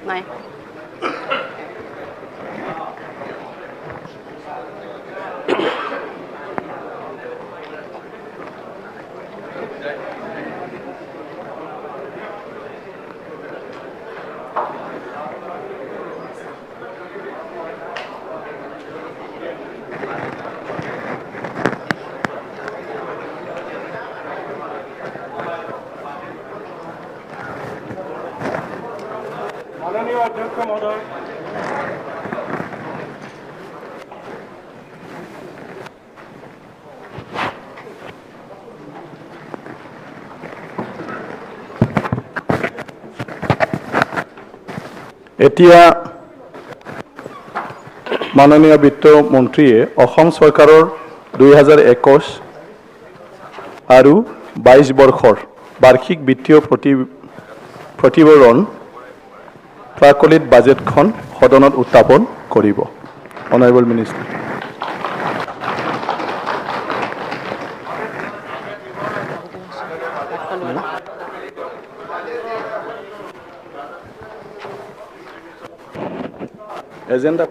Nej. माननीय अध्यक्ष महोदय, এতিয়া মাননীয় বিত্ত মন্ত্ৰীয়ে অসম চৰকাৰৰ 2021 আৰু 22 বৰ্ষৰ বাৰ্ষিক বিত্তীয় প্ৰতিবেদন প্ৰাকলিত বাজেটখন সদনত উত্থাপন কৰিব। Honourable minister. এজেন্ডা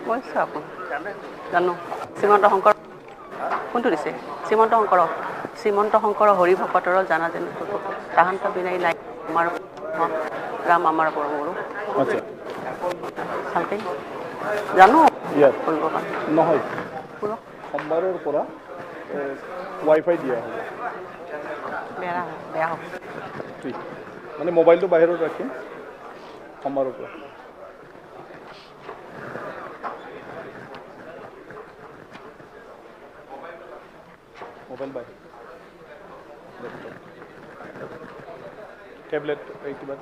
কৈছোঁ আপুনি জানো শ্ৰীমন্ত শংকৰ কোনটো দিছে শ্ৰীমন্ত শংকৰ হৰি ভকতৰ জানা যেন তাহান্ত বিনাই নাই আমাৰ ৰাম আমাৰ পৰমগুৰু আচ্ছা ভালকে জানো কৰিব কাৰণে নহয় সোমবাৰৰ পৰা ৱাইফাই দিয়া হ'ব বেয়া হ'ব ঠিক মানে মোবাইলটো বাহিৰত ৰাখিম সোমবাৰৰ পৰা মোবাইল বাই টেবলেট এই কিবা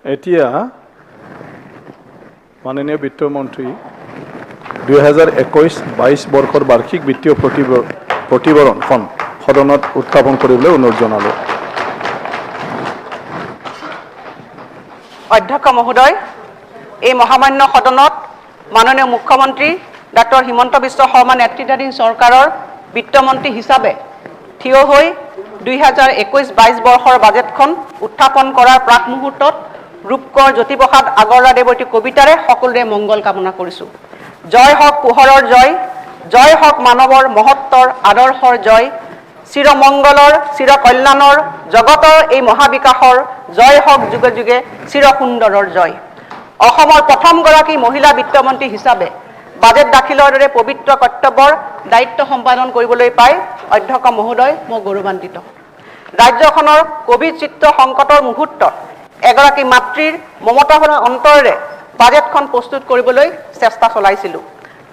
এতিয়া মাননীয় বিত্তমন্ত্ৰী 2021-22 বৰ্ষৰ বাৰ্ষিক বিত্তীয় প্ৰতিবেদনখন সদনত উত্থাপন কৰিবলৈ অনুৰোধ জনালো। অধ্যক্ষ মহোদয়, এই মহামান্য সদনত মাননীয় মুখ্যমন্ত্ৰী ডক্টৰ হিমন্ত বিশ্ব শৰ্মা নেতৃত্বাধীন চৰকাৰৰ বিত্তমন্ত্ৰী হিচাপে থিয় হৈ 2021-22 বৰ্ষৰ বাজেটখন উত্থাপন কৰাৰ প্ৰাক মুহূৰ্তত ৰূপকৰ জ্যোতিপ্ৰসাদ আগৰৱালাদেৱৰ এটি কবিতাৰে সকলোৰে মংগল কামনা কৰিছোঁ। জয় হওক পোহৰৰ জয়, জয় হওক মানৱৰ মহত্বৰ আদৰ্শৰ জয়, চিৰমংগলৰ চিৰকল্যাণৰ জগতৰ এই মহাবিকাশৰ জয় হওক যুগে যুগে চিৰসুন্দৰৰ জয়। অসমৰ প্ৰথমগৰাকী মহিলা বিত্তমন্ত্ৰী হিচাপে বাজেট দাখিলৰ দৰে পবিত্ৰ কৰ্তব্যৰ দায়িত্ব সম্পাদন কৰিবলৈ পাই অধ্যক্ষ মহোদয় মই গৌৰৱান্বিত। ৰাজ্যখনৰ কোভিড চিত্ৰ সংকটৰ মুহূৰ্তত এগৰাকী মাতৃৰ মমতাভৰা অন্তৰেৰে বাজেটখন প্ৰস্তুত কৰিবলৈ চেষ্টা চলাইছিলোঁ।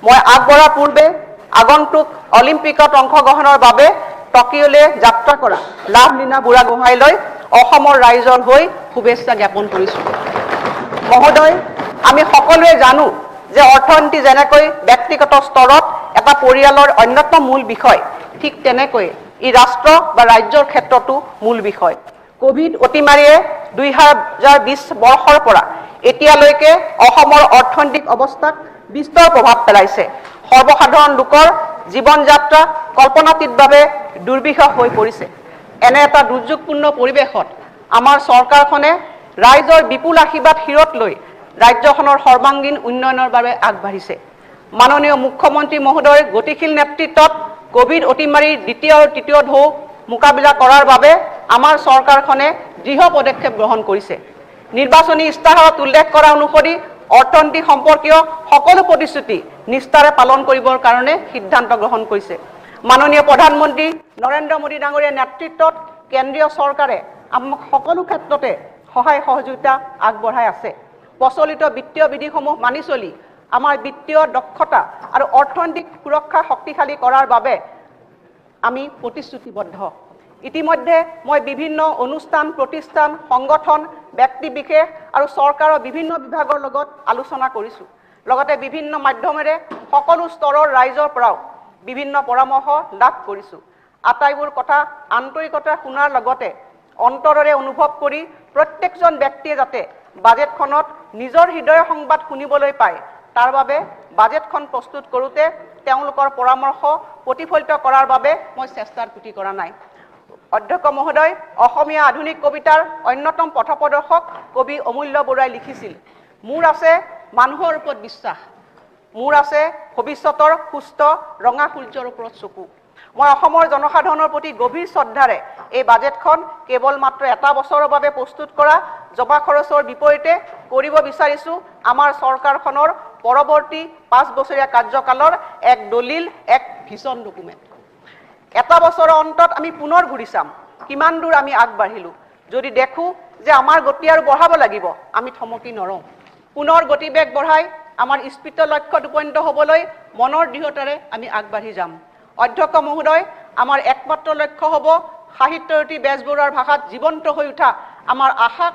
মই আগবঢ়াৰ পূৰ্বে আগন্তুক অলিম্পিকত অংশগ্ৰহণৰ বাবে টকিঅ'লৈ যাত্ৰা কৰা লাভলীনা বুঢ়াগোহাঁইলৈ অসমৰ ৰাইজৰ হৈ শুভেচ্ছা জ্ঞাপন কৰিছোঁ। মহোদয়, আমি সকলোৱে জানো যে অৰ্থনীতি যেনেকৈ ব্যক্তিগত স্তৰত এটা পৰিয়ালৰ অন্যতম মূল বিষয়, ঠিক তেনেকৈ ই ৰাষ্ট্ৰ বা ৰাজ্যৰ ক্ষেত্ৰতো মূল বিষয়। কোভিড অতিমাৰীয়ে 2020 বৰ্ষৰ পৰা এতিয়ালৈকে অসমৰ অৰ্থনৈতিক অৱস্থাত বিস্তৰ প্ৰভাৱ পেলাইছে। সৰ্বসাধাৰণ লোকৰ জীৱন যাত্ৰা কল্পনাতীতভাৱে দুৰ্বিষহ হৈ পৰিছে। এনে এটা দুৰ্যোগপূৰ্ণ পৰিৱেশত আমাৰ চৰকাৰখনে ৰাইজৰ বিপুল আশীৰ্বাদ শিৰত লৈ ৰাজ্যখনৰ সৰ্বাংগীন উন্নয়নৰ বাবে আগবাঢ়িছে। মাননীয় মুখ্যমন্ত্ৰী মহোদয়ৰ গতিশীল নেতৃত্বত কোভিড অতিমাৰীৰ দ্বিতীয় আৰু তৃতীয় ঢৌ মোকাবিলা কৰাৰ বাবে আমাৰ চৰকাৰখনে দৃঢ় পদক্ষেপ গ্ৰহণ কৰিছে। নিৰ্বাচনী ইস্তাহাৰত উল্লেখ কৰা অনুসৰি অৰ্থনীতি সম্পৰ্কীয় সকলো প্ৰতিশ্ৰুতি নিষ্ঠাৰে পালন কৰিবৰ কাৰণে সিদ্ধান্ত গ্ৰহণ কৰিছে। মাননীয় প্ৰধানমন্ত্ৰী নৰেন্দ্ৰ মোদী ডাঙৰীয়াৰ নেতৃত্বত কেন্দ্ৰীয় চৰকাৰে আমাক সকলো ক্ষেত্ৰতে সহায় সহযোগিতা আগবঢ়াই আছে। প্ৰচলিত বিত্তীয় বিধিসমূহ মানি চলি আমাৰ বিত্তীয় দক্ষতা আৰু অৰ্থনৈতিক সুৰক্ষা শক্তিশালী কৰাৰ বাবে আমি প্ৰতিশ্ৰুতিবদ্ধ। ইতিমধ্যে মই বিভিন্ন অনুষ্ঠান, প্ৰতিষ্ঠান, সংগঠন, ব্যক্তি বিশেষ আৰু চৰকাৰৰ বিভিন্ন বিভাগৰ লগত আলোচনা কৰিছোঁ। লগতে বিভিন্ন মাধ্যমেৰে সকলো স্তৰৰ ৰাইজৰ পৰাও বিভিন্ন পৰামৰ্শ লাভ কৰিছোঁ। আটাইবোৰ কথা আন্তৰিকতাৰে শুনাৰ লগতে অন্তৰেৰে অনুভৱ কৰি প্ৰত্যেকজন ব্যক্তিয়ে যাতে বাজেটখনত নিজৰ হৃদয়ৰ সংবাদ শুনিবলৈ পায়, তাৰ বাবে বাজেটখন প্ৰস্তুত কৰোঁতে তেওঁলোকৰ পৰামৰ্শ প্ৰতিফলিত কৰাৰ বাবে মই চেষ্টাৰ ত্ৰুটি কৰা নাই। অধ্যক্ষ মহোদয়, অসমীয়া আধুনিক কবিতাৰ অন্যতম পথপ্ৰদৰ্শক কবি অমূল্য বৰুৱাই লিখিছিল, মোৰ আছে মানুহৰ ওপৰত বিশ্বাস, মোৰ আছে ভৱিষ্যতৰ সুস্থ ৰঙা সূৰ্যৰ ওপৰত চকু। মই অসমৰ জনসাধাৰণৰ প্ৰতি গভীৰ শ্ৰদ্ধাৰে এই বাজেটখন কেৱল মাত্ৰ এটা বছৰৰ বাবে প্ৰস্তুত কৰা জমা খৰচৰ বিপৰীতে কৰিব বিচাৰিছোঁ আমাৰ চৰকাৰখনৰ পৰৱৰ্তী 5 বছৰীয়া কাৰ্যকালৰ এক দলিল, এক ভিজন ডকুমেণ্ট। এটা বছৰৰ অন্তত আমি পুনৰ ঘূৰি চাম কিমান দূৰ আমি আগবাঢ়িলোঁ। যদি দেখোঁ যে আমাৰ গতি আৰু বঢ়াব লাগিব, আমি থমকি নৰওঁ। পুনৰ গতিবেগ বঢ়াই আমাৰ ইস্পিত লক্ষ্যত উপনীত হ'বলৈ মনৰ দৃঢ়তাৰে আমি আগবাঢ়ি যাম। অধ্যক্ষ মহোদয়, আমাৰ একমাত্ৰ লক্ষ্য হ'ব সাহিত্যৰতী বেজবৰুৱাৰ ভাষাত জীৱন্ত হৈ উঠা আমাৰ আশাক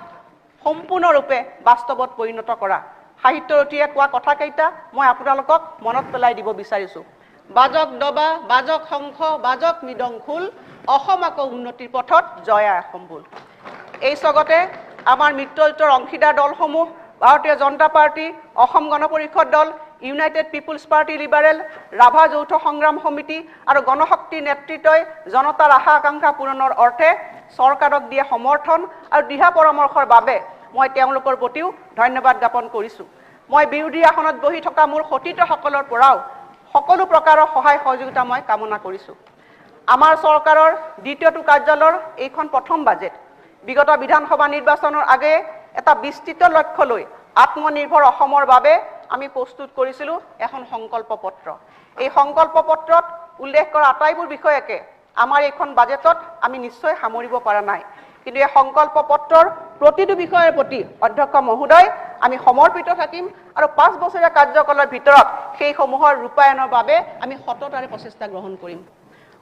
সম্পূৰ্ণৰূপে বাস্তৱত পৰিণত কৰা। সাহিত্যৰতীয়ে কোৱা কথাকেইটা মই আপোনালোকক মনত পেলাই দিব বিচাৰিছোঁ। বাজক দবা, বাজক শংখ, বাজক মৃদংখোল, অসম আকৌ উন্নতিৰ পথত জয়া সম্বুল। এই স্বগতে আমাৰ মিত্ৰজোঁটৰ অংশীদাৰ দলসমূহ ভাৰতীয় জনতা পাৰ্টি, অসম গণ পৰিষদ দল, United Peoples Party Liberal, Rabha Joutha Sangram সমিতি আৰু গণশক্তিৰ নেতৃত্বই জনতাৰ আশা আকাংক্ষা পূৰণৰ অৰ্থে চৰকাৰক দিয়া সমৰ্থন আৰু দিহা পৰামৰ্শৰ বাবে মই তেওঁলোকৰ প্ৰতিও ধন্যবাদ জ্ঞাপন কৰিছোঁ। মই বিৰোধী আসনত বহি থকা মোৰ সতীৰ্থসকলৰ পৰাও সকলো প্ৰকাৰৰ সহায় সহযোগিতা মই কামনা কৰিছোঁ। আমাৰ চৰকাৰৰ দ্বিতীয়টো কাৰ্যালয়ৰ এইখন প্ৰথম বাজেট। বিগত বিধানসভা নিৰ্বাচনৰ আগেয়ে এটা বিস্তৃত লক্ষ্য লৈ আত্মনিৰ্ভৰ অসমৰ বাবে আমি প্ৰস্তুত কৰিছিলোঁ এখন সংকল্প পত্ৰ। এই সংকল্প পত্ৰত উল্লেখ কৰা আটাইবোৰ বিষয়কে আমাৰ এইখন বাজেটত আমি নিশ্চয় সামৰিব পৰা নাই, কিন্তু এই সংকল্প পত্ৰৰ প্ৰতিটো বিষয়ৰ প্ৰতি অধ্যক্ষ মহোদয় আমি সমৰ্পিত থাকিম আৰু 5 বছৰীয়া কাৰ্যকালৰ ভিতৰত সেইসমূহৰ ৰূপায়ণৰ বাবে আমি সততাৰে প্ৰচেষ্টা গ্ৰহণ কৰিম।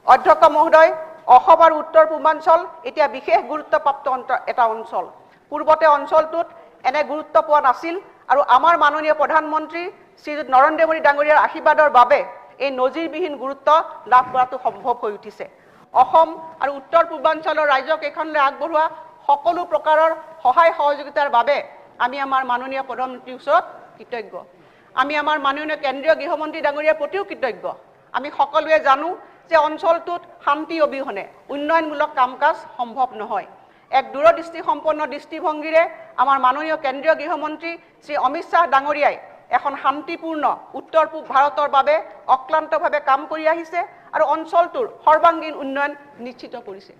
অধ্যক্ষ মহোদয়, অসম আৰু উত্তৰ পূৰ্বাঞ্চল এতিয়া বিশেষ গুৰুত্বপ্ৰাপ্ত এটা অঞ্চল। পূৰ্বতে অঞ্চলটোত এনে গুৰুত্ব পোৱা নাছিল আৰু আমাৰ মাননীয় প্ৰধানমন্ত্ৰী শ্ৰীযুত নৰেন্দ্ৰ মোদী ডাঙৰীয়াৰ আশীৰ্বাদৰ বাবে এই নজিৰবিহীন গুৰুত্ব লাভ কৰাটো সম্ভৱ হৈ উঠিছে। অসম আৰু উত্তৰ পূৰ্বাঞ্চলৰ ৰাজ্যকেইখনলৈ আগবঢ়োৱা সকলো প্ৰকাৰৰ সহায় সহযোগিতাৰ বাবে আমি আমাৰ মাননীয় প্ৰধানমন্ত্ৰীৰ ওচৰত কৃতজ্ঞ। আমি আমাৰ মাননীয় কেন্দ্ৰীয় গৃহমন্ত্ৰী ডাঙৰীয়াৰ প্ৰতিও কৃতজ্ঞ। আমি সকলোৱে জানো যে অঞ্চলটোত শান্তি অবিহনে উন্নয়নমূলক কাম কাজ সম্ভৱ নহয়। এক দূৰদৃষ্টি সম্পন্ন দৃষ্টিভংগীৰে আমাৰ মাননীয় কেন্দ্ৰীয় গৃহমন্ত্ৰী শ্ৰী অমিত শ্বাহ ডাঙৰীয়াই এখন শান্তিপূৰ্ণ উত্তৰ পূব ভাৰতৰ বাবে অক্লান্তভাৱে কাম কৰি আহিছে আৰু অঞ্চলটোৰ সৰ্বাংগীন উন্নয়ন নিশ্চিত কৰিছে।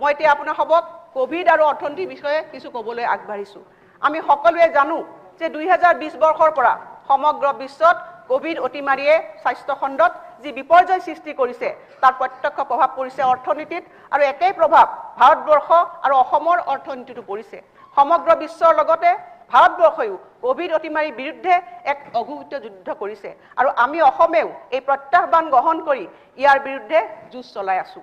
মই এতিয়া আপোনালোকক কোভিড আৰু অৰ্থনীতিৰ বিষয়ে কিছু ক'বলৈ আগবাঢ়িছোঁ। আমি সকলোৱে জানো যে 2020 বৰ্ষৰ পৰা সমগ্ৰ বিশ্বত কোভিড অতিমাৰীয়ে স্বাস্থ্য খণ্ডত যি বিপৰ্যয় সৃষ্টি কৰিছে তাৰ প্ৰত্যক্ষ প্ৰভাৱ পৰিছে অৰ্থনীতিত, আৰু একেই প্ৰভাৱ ভাৰতবৰ্ষ আৰু অসমৰ অৰ্থনীতিতো পৰিছে। সমগ্ৰ বিশ্বৰ লগতে ভাৰতবৰ্ষয়ো কোভিড অতিমাৰীৰ বিৰুদ্ধে এক অঘোষিত যুদ্ধ কৰিছে আৰু আমি অসমেও এই প্ৰত্যাহ্বান গ্ৰহণ কৰি ইয়াৰ বিৰুদ্ধে যুঁজ চলাই আছোঁ।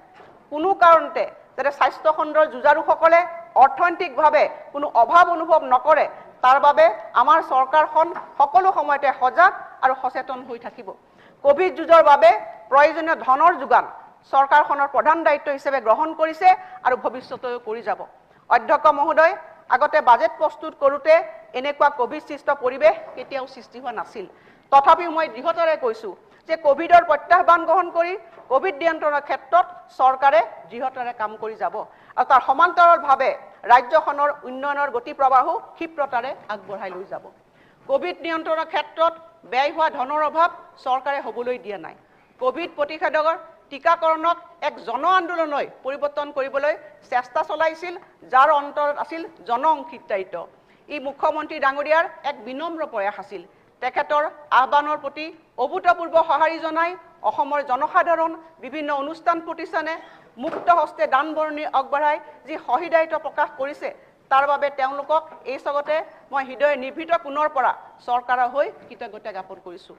কোনো কাৰণতে যাতে স্বাস্থ্য খণ্ডৰ যুঁজাৰুসকলে অৰ্থনৈতিকভাৱে কোনো অভাৱ অনুভৱ নকৰে তাৰ বাবে আমাৰ চৰকাৰখন সকলো সময়তে সজাগ আৰু সচেতন হৈ থাকিব। কোভিড যুঁজৰ বাবে প্ৰয়োজনীয় ধনৰ যোগান চৰকাৰখনৰ প্ৰধান দায়িত্ব হিচাপে গ্ৰহণ কৰিছে আৰু ভৱিষ্যতেও কৰি যাব। অধ্যক্ষ মহোদয়, আগতে বাজেট প্ৰস্তুত কৰোঁতে এনেকুৱা কোভিড সৃষ্ট পৰিৱেশ কেতিয়াও সৃষ্টি হোৱা নাছিল। তথাপিও মই দৃঢ়তাৰে কৈছোঁ যে কোভিডৰ প্ৰত্যাহ্বান গ্ৰহণ কৰি কোভিড নিয়ন্ত্ৰণৰ ক্ষেত্ৰত চৰকাৰে দৃঢ়তাৰে কাম কৰি যাব আৰু তাৰ সমান্তৰালভাৱে ৰাজ্যখনৰ উন্নয়নৰ গতি প্ৰবাহো ক্ষিপ্ৰতাৰে আগবঢ়াই লৈ যাব। কোভিড নিয়ন্ত্ৰণৰ ক্ষেত্ৰত ব্যয় হোৱা ধনৰ অভাৱ চৰকাৰে হ'বলৈ দিয়া নাই। কোভিড প্ৰতিষেধকৰ টিকাকৰণক এক জন আন্দোলনলৈ পৰিৱৰ্তন কৰিবলৈ চেষ্টা চলাইছিল, যাৰ অন্তৰত আছিল জন অংশীদাৰিত্ব। ই মুখ্যমন্ত্ৰী ডাঙৰীয়াৰ এক বিনম্ৰ প্ৰয়াস আছিল। তেখেতৰ আহ্বানৰ প্ৰতি অভূতপূৰ্ব সঁহাৰি জনাই অসমৰ জনসাধাৰণ বিভিন্ন অনুষ্ঠান প্ৰতিষ্ঠানে মুক্ত হস্তে দান বৰণি আগবঢ়াই যি সহৃদয়তা প্ৰকাশ কৰিছে, তাৰ বাবে তেওঁলোকক এই স্বাগতে মই হৃদয় নিৰ্ভীত কোণৰ পৰা চৰকাৰৰ হৈ কৃতজ্ঞতা জ্ঞাপন কৰিছোঁ।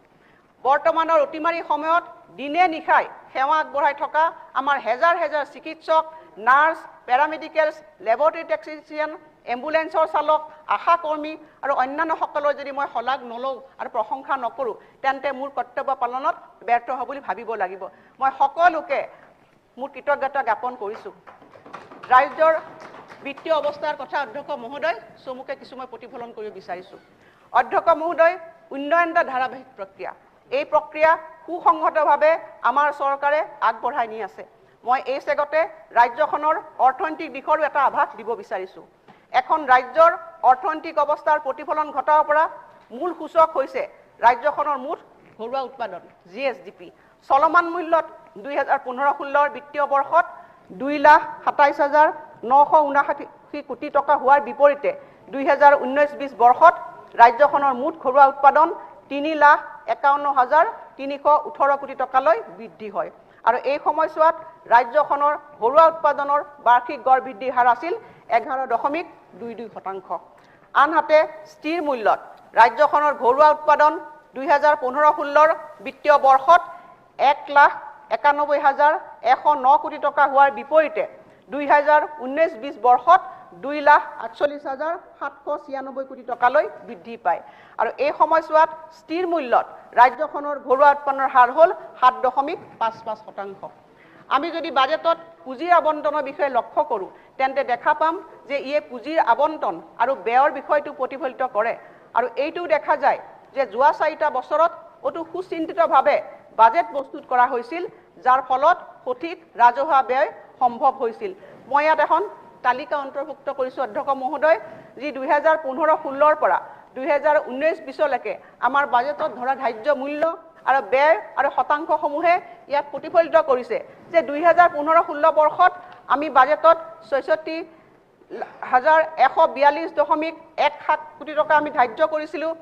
বৰ্তমানৰ অতিমাৰী সময়ত দিনে নিশাই সেৱা আগবঢ়াই থকা আমাৰ হেজাৰ হেজাৰ চিকিৎসক, নাৰ্ছ, পেৰামেডিকেলছ, লেবৰেটৰী টেকনিচিয়ান, এম্বুলেন্সৰ চালক, আশা কৰ্মী আৰু অন্যান্যসকলৰ যদি মই শলাগ নলওঁ আৰু প্ৰশংসা নকৰোঁ, তেন্তে মোৰ কৰ্তব্য পালনত ব্যৰ্থ হ'ব বুলি ভাবিব লাগিব। মই সকলোকে মোৰ কৃতজ্ঞতা জ্ঞাপন কৰিছোঁ। ৰাজ্যৰ বিত্তীয় অৱস্থাৰ কথা অধ্যক্ষ মহোদয় চমুকে কিছু মই প্ৰতিফলন কৰিব বিচাৰিছোঁ। অধ্যক্ষ মহোদয়, উন্নয়ন এটা ধাৰাবাহিক প্ৰক্ৰিয়া। এই প্ৰক্ৰিয়া সুসংহতভাৱে আমাৰ চৰকাৰে আগবঢ়াই নি আছে। মই এই চেগতে ৰাজ্যখনৰ অৰ্থনৈতিক দিশৰো এটা আভাস দিব বিচাৰিছোঁ। এখন ৰাজ্যৰ অৰ্থনৈতিক অৱস্থাৰ প্ৰতিফলন ঘটাব পৰা মূল সূচক হৈছে ৰাজ্যখনৰ মুঠ ঘৰুৱা উৎপাদন GSDP। চলমান মূল্যত 2015-16 বিত্তীয় বৰ্ষত 2,27,959 কোটি টকা হোৱাৰ বিপৰীতে 2019-20 বৰ্ষত ৰাজ্যখনৰ মুঠ ঘৰুৱা উৎপাদন 3,51,318 কোটি টকালৈ বৃদ্ধি হয়। আৰু এই সময়ছোৱাত ৰাজ্যখনৰ ঘৰুৱা উৎপাদনৰ বাৰ্ষিক গড় বৃদ্ধিৰ হাৰ আছিল 11.22%। আনহাতে স্থিৰ মূল্যত ৰাজ্যখনৰ ঘৰুৱা উৎপাদন 2015-16 বিত্তীয় বৰ্ষত 1,91,109 কোটি টকা হোৱাৰ বিপৰীতে 2019-20 বৰ্ষত 2,48,796 কোটি টকালৈ বৃদ্ধি পায়। আৰু এই সময়ছোৱাত স্থিৰ মূল্যত ৰাজ্যখনৰ ঘৰুৱা উৎপাদনৰ হাৰ হ'ল 7.55%। আমি যদি বাজেটত পুঁজিৰ আবণ্টনৰ বিষয়ে লক্ষ্য কৰোঁ, তেন্তে দেখা পাম যে ইয়ে পুঁজিৰ আবণ্টন আৰু ব্যয়ৰ বিষয়টো প্ৰতিফলিত কৰে। আৰু এইটোও দেখা যায় যে যোৱা 4টা বছৰত অতি সুচিন্তিতভাৱে বাজেট প্ৰস্তুত কৰা হৈছিল, যাৰ ফলত সঠিক ৰাজহুৱা ব্যয় সম্ভৱ হৈছিল। মই ইয়াত এখন তালিকা অন্তৰ্ভুক্ত কৰিছোঁ অধ্যক্ষ মহোদয়, যি 2015-16 পৰা 2019-20লৈকে আমাৰ বাজেটত ধৰা ধাৰ্য মূল্য আৰু ব্যয় আৰু শতাংশসমূহে ইয়াত প্ৰতিফলিত কৰিছে যে 2015-16 বৰ্ষত আমি বাজেটত 66,142.17 কোটি টকা আমি ধাৰ্য কৰিছিলোঁ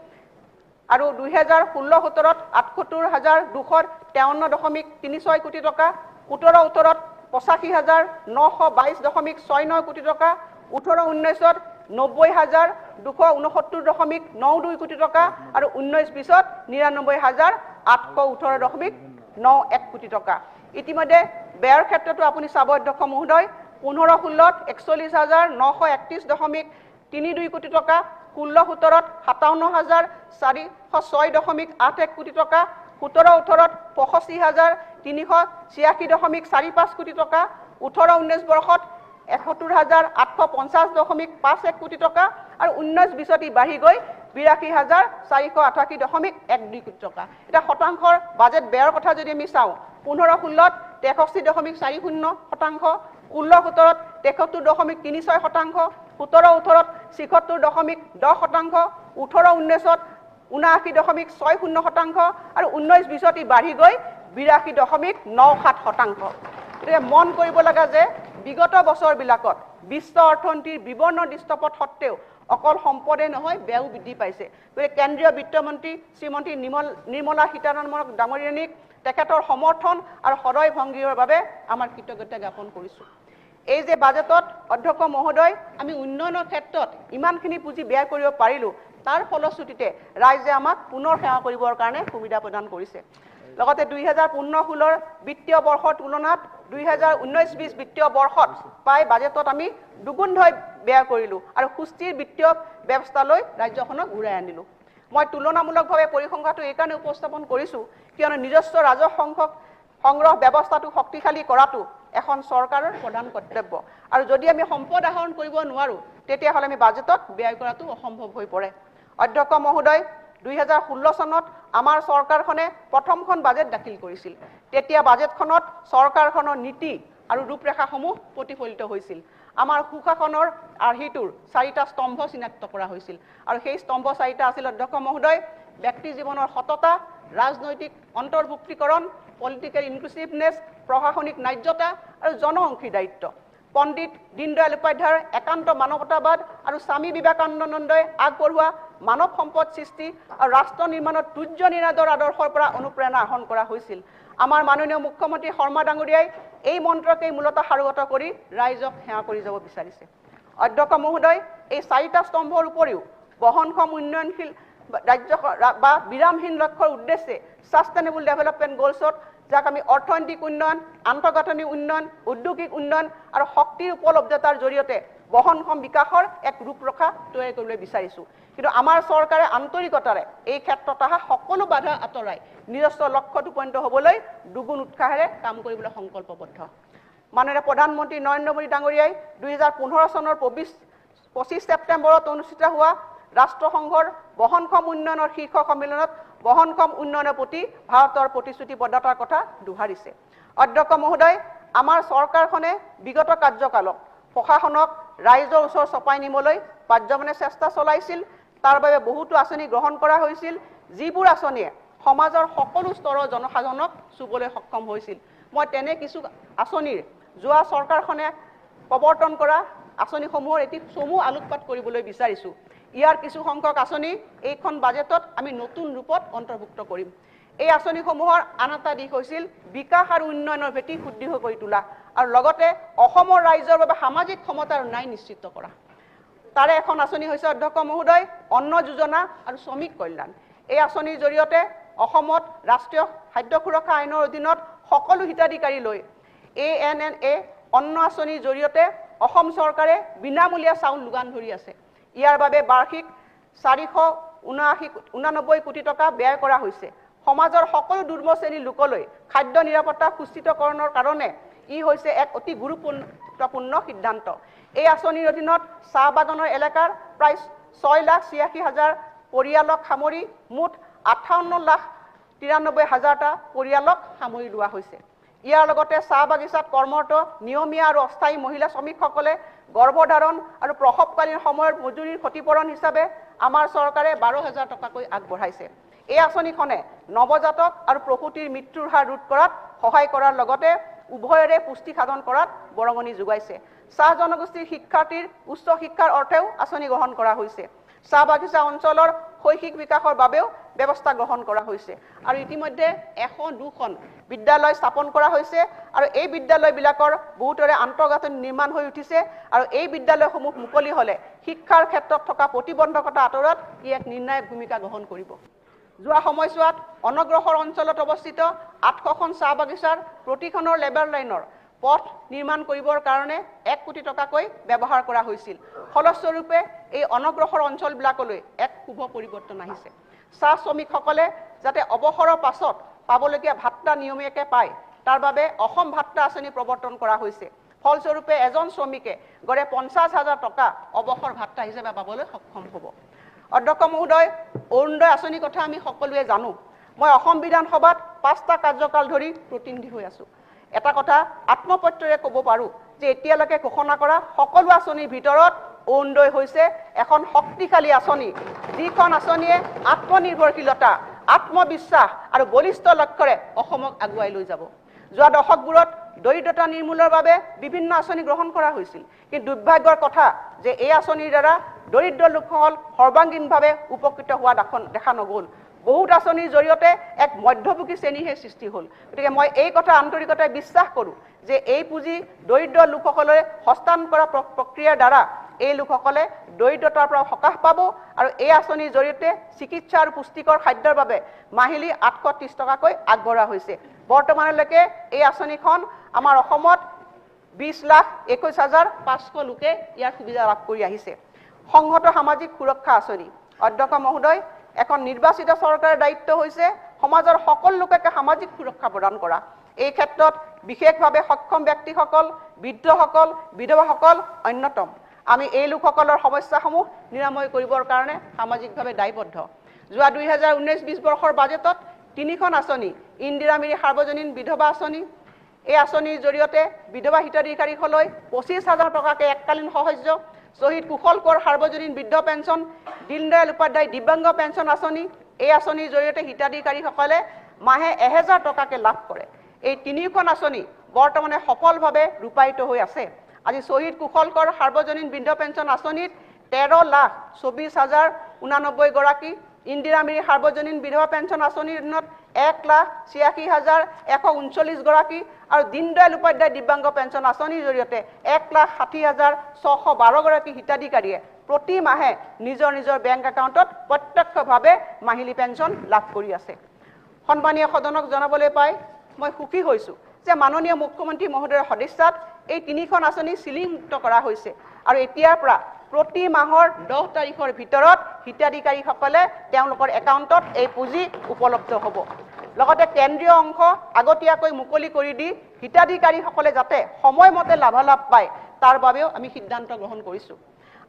আৰু 2016-17ত 78,253.36 কোটি টকা, 17-18ত 85,922.69 কোটি টকা, 18-19ত 90,269.92 কোটি টকা আৰু 19-20ত 99,818.91 কোটি টকা। ইতিমধ্যে ব্যয়ৰ ক্ষেত্ৰতো আপুনি চাব অধ্যক্ষ মহোদয়, 15-16ত 41,931.32 কোটি টকা, 16-17ত 57,406.81 কোটি টকা, 17-18ত 85,386.45 কোটি টকা, 18-19 বৰ্ষত 71,850.51 কোটি টকা আৰু 19-20ত বাঢ়ি গৈ 82,488.12 কোটি টকা। এটা শতাংশৰ বাজেট ব্যয়ৰ কথা যদি আমি চাওঁ, 15-16ত 63.40%, 16-17ত 73.36%, 17-18ত 76.10%, 18-19ত 79.60% আৰু 19-20ত বাঢ়ি গৈ 82.97%। গতিকে মন কৰিব লগা যে বিগত বছৰবিলাকত বিশ্ব অৰ্থনীতিৰ বিৱৰ্ণ দৃশ্যপট সত্ত্বেও অকল সম্পদে নহয় ব্যয়ও বৃদ্ধি পাইছে। গতিকে কেন্দ্ৰীয় বিত্তমন্ত্ৰী শ্ৰীমতী নিৰ্মলা সীতাৰমণ ডাঙৰীয়ানীক তেখেতৰ সমৰ্থন আৰু সদয় ভংগীৰ বাবে আমাৰ কৃতজ্ঞতা জ্ঞাপন কৰিছোঁ। এই যে বাজেটত অধ্যক্ষ মহোদয় আমি উন্নয়নৰ ক্ষেত্ৰত ইমানখিনি পুঁজি ব্যয় কৰিব পাৰিলোঁ, তাৰ ফলশ্ৰুতিতে ৰাইজে আমাক পুনৰ সেৱা কৰিবৰ কাৰণে সুবিধা প্ৰদান কৰিছে। লগতে 2015-16 বিত্তীয় বৰ্ষৰ তুলনাত 2019-20 বিত্তীয় বৰ্ষত প্ৰায় বাজেটত আমি দুগুণকৈ ব্যয় কৰিলোঁ আৰু সুস্থিৰ বিত্তীয় ব্যৱস্থালৈ ৰাজ্যখনক ঘূৰাই আনিলোঁ। মই তুলনামূলকভাৱে পৰিসংখ্যাটো এইকাৰণে উপস্থাপন কৰিছোঁ কিয়নো নিজস্ব ৰাজহ সংগ্ৰহ ব্যৱস্থাটো শক্তিশালী কৰাটো এখন চৰকাৰৰ প্ৰধান কৰ্তব্য। আৰু যদি আমি সম্পদ আহৰণ কৰিব নোৱাৰোঁ, তেতিয়াহ'লে আমি বাজেটত ব্যয় কৰাটো অসম্ভৱ হৈ পৰে। অধ্যক্ষ মহোদয়, 2016 চনত আমাৰ চৰকাৰখনে প্ৰথমখন বাজেট দাখিল কৰিছিল। তেতিয়া বাজেটখনত চৰকাৰখনৰ নীতি আৰু ৰূপৰেখাসমূহ প্ৰতিফলিত হৈছিল। আমাৰ সুশাসনৰ আৰ্হিটোৰ 4টা স্তম্ভ চিনাক্ত কৰা হৈছিল আৰু সেই স্তম্ভ 4টা আছিল অধ্যক্ষ মহোদয় ব্যক্তি জীৱনৰ সততা ৰাজনৈতিক অন্তৰ্ভুক্তিকৰণ পলিটিকেল ইনক্লুসিভনেস প্ৰশাসনিক ন্যায্যতা আৰু জনঅংশীদাৰিত্ব পণ্ডিত দীনদয়াল উপাধ্যায়ৰ একান্ত মানৱতাবাদ আৰু স্বামী বিবেকানন্দই আগবঢ়োৱা মানৱ সম্পদ সৃষ্টি আৰু ৰাষ্ট্ৰ নিৰ্মাণৰ তুল্য নিনাদৰ আদৰ্শৰ পৰা অনুপ্ৰেৰণা আহৰণ কৰা হৈছিল আমাৰ মাননীয় মুখ্যমন্ত্ৰী শৰ্মা ডাঙৰীয়াই এই মন্ত্ৰকেই মূলত সাৰোগত কৰি ৰাইজক সেৱা কৰি যাব বিচাৰিছে অধ্যক্ষ মহোদয় এই 4টা স্তম্ভৰ উপৰিও বহনক্ষম উন্নয়নশীল ৰাজ্য বা বিৰামহীন লক্ষ্যৰ উদ্দেশ্যে সাস্টেইনেবল ডেভেলপমেন্ট গোলছত যাক আমি অৰ্থনৈতিক উন্নয়ন আন্তঃগাঁথনি উন্নয়ন ঔদ্যোগিক উন্নয়ন আৰু শক্তিৰ উপলব্ধতাৰ জৰিয়তে বহনক্ষম বিকাশৰ এক ৰূপৰেখা তৈয়াৰ কৰিবলৈ বিচাৰিছো কিন্তু আমাৰ চৰকাৰে আন্তৰিকতাৰে এই ক্ষেত্ৰত অহা সকলো বাধা আঁতৰাই নিজস্ব লক্ষ্যত উপনীত হ'বলৈ দুগুণ উৎসাহেৰে কাম কৰিবলৈ সংকল্পবদ্ধ মাননীয় প্ৰধানমন্ত্ৰী নৰেন্দ্ৰ মোদী ডাঙৰীয়াই 2015 চনৰ 25 ছেপ্টেম্বৰত অনুষ্ঠিত হোৱা ৰাষ্ট্ৰসংঘৰ বহনক্ষম উন্নয়নৰ শীৰ্ষ সন্মিলনত বহনক্ষম উন্নয়নৰ প্ৰতি ভাৰতৰ প্ৰতিশ্ৰুতিবদ্ধতাৰ কথা দোহাৰিছে অধ্যক্ষ মহোদয় আমাৰ চৰকাৰখনে বিগত কাৰ্যকালত প্ৰশাসনক ৰাইজৰ ওচৰ চপাই নিবলৈ পাৰ্যমানে চেষ্টা চলাইছিল তাৰ বাবে বহুতো আঁচনি গ্ৰহণ কৰা হৈছিল যিবোৰ আঁচনিয়ে সমাজৰ সকলো স্তৰৰ জনসাধাৰণক চুবলৈ সক্ষম হৈছিল মই তেনে কিছু আঁচনিৰ যোৱা চৰকাৰখনে প্ৰৱৰ্তন কৰা আঁচনিসমূহৰ এটি চমু আলোকপাত কৰিবলৈ বিচাৰিছো ইয়াৰ কিছু সংখ্যক আঁচনি এইখন বাজেটত আমি নতুন ৰূপত অন্তৰ্ভুক্ত কৰিম এই আঁচনিসমূহৰ আন এটা দিশ হৈছিল বিকাশ আৰু উন্নয়নৰ ভেটি সুদৃঢ় কৰি তোলা আৰু লগতে অসমৰ ৰাইজৰ বাবে সামাজিক ক্ষমতাৰ ন্যায় নিশ্চিত কৰা তাৰে এখন আঁচনি হৈছে অধ্যক্ষ মহোদয় অন্ন যোজনা আৰু শ্ৰমিক কল্যাণ এই আঁচনিৰ জৰিয়তে অসমত ৰাষ্ট্ৰীয় খাদ্য সুৰক্ষা আইনৰ অধীনত সকলো হিতাধিকাৰী লৈ ANNA অন্ন আঁচনিৰ জৰিয়তে অসম চৰকাৰে বিনামূলীয়া চাউল যোগান ধৰি আছে ইয়াৰ বাবে বাৰ্ষিক 489 কোটি টকা ব্যয় কৰা হৈছে সমাজৰ সকলো দুৰ্বল শ্ৰেণীৰ লোকলৈ খাদ্য নিৰাপত্তা সুস্থিতকৰণৰ কাৰণে ই হৈছে এক অতি গুৰুত্বপূৰ্ণ সিদ্ধান্ত এই আঁচনিৰ অধীনত চাহ বাগানৰ এলেকাৰ প্ৰায় 6,86,000 পৰিয়ালক সামৰি মুঠ 58,93,000টা পৰিয়ালক সামৰি লোৱা হৈছে ইয়াৰ লগতে চাহ বাগিচাত কৰ্মৰত নিয়মীয়া আৰু অস্থায়ী মহিলা শ্ৰমিকসকলে গৰ্ভধাৰণ আৰু প্ৰসৱকালীন সময়ৰ মজুৰিৰ ক্ষতিপূৰণ হিচাপে আমাৰ চৰকাৰে 12,000 টকাকৈ আগবঢ়াইছে এই আঁচনিখনে নৱজাতক আৰু প্ৰসূতিৰ মৃত্যুৰ হাৰ ৰোধ কৰাত সহায় কৰাৰ লগতে উভয়ৰে পুষ্টি সাধন কৰাত বৰঙণি যোগাইছে চাহ জনগোষ্ঠীৰ শিক্ষাৰ্থীৰ উচ্চ শিক্ষাৰ অৰ্থেও আঁচনি গ্ৰহণ কৰা হৈছে চাহ বাগিচা অঞ্চলৰ শৈক্ষিক বিকাশৰ বাবেও ব্যৱস্থা গ্ৰহণ কৰা হৈছে আৰু ইতিমধ্যে 102খন বিদ্যালয় স্থাপন কৰা হৈছে আৰু এই বিদ্যালয়বিলাকৰ বহুতৰে আন্তঃগাঁথনি নিৰ্মাণ হৈ উঠিছে আৰু এই বিদ্যালয়সমূহ মুকলি হ'লে শিক্ষাৰ ক্ষেত্ৰত থকা প্ৰতিবন্ধকতা আঁতৰাত ই এক নিৰ্ণায়ক ভূমিকা গ্ৰহণ কৰিব যোৱা সময়ছোৱাত অনগ্ৰসৰ অঞ্চলত অৱস্থিত 800খন চাহ বাগিচাৰ প্ৰতিখনৰ লেবাৰ লাইনৰ পথ নিৰ্মাণ কৰিবৰ কাৰণে 1 কোটি টকাকৈ ব্যৱহাৰ কৰা হৈছিল ফলস্বৰূপে এই অনগ্ৰসৰ অঞ্চলবিলাকলৈ এক শুভ পৰিৱৰ্তন আহিছে চাহ শ্ৰমিকসকলে যাতে অৱসৰৰ পাছত পাবলগীয়া ভাত্তা নিয়মীয়াকৈ পায় তাৰ বাবে অসম ভাত্তা আঁচনি প্ৰৱৰ্তন কৰা হৈছে ফলস্বৰূপে এজন শ্ৰমিকে গড়ে 50,000 টকা অৱসৰ ভাত্তা হিচাপে পাবলৈ সক্ষম হ'ব অধ্যক্ষ মহোদয় অৰুণোদয় আঁচনিৰ কথা আমি সকলোৱে জানো মই অসম বিধানসভাত 5টা কাৰ্যকাল ধৰি প্ৰতিনিধি হৈ আছো এটা কথা আত্মপত্যৰে ক'ব পাৰোঁ যে এতিয়ালৈকে ঘোষণা কৰা সকলো আঁচনিৰ ভিতৰত অৰুণোদয় হৈছে এখন শক্তিশালী আঁচনি যিখন আঁচনিয়ে আত্মনিৰ্ভৰশীলতা আত্মবিশ্বাস আৰু বলিষ্ঠ লক্ষ্যৰে অসমক আগুৱাই লৈ যাব যোৱা দশকবোৰত দৰিদ্ৰতা নিৰ্মূলৰ বাবে বিভিন্ন আঁচনি গ্ৰহণ কৰা হৈছিল কিন্তু দুৰ্ভাগ্যৰ কথা যে এই আঁচনিৰ দ্বাৰা দৰিদ্ৰ লোকসকল সৰ্বাংগীনভাৱে উপকৃত হোৱা দেখা নগ'ল বহুত আঁচনিৰ জৰিয়তে এক মধ্যভোগী শ্ৰেণীহে সৃষ্টি হ'ল গতিকে মই এই কথা আন্তৰিকতাৰে বিশ্বাস কৰোঁ যে এই পুঁজি দৰিদ্ৰ লোকসকললৈ হস্তান্তৰ কৰা প্ৰক্ৰিয়াৰ দ্বাৰা এই লোকসকলে দৰিদ্ৰতাৰ পৰা সকাহ পাব আৰু এই আঁচনিৰ জৰিয়তে চিকিৎসা আৰু পুষ্টিকৰ খাদ্যৰ বাবে মাহিলী 830 টকাকৈ আগবঢ়োৱা হৈছে বৰ্তমানলৈকে এই আঁচনিখন আমাৰ অসমত 20,21,500 লোকে ইয়াৰ সুবিধা লাভ কৰি আহিছে সংহত সামাজিক সুৰক্ষা আঁচনি অধ্যক্ষ মহোদয় এখন নিৰ্বাচিত চৰকাৰৰ দায়িত্ব হৈছে সমাজৰ সকলো লোককে সামাজিক সুৰক্ষা প্ৰদান কৰা এই ক্ষেত্ৰত বিশেষভাৱে সক্ষম ব্যক্তিসকল বৃদ্ধসকল বিধৱাসকল অন্যতম আমি এই লোকসকলৰ সমস্যাসমূহ নিৰাময় কৰিবৰ কাৰণে সামাজিকভাৱে দায়বদ্ধ যোৱা 2019-20 বৰ্ষৰ বাজেটত 3খন আঁচনি ইন্দিৰা মিৰি সাৰ্বজনীন বিধৱা আঁচনি এই আঁচনিৰ জৰিয়তে বিধৱা হিতাধিকাৰীসকললৈ 25,000 টকাকৈ এককালীন সাহায্য, শ্বহীদ কুশল কোঁৱৰ সাৰ্বজনীন বৃদ্ধ পেঞ্চন, দীনদয়াল উপাধ্যায় দিব্যাংগ পেঞ্চন আঁচনি, এই আঁচনিৰ জৰিয়তে হিতাধিকাৰীসকলে মাহে 1,000 টকাকৈ লাভ কৰে। এই তিনিখন আঁচনি বৰ্তমানে সফলভাৱে ৰূপায়িত হৈ আছে। আজি শ্বহীদ কুশল কোঁৱৰ সাৰ্বজনীন বৃদ্ধ পেঞ্চন আঁচনিত 13,24,089 গৰাকী, ইন্দিৰা মিৰি সাৰ্বজনীন বিধৱা পেঞ্চন আঁচনিৰ অধীনত 1,86,139 গৰাকী আৰু দীনদয়াল উপাধ্যায় দিব্যাংগ পেঞ্চন আঁচনিৰ জৰিয়তে 1,60,612 গৰাকী হিতাধিকাৰীয়ে প্ৰতি মাহে নিজৰ নিজৰ বেংক একাউণ্টত প্ৰত্যক্ষভাৱে মাহিলী পেঞ্চন লাভ কৰি আছে। সন্মানীয় সদনক জনাবলৈ পাই মই সুখী হৈছোঁ যে মাননীয় মুখ্যমন্ত্ৰী মহোদয়ৰ সদিচ্ছাত এই তিনিখন আঁচনি চিলিংমুক্ত কৰা হৈছে আৰু এতিয়াৰ পৰা প্ৰতি মাহৰ 10 তাৰিখৰ ভিতৰত হিতাধিকাৰীসকলে তেওঁলোকৰ একাউণ্টত এই পুঁজি উপলব্ধ হ'ব। লগতে কেন্দ্ৰীয় অংশ আগতীয়াকৈ মুকলি কৰি দি হিতাধিকাৰীসকলে যাতে সময়মতে লাভালাভ পায় তাৰ বাবেও আমি সিদ্ধান্ত গ্ৰহণ কৰিছোঁ।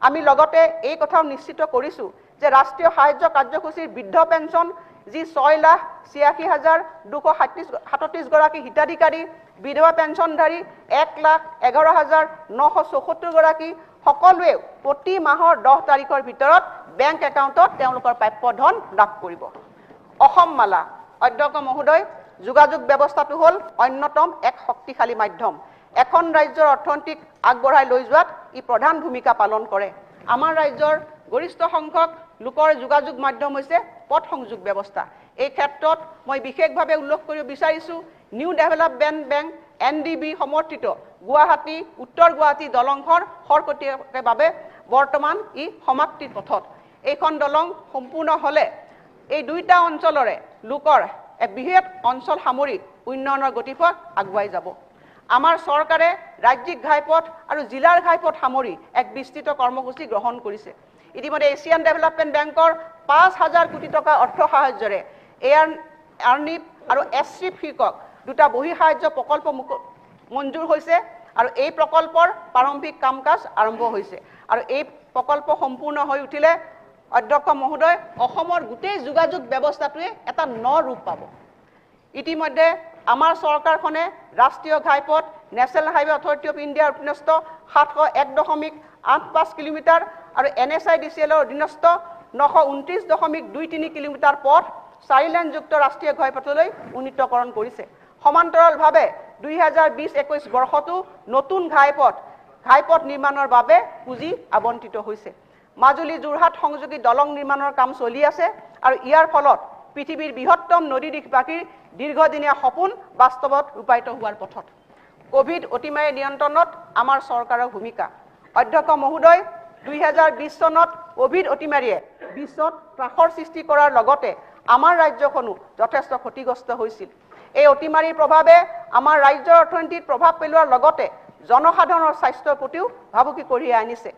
আমি লগতে এই কথাও নিশ্চিত কৰিছোঁ যে ৰাষ্ট্ৰীয় সাহায্য কাৰ্যসূচীৰ বৃদ্ধ পেঞ্চন যি 6,86,237 গৰাকী হিতাধিকাৰী, বিধৱা পেঞ্চনধাৰী 1,11,974 গৰাকী সকলোৱে প্ৰতি মাহৰ 10 তাৰিখৰ ভিতৰত বেংক একাউণ্টত তেওঁলোকৰ প্ৰাপ্য ধন লাভ কৰিব। অসম মালা অধ্যক্ষ মহোদয়, যোগাযোগ ব্যৱস্থাটো হ'ল অন্যতম এক শক্তিশালী মাধ্যম। এখন ৰাজ্যৰ অৰ্থনীতিক আগবঢ়াই লৈ যোৱাত ই প্ৰধান ভূমিকা পালন কৰে। আমাৰ ৰাজ্যৰ গৰিষ্ঠ সংখ্যক লোকৰ যোগাযোগ মাধ্যম হৈছে পথ সংযোগ ব্যৱস্থা। এই ক্ষেত্ৰত মই বিশেষভাৱে উল্লেখ কৰিব বিচাৰিছোঁ নিউ ডেভেলপমেণ্ট বেংক NDB সমৰ্থিত গুৱাহাটী উত্তৰ গুৱাহাটী দলংখন খৰতকীয়াকৈ বাবে বৰ্তমান ই সমাপ্তিৰ পথত। এইখন দলং সম্পূৰ্ণ হ'লে এই দুইটা অঞ্চলৰে লোকৰ এক বৃহৎ অঞ্চল সামৰি উন্নয়নৰ গতিপথ আগুৱাই যাব। আমাৰ চৰকাৰে ৰাজ্যিক ঘাইপথ আৰু জিলাৰ ঘাইপথ সামৰি এক বিস্তৃত কৰ্মসূচী গ্ৰহণ কৰিছে। ইতিমধ্যে এছিয়ান ডেভেলপমেণ্ট বেংকৰ 5,000 কোটি টকা অৰ্থ সাহায্যৰে আৰ্নিপ আৰু এছচিপ শীৰ্ষক দুটা বহি সাহায্য প্ৰকল্প মঞ্জুৰ হৈছে আৰু এই প্ৰকল্পৰ প্ৰাৰম্ভিক কাম কাজ আৰম্ভ হৈছে আৰু এই প্ৰকল্প সম্পূৰ্ণ হৈ উঠিলে অধ্যক্ষ মহোদয় অসমৰ গোটেই যোগাযোগ ব্যৱস্থাটোৱে এটা ৰূপ পাব। ইতিমধ্যে আমাৰ চৰকাৰখনে ৰাষ্ট্ৰীয় ঘাইপথ নেশ্যনেল হাইৱে অথৰিটি অফ ইণ্ডিয়াৰ অধীনস্থ 701.85 কিলোমিটাৰ আৰু NHIDCLৰ অধীনস্থ 929.23 কিলোমিটাৰ পথ 4 লেনযুক্ত ৰাষ্ট্ৰীয় ঘাইপথলৈ উন্নীতকৰণ কৰিছে। সমান্তৰালভাৱে 2020-21 বৰ্ষতো নতুন ঘাইপথ নিৰ্মাণৰ বাবে পুঁজি আবণ্টিত হৈছে। মাজুলী যোৰহাট সংযোগী দলং নিৰ্মাণৰ কাম চলি আছে আৰু ইয়াৰ ফলত পৃথিৱীৰ বৃহত্তম নদী দ্বীপবাসীৰ দীৰ্ঘদিনীয়া সপোন বাস্তৱত ৰূপায়িত হোৱাৰ পথত। কোভিড অতিমাৰী নিয়ন্ত্ৰণত আমাৰ চৰকাৰৰ ভূমিকা। অধ্যক্ষ মহোদয়, 2020 চনত কোভিড অতিমাৰীয়ে বিশ্বত ত্ৰাসৰ সৃষ্টি কৰাৰ লগতে আমাৰ ৰাজ্যখনো যথেষ্ট ক্ষতিগ্ৰস্ত হৈছিল। এই অতিমাৰীৰ প্ৰভাৱে আমাৰ ৰাজ্যৰ অৰ্থনীতিত প্ৰভাৱ পেলোৱাৰ লগতে জনসাধাৰণৰ স্বাস্থ্যৰ প্ৰতিও ভাবুকি কঢ়িয়াই আনিছে।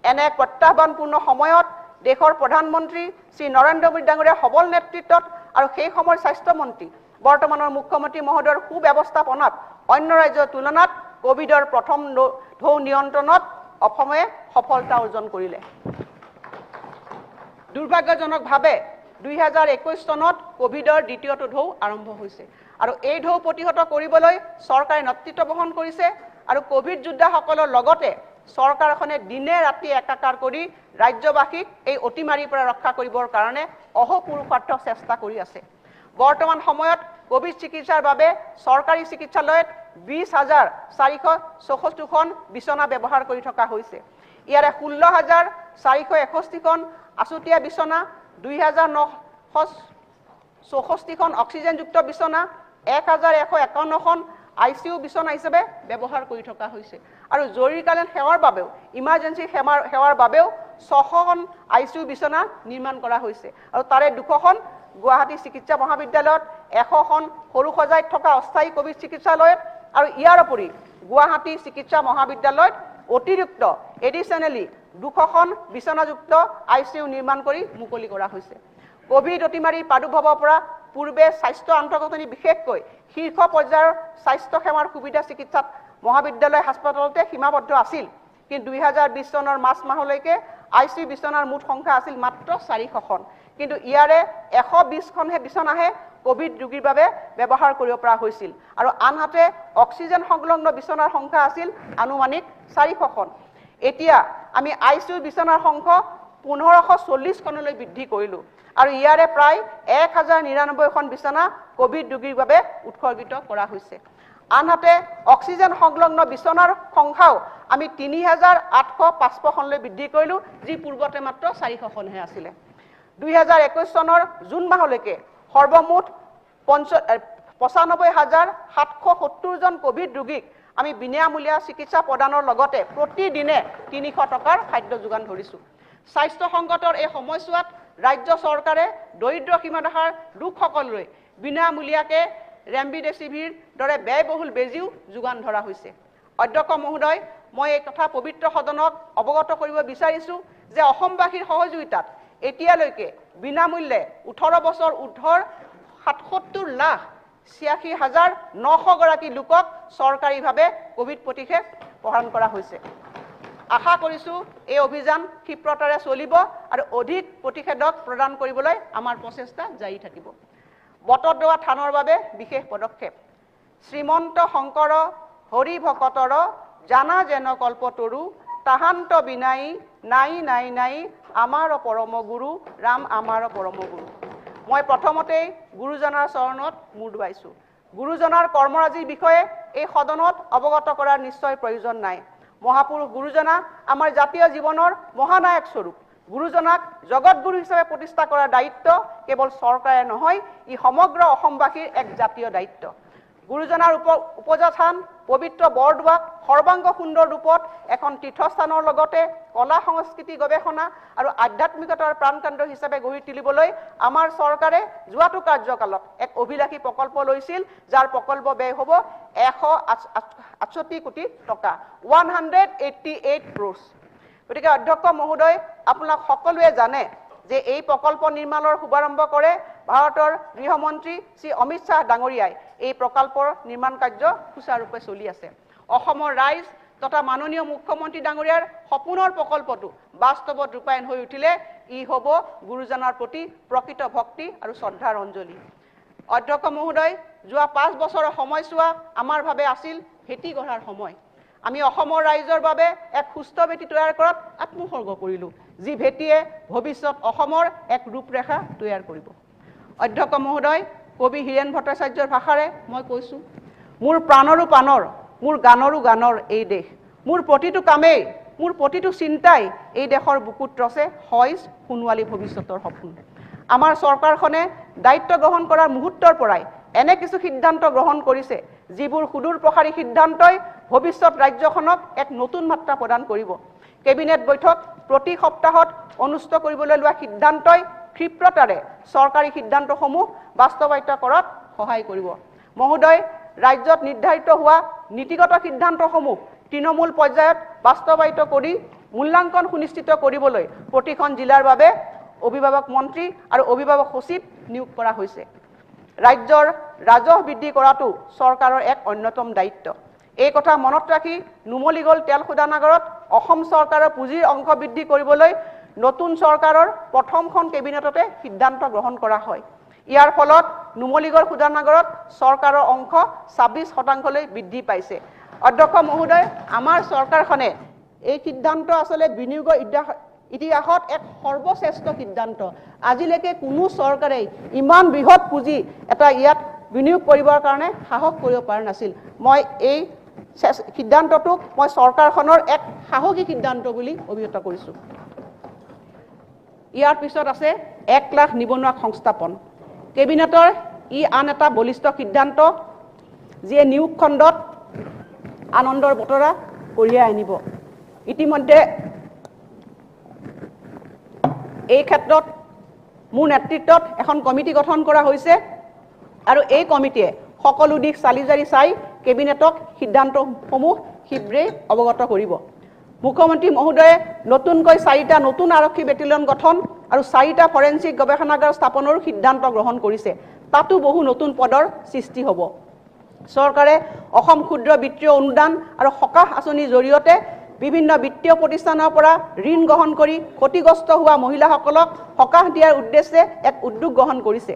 এনে এক প্ৰত্যাহ্বানপূৰ্ণ সময়ত দেশৰ প্ৰধানমন্ত্ৰী শ্ৰী নৰেন্দ্ৰ মোদী ডাঙৰীয়াৰ সবল নেতৃত্বত আৰু সেই সময়ৰ স্বাস্থ্যমন্ত্ৰী বৰ্তমানৰ মুখ্যমন্ত্ৰী মহোদয়ৰ সুব্যৱস্থাপনাত অন্য ৰাজ্যৰ তুলনাত কোভিডৰ প্ৰথম ঢৌ নিয়ন্ত্ৰণত অসমে সফলতা অৰ্জন কৰিলে। দুৰ্ভাগ্যজনকভাৱে 2021 চনত কোভিডৰ দ্বিতীয়টো ঢৌ আৰম্ভ হৈছে আৰু এই ঢৌ প্ৰতিহত কৰিবলৈ চৰকাৰে নেতৃত্ব বহন কৰিছে আৰু কোভিড যোদ্ধাসকলৰ লগতে চৰকাৰখনে দিনে ৰাতি একাকাৰ কৰি ৰাজ্যবাসীক এই অতিমাৰীৰ পৰা ৰক্ষা কৰিবৰ কাৰণে অহোপুৰুষাৰ্থ চেষ্টা কৰি আছে। বৰ্তমান সময়ত কোভিড চিকিৎসাৰ বাবে চৰকাৰী চিকিৎসালয়ত 20,464খন বিছনা ব্যৱহাৰ কৰি থকা হৈছে। ইয়াৰে 16,461খন আছুতীয়া বিছনা, 2,964খন অক্সিজেনযুক্ত বিছনা, 1,151খন ICU বিছনা হিচাপে ব্যৱহাৰ কৰি থকা হৈছে আৰু জৰুৰীকালীন সেৱাৰ বাবেও ইমাৰ্জেঞ্চি সেৱাৰ বাবেও 600খন ICU বিছনা নিৰ্মাণ কৰা হৈছে আৰু তাৰে 200খন গুৱাহাটী চিকিৎসা মহাবিদ্যালয়ত, 100খন সৰু সজাইত থকা অস্থায়ী কোভিড চিকিৎসালয়ত আৰু ইয়াৰ উপৰি গুৱাহাটী চিকিৎসা মহাবিদ্যালয়ত অতিৰিক্ত এডিশ্যনেলি 200খন বিছনাযুক্ত ICU নিৰ্মাণ কৰি মুকলি কৰা হৈছে। কোভিড অতিমাৰীৰ প্ৰাদুৰ্ভাৱৰ পৰা পূৰ্বে স্বাস্থ্য আন্তঃগাঁথনি বিশেষকৈ শীৰ্ষ পৰ্যায়ৰ স্বাস্থ্য সেৱাৰ সুবিধা চিকিৎসাত মহাবিদ্যালয় হাস্পতালতে সীমাবদ্ধ আছিল, কিন্তু 2020 চনৰ মাৰ্চ মাহলৈকে ICU বিছনাৰ মুঠ সংখ্যা আছিল মাত্ৰ 400খন, কিন্তু ইয়াৰে 120খনহে বিছনাহে কোভিড ৰোগীৰ বাবে ব্যৱহাৰ কৰিব পৰা হৈছিল আৰু আনহাতে অক্সিজেন সংলগ্ন বিচনাৰ সংখ্যা আছিল আনুমানিক 400খন এতিয়া আমি আইসিইউ বিচনাৰ সংখ্যা 1540খনলৈ বৃদ্ধি কৰিলো আৰু ইয়াৰে প্ৰায় 1099খন বিচনা কোভিড ৰোগীৰ বাবে উৎসৰ্গিত কৰা হৈছে আনহাতে অক্সিজেন সংলগ্ন বিচনাৰ সংখ্যাও আমি 3855খনলৈ বৃদ্ধি কৰিলো যি পূৰ্বতে মাত্ৰ 400খনহে আছিল 2021 চনৰ জুন মাহলৈকে সৰ্বমুঠ 95770 জন কোভিড ৰোগীক আমি বিনামূলীয়া চিকিৎসা প্ৰদানৰ লগতে প্ৰতিদিনে 300 টকাৰ খাদ্য যোগান ধৰিছো স্বাস্থ্য সংকটৰ এই সময়ছোৱাত ৰাজ্য চৰকাৰে দৰিদ্ৰ সীমাৰেখাৰ লোকসকললৈ বিনামূলীয়াকৈ ৰেমডিচিভিৰ দৰে ব্যয়বহুল বেজীও যোগান ধৰা হৈছে অধ্যক্ষ মহোদয় মই এই কথা পবিত্ৰ সদনক অৱগত কৰিব বিচাৰিছো যে অসমবাসীৰ সহযোগিতাত এতিয়ালৈকে বিনামূল্যে 18 বছৰ ঊৰ্ধ্বৰ 77,86,900 গৰাকী লোকক চৰকাৰীভাৱে কোভিড প্ৰতিষেধক প্ৰদান কৰা হৈছে আশা কৰিছো এই অভিযান ক্ষিপ্ৰতাৰে চলিব আৰু অধিক প্ৰতিষেধক প্ৰদান কৰিবলৈ আমাৰ প্ৰচেষ্টা জাৰি থাকিব বটদ্ৰৱা থানৰ বাবে বিশেষ পদক্ষেপ শ্ৰীমন্ত শংকৰ হৰি ভকতৰ জানা যেন কল্পতৰু তাহান্ত বিনাই নাই নাই নাই আমাৰ পৰম গুৰু ৰাম আমাৰ পৰম গুৰু মই প্ৰথমতে গুৰুজনাৰ চৰণত মূৰ দুৱাইছো গুৰুজনাৰ কৰ্মৰাজিৰ বিষয়ে এই সদনত অৱগত কৰাৰ নিশ্চয় প্ৰয়োজন নাই মহাপুৰুষ গুৰুজনা আমাৰ জাতীয় জীৱনৰ মহানায়ক স্বৰূপ গুৰুজনাক জগতগুৰু হিচাপে প্ৰতিষ্ঠা কৰাৰ দায়িত্ব কেৱল চৰকাৰে নহয় ই সমগ্ৰ অসমবাসীৰ এক জাতীয় দায়িত্ব গুৰুজনাৰ উপজাস্থান পবিত্ৰ বৰদোৱাক সৰ্বাংগ সুন্দৰ ৰূপত এখন তীৰ্থস্থানৰ লগতে কলা সংস্কৃতি গৱেষণা আৰু আধ্যাত্মিকতাৰ প্ৰাণকেন্দ্ৰ হিচাপে গঢ়ি তুলিবলৈ আমাৰ চৰকাৰে যোৱাটো কাৰ্যকালত এক অভিলাষী প্ৰকল্প লৈছিল যাৰ প্ৰকল্প ব্যয় হ'ব 168 কোটি টকা 188 crores গতিকে অধ্যক্ষ মহোদয় আপোনাক সকলোৱে জানে যে এই প্ৰকল্প নিৰ্মাণৰ শুভাৰম্ভ কৰে ভাৰতৰ গৃহমন্ত্ৰী শ্ৰী অমিত শাহ ডাঙৰীয়াই এই প্ৰকল্পৰ নিৰ্মাণ কাৰ্য সুচাৰুৰূপে চলি আছে অসমৰ ৰাইজ তথা মাননীয় মুখ্যমন্ত্ৰী ডাঙৰীয়াৰ সপোনৰ প্ৰকল্পটো বাস্তৱত ৰূপায়ণ হৈ উঠিলে ই হ'ব গুৰুজনাৰ প্ৰতি প্ৰকৃত ভক্তি আৰু শ্ৰদ্ধাৰ অঞ্জলি অধ্যক্ষ মহোদয় যোৱা 5 বছৰৰ সময়ছোৱা আমাৰ ভাবে আছিল ভেটি গঢ়াৰ সময় আমি অসমৰ ৰাইজৰ বাবে এক সুস্থ ভেটি তৈয়াৰ কৰাত আত্মসৰ্গ কৰিলো যি ভেটিয়ে ভৱিষ্যত অসমৰ এক ৰূপৰেখা তৈয়াৰ কৰিব অধ্যক্ষ মহোদয় কবি হীৰেণ ভট্টাচাৰ্যৰ ভাষাৰে মই কৈছো মোৰ প্ৰাণৰো প্ৰাণৰ মোৰ গানৰো গানৰ এই দেশ মোৰ প্ৰতিটো কামেই মোৰ প্ৰতিটো চিন্তাই এই দেশৰ বুকুত ৰচে হয় সোণোৱালী ভৱিষ্যতৰ সপোন আমাৰ চৰকাৰখনে দায়িত্ব গ্ৰহণ কৰাৰ মুহূৰ্তৰ পৰাই এনে কিছু সিদ্ধান্ত গ্ৰহণ কৰিছে যিবোৰ সুদূৰ প্ৰসাৰী সিদ্ধান্তই ভৱিষ্যত ৰাজ্যখনক এক নতুন মাত্ৰা প্ৰদান কৰিব কেবিনেট বৈঠক প্ৰতি সপ্তাহত অনুষ্ঠিত কৰিবলৈ লোৱা সিদ্ধান্তই ক্ষিপ্ৰতাৰে চৰকাৰী সিদ্ধান্তসমূহ বাস্তৱায়িত কৰাত সহায় কৰিব মহোদয় ৰাজ্যত নিৰ্ধাৰিত হোৱা নীতিগত সিদ্ধান্তসমূহ তৃণমূল পৰ্যায়ত বাস্তৱায়িত কৰি মূল্যাংকন সুনিশ্চিত কৰিবলৈ প্ৰতিখন জিলাৰ বাবে অভিভাৱক মন্ত্ৰী আৰু অভিভাৱক সচিব নিয়োগ কৰা হৈছে ৰাজ্যৰ ৰাজহ বৃদ্ধি কৰাটো চৰকাৰৰ এক অন্যতম দায়িত্ব এই কথা মনত ৰাখি নুমলীগড় তেল শোধনাগাৰত অসম চৰকাৰৰ পুঁজিৰ অংশ বৃদ্ধি কৰিবলৈ নতুন চৰকাৰৰ প্ৰথমখন কেবিনেটতে সিদ্ধান্ত গ্ৰহণ কৰা হয় ইয়াৰ ফলত নুমলীগড় শোধনাগাৰত চৰকাৰৰ অংশ 26% বৃদ্ধি পাইছে অধ্যক্ষ মহোদয় আমাৰ চৰকাৰখনে এই সিদ্ধান্ত আসলে বিনিয়োগৰ ইতিহাসত এক সৰ্বশ্ৰেষ্ঠ সিদ্ধান্ত আজিলৈকে কোনো চৰকাৰে ইমান বৃহৎ পুঁজি এটা ইয়াত বিনিয়োগ কৰিবৰ কাৰণে সাহস কৰিব পৰা নাছিল মই এই সিদ্ধান্তটোক মই চৰকাৰখনৰ এক সাহসী সিদ্ধান্ত বুলি অভিহিত কৰিছো ইয়াৰ পিছত আছে 1 লাখ নিবনুৱা সংস্থাপন কেবিনেটৰ ই আন এটা বলিষ্ঠ সিদ্ধান্ত যিয়ে নিয়োগ খণ্ডত আনন্দৰ বতৰা কঢ়িয়াই আনিব ইতিমধ্যে এই ক্ষেত্ৰত মোৰ নেতৃত্বত এখন কমিটি গঠন কৰা হৈছে আৰু এই কমিটিয়ে সকলো দিশ চালিজাৰি চাই কেবিনেটক সিদ্ধান্তসমূহ শীঘ্ৰেই অৱগত কৰিব মুখ্যমন্ত্ৰী মহোদয়ে নতুনকৈ 4টা নতুন আৰক্ষী বেটেলিয়ন গঠন আৰু 4টা ফৰেনচিক গৱেষণাগাৰ স্থাপনৰ সিদ্ধান্ত গ্ৰহণ কৰিছে তাতো বহু নতুন পদৰ সৃষ্টি হ'ব চৰকাৰে অসম ক্ষুদ্ৰ বিত্তীয় অনুদান আৰু সকাহ আঁচনিৰ জৰিয়তে বিভিন্ন বিত্তীয় প্ৰতিষ্ঠানৰ পৰা ঋণ গ্ৰহণ কৰি ক্ষতিগ্ৰস্ত হোৱা মহিলাসকলক সকাহ দিয়াৰ উদ্দেশ্যে এক উদ্যোগ গ্ৰহণ কৰিছে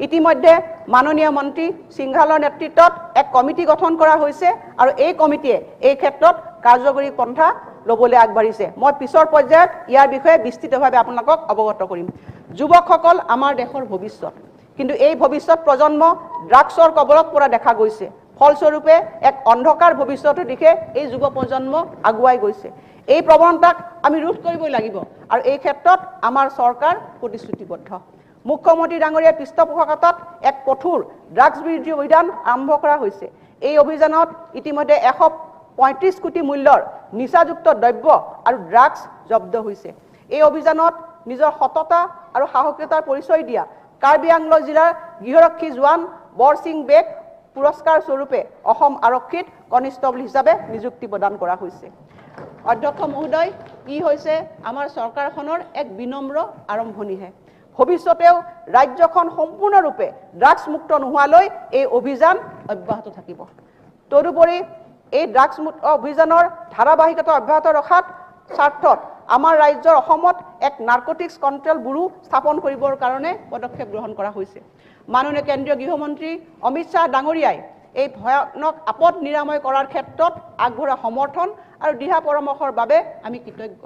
ইতিমধ্যে মাননীয় মন্ত্ৰী সিংঘালৰ নেতৃত্বত এক কমিটি গঠন কৰা হৈছে আৰু এই কমিটিয়ে এই ক্ষেত্ৰত কাৰ্যকৰী পন্থা ল'বলৈ আগবাঢ়িছে। মই পিছৰ পৰ্যায়ত ইয়াৰ বিষয়ে বিস্তৃতভাৱে আপোনালোকক অৱগত কৰিম। যুৱকসকল আমাৰ দেশৰ ভৱিষ্যত, কিন্তু এই ভৱিষ্যত প্ৰজন্ম ড্ৰাগছৰ কবলত পৰা দেখা গৈছে। ফলস্বৰূপে এক অন্ধকাৰ ভৱিষ্যতৰ দিশে এই যুৱ প্ৰজন্ম আগুৱাই গৈছে। এই প্ৰৱণতাক আমি ৰোধ কৰিবই লাগিব আৰু এই ক্ষেত্ৰত আমাৰ চৰকাৰ প্ৰতিশ্ৰুতিবদ্ধ। মুখ্যমন্ত্ৰী ডাঙৰীয়াৰ পৃষ্ঠপোষকতাত এক কঠোৰ ড্ৰাগছ বিৰোধী অভিযান আৰম্ভ কৰা হৈছে। এই অভিযানত ইতিমধ্যে 135 কোটি মূল্যৰ নিচাযুক্ত দ্ৰব্য আৰু ড্ৰাগছ জব্দ হৈছে। এই অভিযানত নিজৰ সততা আৰু সাহসিকতাৰ পৰিচয় দিয়া কাৰ্বি আংলং জিলাৰ গৃহৰক্ষী জোৱান বৰ সিং বেগ পুৰস্কাৰ স্বৰূপে অসম আৰক্ষীত কনিষ্টবল হিচাপে নিযুক্তি প্ৰদান কৰা হৈছে। অধ্যক্ষ মহোদয়, ই হৈছে আমাৰ চৰকাৰখনৰ এক বিনম্ৰ আৰম্ভণিহে। ভৱিষ্যতেও ৰাজ্যখন সম্পূৰ্ণৰূপে ড্ৰাগছ মুক্ত নোহোৱালৈ এই অভিযান অব্যাহত থাকিব। তদুপৰি এই ড্ৰাগছ মুক্ত অভিযানৰ ধাৰাবাহিকতা অব্যাহত ৰখাত স্বাৰ্থত আমাৰ ৰাজ্যৰ অসমত এক নাৰ্কটিক্স কণ্ট্ৰল ব্যুৰো স্থাপন কৰিবৰ কাৰণে পদক্ষেপ গ্ৰহণ কৰা হৈছে। মাননীয় কেন্দ্ৰীয় গৃহমন্ত্ৰী অমিত শ্বাহ ডাঙৰীয়াই এই ভয়ানক আপদ নিৰাময় কৰাৰ ক্ষেত্ৰত আগবঢ়োৱা সমৰ্থন আৰু দিহা পৰামৰ্শৰ বাবে আমি কৃতজ্ঞ।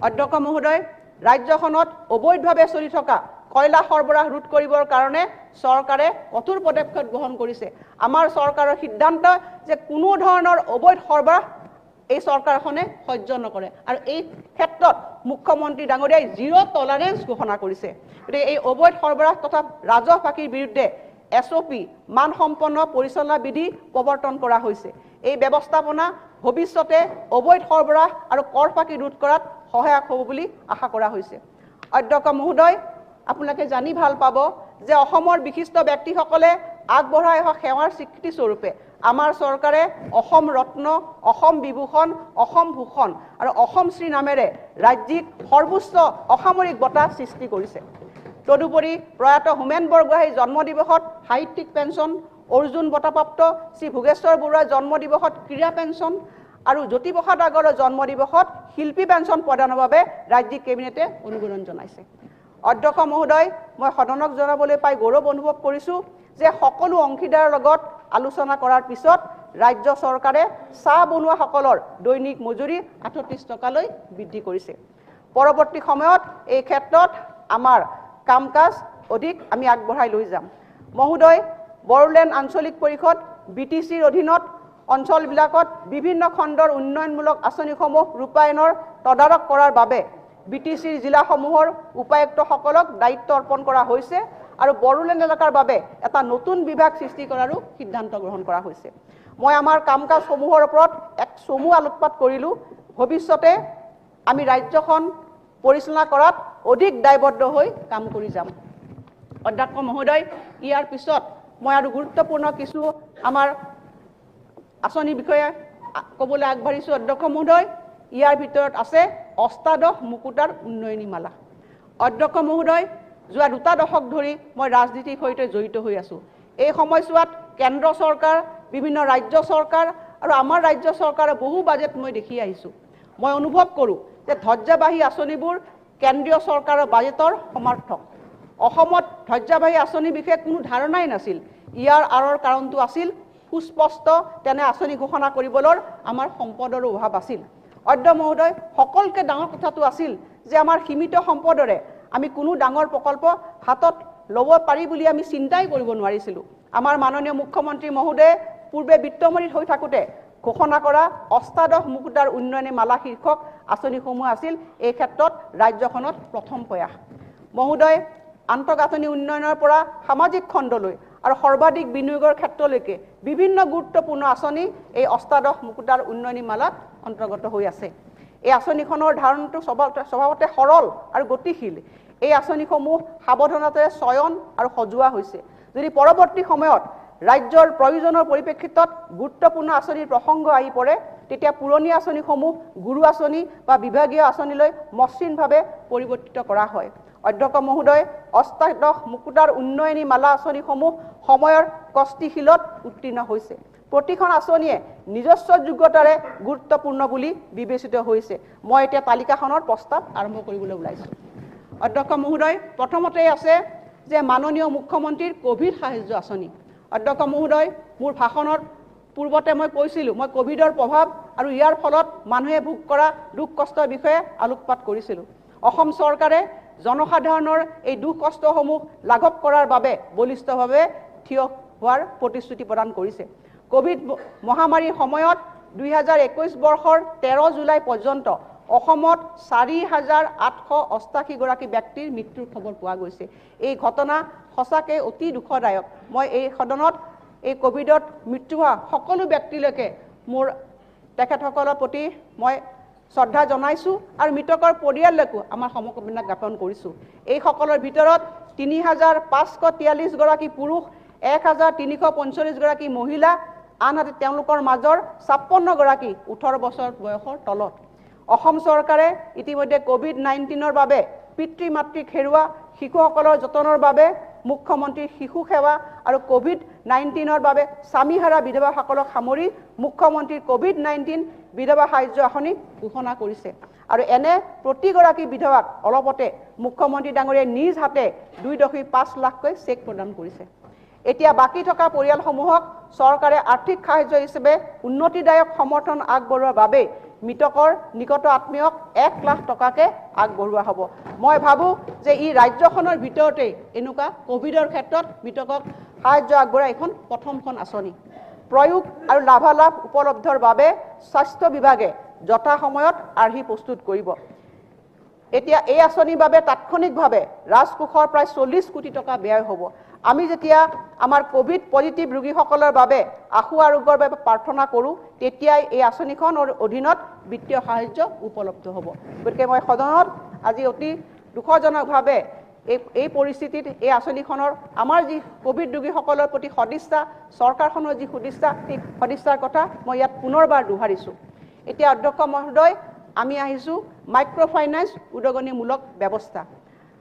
অধ্যক্ষ মহোদয়, ৰাজ্যখনত অবৈধভাৱে চলি থকা কয়লা সৰবৰাহ ৰোধ কৰিবৰ কাৰণে চৰকাৰে কঠোৰ পদক্ষেপ গ্ৰহণ কৰিছে। আমাৰ চৰকাৰৰ সিদ্ধান্ত যে কোনো ধৰণৰ অবৈধ সৰবৰাহ এই চৰকাৰখনে সহ্য নকৰে আৰু এই ক্ষেত্ৰত মুখ্যমন্ত্ৰী ডাঙৰীয়াই 0 টলাৰেন্স ঘোষণা কৰিছে। গতিকে এই অবৈধ সৰবৰাহ তথা ৰাজহ ফাঁকিৰ বিৰুদ্ধে SOP মানসম্পন্ন পৰিচালনা বিধি প্ৰৱৰ্তন কৰা হৈছে। এই ব্যৱস্থাপনা ভৱিষ্যতে অবৈধ সৰবৰাহ আৰু কৰ ফাঁকি ৰোধ কৰাত সহায়ক হ'ব বুলি আশা কৰা হৈছে। অধ্যক্ষ মহোদয়, আপোনালোকে জানি ভাল পাব যে অসমৰ বিশিষ্ট ব্যক্তিসকলে আগবঢ়াই অহা সেৱাৰ স্বীকৃতি স্বৰূপে আমাৰ চৰকাৰে অসম ৰত্ন, অসম বিভূষণ, অসম ভূষণ আৰু অসম শ্ৰী নামেৰে ৰাজ্যিক সৰ্বোচ্চ অসামৰিক বঁটা সৃষ্টি কৰিছে। তদুপৰি প্ৰয়াত হোমেন বৰগোহাঞিৰ জন্মদিৱসত সাহিত্যিক পেঞ্চন, অৰ্জুন বঁটাপ্ৰাপ্ত শ্ৰী ভোগেশ্বৰ বৰুৱাৰ জন্মদিৱসত ক্ৰীড়া পেঞ্চন আৰু জ্যোতিপ্ৰসাদ আগৰৰ জন্মদিৱসত শিল্পী পেঞ্চন প্ৰদানৰ বাবে ৰাজ্যিক কেবিনেটে অনুমোদন জনাইছে। অধ্যক্ষ মহোদয়, মই সদনক জনাবলৈ পাই গৌৰৱ অনুভৱ কৰিছোঁ যে সকলো অংশীদাৰৰ লগত আলোচনা কৰাৰ পিছত ৰাজ্য চৰকাৰে চাহ বনোৱাসকলৰ দৈনিক মজুৰি 38 টকালৈ বৃদ্ধি কৰিছে। পৰৱৰ্তী সময়ত এই ক্ষেত্ৰত আমাৰ কাম কাজ অধিক আমি আগবঢ়াই লৈ যাম। মহোদয়, বড়োলেণ্ড আঞ্চলিক পৰিষদ BTCৰ অধীনত অঞ্চলবিলাকত বিভিন্ন খণ্ডৰ উন্নয়নমূলক আঁচনিসমূহ ৰূপায়ণৰ তদাৰক কৰাৰ বাবে BTCৰ জিলাসমূহৰ উপায়ুক্তসকলক দায়িত্ব অৰ্পণ কৰা হৈছে আৰু বড়োলেণ্ড এলেকাৰ বাবে এটা নতুন বিভাগ সৃষ্টি কৰাৰো সিদ্ধান্ত গ্ৰহণ কৰা হৈছে। মই আমাৰ কাম কাজসমূহৰ ওপৰত এক চমু আলোকপাত কৰিলোঁ। ভৱিষ্যতে আমি ৰাজ্যখন পৰিচালনা কৰাত অধিক দায়বদ্ধ হৈ কাম কৰি যাম। অধ্যক্ষ মহোদয়, ইয়াৰ পিছত মই আৰু গুৰুত্বপূৰ্ণ কিছু আমাৰ আঁচনিৰ বিষয়ে ক'বলৈ আগবাঢ়িছোঁ। অধ্যক্ষ মহোদয়, ইয়াৰ ভিতৰত আছে অষ্টাদশ মুকুতাৰ উন্নয়নী মালা। অধ্যক্ষ মহোদয়, যোৱা 2 দশক ধৰি মই ৰাজনীতিৰ সৈতে জড়িত হৈ আছোঁ। এই সময়ছোৱাত কেন্দ্ৰ চৰকাৰ, বিভিন্ন ৰাজ্য চৰকাৰ আৰু আমাৰ ৰাজ্য চৰকাৰৰ বহু বাজেট মই দেখি আহিছোঁ। মই অনুভৱ কৰোঁ যে ধৈৰ্যবাহী আঁচনিবোৰ কেন্দ্ৰীয় চৰকাৰৰ বাজেটৰ সমাৰ্থক। অসমত ধৈৰ্যবাহী আঁচনিৰ বিষয়ে কোনো ধাৰণাই নাছিল। ইয়াৰ আঁৰৰ কাৰণটো আছিল সুস্পষ্ট, তেনে আঁচনি ঘোষণা কৰিবলৈ আমাৰ সম্পদৰো অভাৱ আছিল। অধ্যক্ষ মহোদয়, সকলোকে ডাঙৰ কথাটো আছিল যে আমাৰ সীমিত সম্পদৰে আমি কোনো ডাঙৰ প্ৰকল্প হাতত ল'ব পাৰি বুলি আমি চিন্তাই কৰিব নোৱাৰিছিলোঁ। আমাৰ মাননীয় মুখ্যমন্ত্ৰী মহোদয়ে পূৰ্বে বিত্তমন্ত্ৰী হৈ থাকোঁতে ঘোষণা কৰা অষ্টাদশ মুকুতাৰ উন্নয়নী মালা শীৰ্ষক আঁচনিসমূহ আছিল এই ক্ষেত্ৰত ৰাজ্যখনত প্ৰথম প্ৰয়াস। মহোদয়, আন্তঃগাঁথনি উন্নয়নৰ পৰা সামাজিক খণ্ডলৈ আৰু সৰ্বাধিক বিনিয়োগৰ ক্ষেত্ৰলৈকে বিভিন্ন গুৰুত্বপূৰ্ণ আঁচনি এই অষ্টাদশ মুকুতাৰ উন্নয়নী মালাত অন্তৰ্গত হৈ আছে। এই আঁচনিখনৰ ধাৰণটো স্বভাৱতে সৰল আৰু গতিশীল। এই আঁচনিসমূহ সাৱধানতাৰে চয়ন আৰু সজোৱা হৈছে। যদি পৰৱৰ্তী সময়ত ৰাজ্যৰ প্ৰয়োজনৰ পৰিপ্ৰেক্ষিতত গুৰুত্বপূৰ্ণ আঁচনিৰ প্ৰসংগ আহি পৰে, তেতিয়া পুৰণি আঁচনিসমূহ গুৰু আঁচনি বা বিভাগীয় আঁচনিলৈ মসৃণভাৱে পৰিৱৰ্তিত কৰা হয়। অধ্যক্ষ মহোদয়, অষ্টাদশ মুকুতাৰ উন্নয়নী মালা আঁচনিসমূহ সময়ৰ কষ্টিশীলত উত্তীৰ্ণ হৈছে। প্ৰতিখন আঁচনিয়ে নিজস্ব যোগ্যতাৰে গুৰুত্বপূৰ্ণ বুলি বিবেচিত হৈছে। মই এতিয়া তালিকাখনৰ প্ৰস্তাৱ আৰম্ভ কৰিবলৈ ওলাইছোঁ। অধ্যক্ষ মহোদয়, প্ৰথমতে আছে যে মাননীয় মুখ্যমন্ত্ৰীৰ কোভিড সাহায্য আঁচনি। অধ্যক্ষ মহোদয়, মোৰ ভাষণৰ পূৰ্বতে মই কৈছিলোঁ মই কোভিডৰ প্ৰভাৱ আৰু ইয়াৰ ফলত মানুহে ভোগ কৰা দুখ কষ্টৰ বিষয়ে আলোকপাত কৰিছিলোঁ। অসম চৰকাৰে জনসাধাৰণৰ এই দুখ কষ্টসমূহ লাঘৱ কৰাৰ বাবে বলিষ্ঠভাৱে থিয় হোৱাৰ প্ৰতিশ্ৰুতি প্ৰদান কৰিছে। কোভিড মহামাৰীৰ সময়ত 2021 বৰ্ষৰ 13 জুলাই পৰ্যন্ত অসমত 4,888 গৰাকী ব্যক্তিৰ মৃত্যুৰ খবৰ পোৱা গৈছে। এই ঘটনা সঁচাকৈ অতি দুখদায়ক। মই এই সদনত এই কোভিডত মৃত্যু হোৱা সকলো ব্যক্তিলৈকে মোৰ তেখেতসকলৰ প্ৰতি মই শ্ৰদ্ধা জনাইছোঁ আৰু মৃতকৰ পৰিয়াললৈকো আমাৰ সমবেদনা জ্ঞাপন কৰিছোঁ। এইসকলৰ ভিতৰত 3,543 গৰাকী পুৰুষ, 1,345 গৰাকী মহিলা, আনহাতে তেওঁলোকৰ মাজৰ 56 গৰাকী 18 বছৰ বয়সৰ তলত। অসম চৰকাৰে ইতিমধ্যে কোভিড-19ৰ বাবে পিতৃ মাতৃক হেৰুওৱা শিশুসকলৰ যতনৰ বাবে মুখ্যমন্ত্ৰী শিশু সেৱা আৰু কোভিড-19ৰ বাবে স্বামীহাৰা বিধৱাসকলক সামৰি মুখ্যমন্ত্ৰীৰ কোভিড-19 বিধৱা সাহায্য আঁচনি ঘোষণা কৰিছে। আৰু এনে প্ৰতিগৰাকী বিধৱাক অলপতে মুখ্যমন্ত্ৰী ডাঙৰীয়াই নিজ হাতে 2.5 লাখকৈ চেক প্ৰদান কৰিছে। এতিয়া বাকী থকা পৰিয়ালসমূহক চৰকাৰে আৰ্থিক সাহায্য হিচাপে উন্নতিদায়ক সমৰ্থন আগবঢ়োৱাৰ বাবে মৃতকৰ নিকট আত্মীয়ক 1 লাখ টকাকে আগবঢ়োৱা হ'ব। মই ভাবোঁ যে ই ৰাজ্যখনৰ ভিতৰতেই এনেকুৱা কোভিডৰ ক্ষেত্ৰত মৃতকক সাহায্য আগবঢ়োৱা এখন প্ৰথমখন আঁচনি। প্ৰয়োগ আৰু লাভালাভ উপলব্ধৰ বাবে স্বাস্থ্য বিভাগে যথা সময়ত আৰ্হি প্ৰস্তুত কৰিব। এতিয়া এই আঁচনিৰ বাবে তাৎক্ষণিকভাৱে ৰাজকোষৰ প্ৰায় 40 কোটি টকা ব্যয় হ'ব। আমি যেতিয়া আমাৰ কোভিড পজিটিভ ৰোগীসকলৰ বাবে আশু আৰোগ্যৰ বাবে প্ৰাৰ্থনা কৰোঁ তেতিয়াই এই আঁচনিখনৰ অধীনত বিত্তীয় সাহায্য উপলব্ধ হ'ব। গতিকে মই সদনত আজি অতি দুখজনকভাৱে এই পৰিস্থিতিত এই আঁচনিখনৰ আমাৰ যি কোভিড ৰোগীসকলৰ প্ৰতি সদিচ্ছা, চৰকাৰখনৰ যি সদিচ্ছা, সেই সদিচ্ছাৰ কথা মই ইয়াত পুনৰবাৰ দোহাৰিছোঁ। এতিয়া অধ্যক্ষ মহোদয়, আমি আহিছোঁ মাইক্ৰ' ফাইনেন্স উদগনিমূলক ব্যৱস্থা।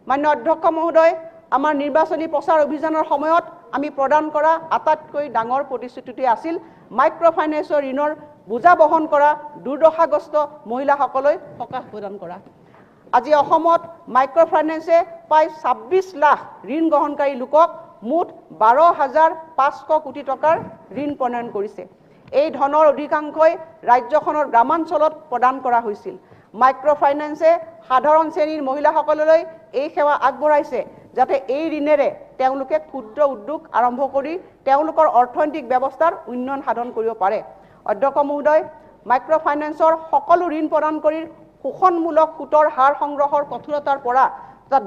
মান্য অধ্যক্ষ মহোদয়, আমাৰ নিৰ্বাচনী প্ৰচাৰ অভিযানৰ সময়ত আমি প্ৰদান কৰা আটাইতকৈ ডাঙৰ প্ৰতিশ্ৰুতিটো আছিল মাইক্ৰ' ফাইনেন্সৰ ঋণৰ বোজা বহন কৰা দুৰ্দশাগ্ৰস্ত মহিলাসকললৈ সকাহ প্ৰদান কৰা। আজি অসমত মাইক্ৰ' ফাইনেন্সে প্ৰায় 26 লাখ ঋণ গ্ৰহণকাৰী লোকক মুঠ 12,500 কোটি টকাৰ ঋণ প্ৰণয়ন কৰিছে। এই ধনৰ অধিকাংশই ৰাজ্যখনৰ গ্ৰামাঞ্চলত প্ৰদান কৰা হৈছিল। মাইক্ৰ' ফাইনেন্সে সাধাৰণ শ্ৰেণীৰ মহিলাসকললৈ এই সেৱা আগবঢ়াইছে যাতে এই ঋণেৰে তেওঁলোকে ক্ষুদ্ৰ উদ্যোগ আৰম্ভ কৰি তেওঁলোকৰ অৰ্থনৈতিক ব্যৱস্থাৰ উন্নয়ন সাধন কৰিব পাৰে। অধ্যক্ষ মহোদয়, মাইক্ৰ' ফাইনেন্সৰ সকলো ঋণ প্ৰদানকাৰীৰ শোষণমূলক সুতৰ হাৰ সংগ্ৰহৰ কঠোৰতাৰ পৰা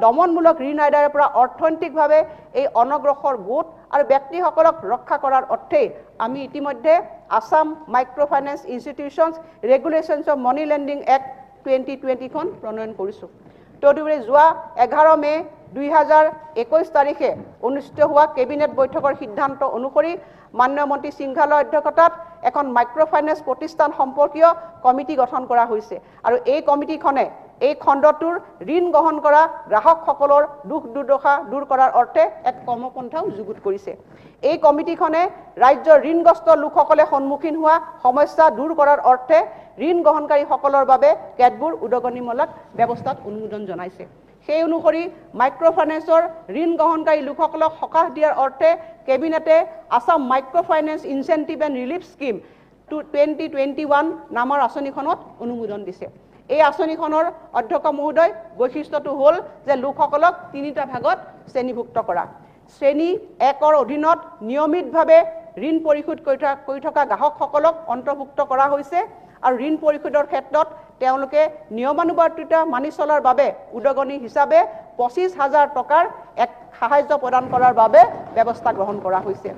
দমনমূলক ঋণ আদায়ৰ পৰা অৰ্থনৈতিকভাৱে এই অনগ্ৰসৰ গোট আৰু ব্যক্তিসকলক ৰক্ষা কৰাৰ অৰ্থে আমি ইতিমধ্যে Assam microfinance institutions regulations of money lending act 2020খন প্ৰণয়ন কৰিছোঁ। তদুপৰি যোৱা 11 মে 2021 তাৰিখে অনুষ্ঠিত হোৱা কেবিনেট বৈঠকৰ সিদ্ধান্ত অনুসৰি মাননীয় মন্ত্ৰী সিংঘালৰ অধ্যক্ষতাত এখন মাইক্ৰ' ফাইনেন্স প্ৰতিষ্ঠান সম্পৰ্কীয় কমিটি গঠন কৰা হৈছে আৰু এই কমিটিখনে এই খণ্ডটোৰ ঋণ গ্ৰহণ কৰা গ্ৰাহকসকলৰ দুখ দুৰ্দশা দূৰ কৰাৰ অৰ্থে এক কৰ্মপন্থাও যুগুত কৰিছে। এই কমিটিখনে ৰাজ্যৰ ঋণগ্ৰস্ত লোকসকলে সন্মুখীন হোৱা সমস্যা দূৰ কৰাৰ অৰ্থে ঋণ গ্ৰহণকাৰীসকলৰ বাবে কেতবোৰ উদগনিমূলক ব্যৱস্থাত অনুমোদন জনাইছে। সেই অনুসৰি মাইক্ৰ' ফাইনেন্সৰ ঋণ গ্ৰহণকাৰী লোকসকলক সকাহ দিয়াৰ অৰ্থে কেবিনেটে Assam micro' finance incentive and relief scheme 2021 নামৰ আঁচনিখনত অনুমোদন দিছে। এই আঁচনিখনৰ অধ্যক্ষ মহোদয় বৈশিষ্ট্যটো হ'ল যে লোকসকলক 3টা ভাগত শ্ৰেণীভুক্ত কৰা। শ্ৰেণী 1ৰ অধীনত নিয়মিতভাৱে ঋণ পৰিশোধ কৰি থকা গ্ৰাহকসকলক অন্তৰ্ভুক্ত কৰা হৈছে আৰু ঋণ পৰিশোধৰ ক্ষেত্ৰত তেওঁলোকে নিয়মানুবৰ্তিতা মানি চলাৰ বাবে উদগনি হিচাপে 25,000 টকাৰ এক সাহায্য প্ৰদান কৰাৰ বাবে ব্যৱস্থা গ্ৰহণ কৰা হৈছে।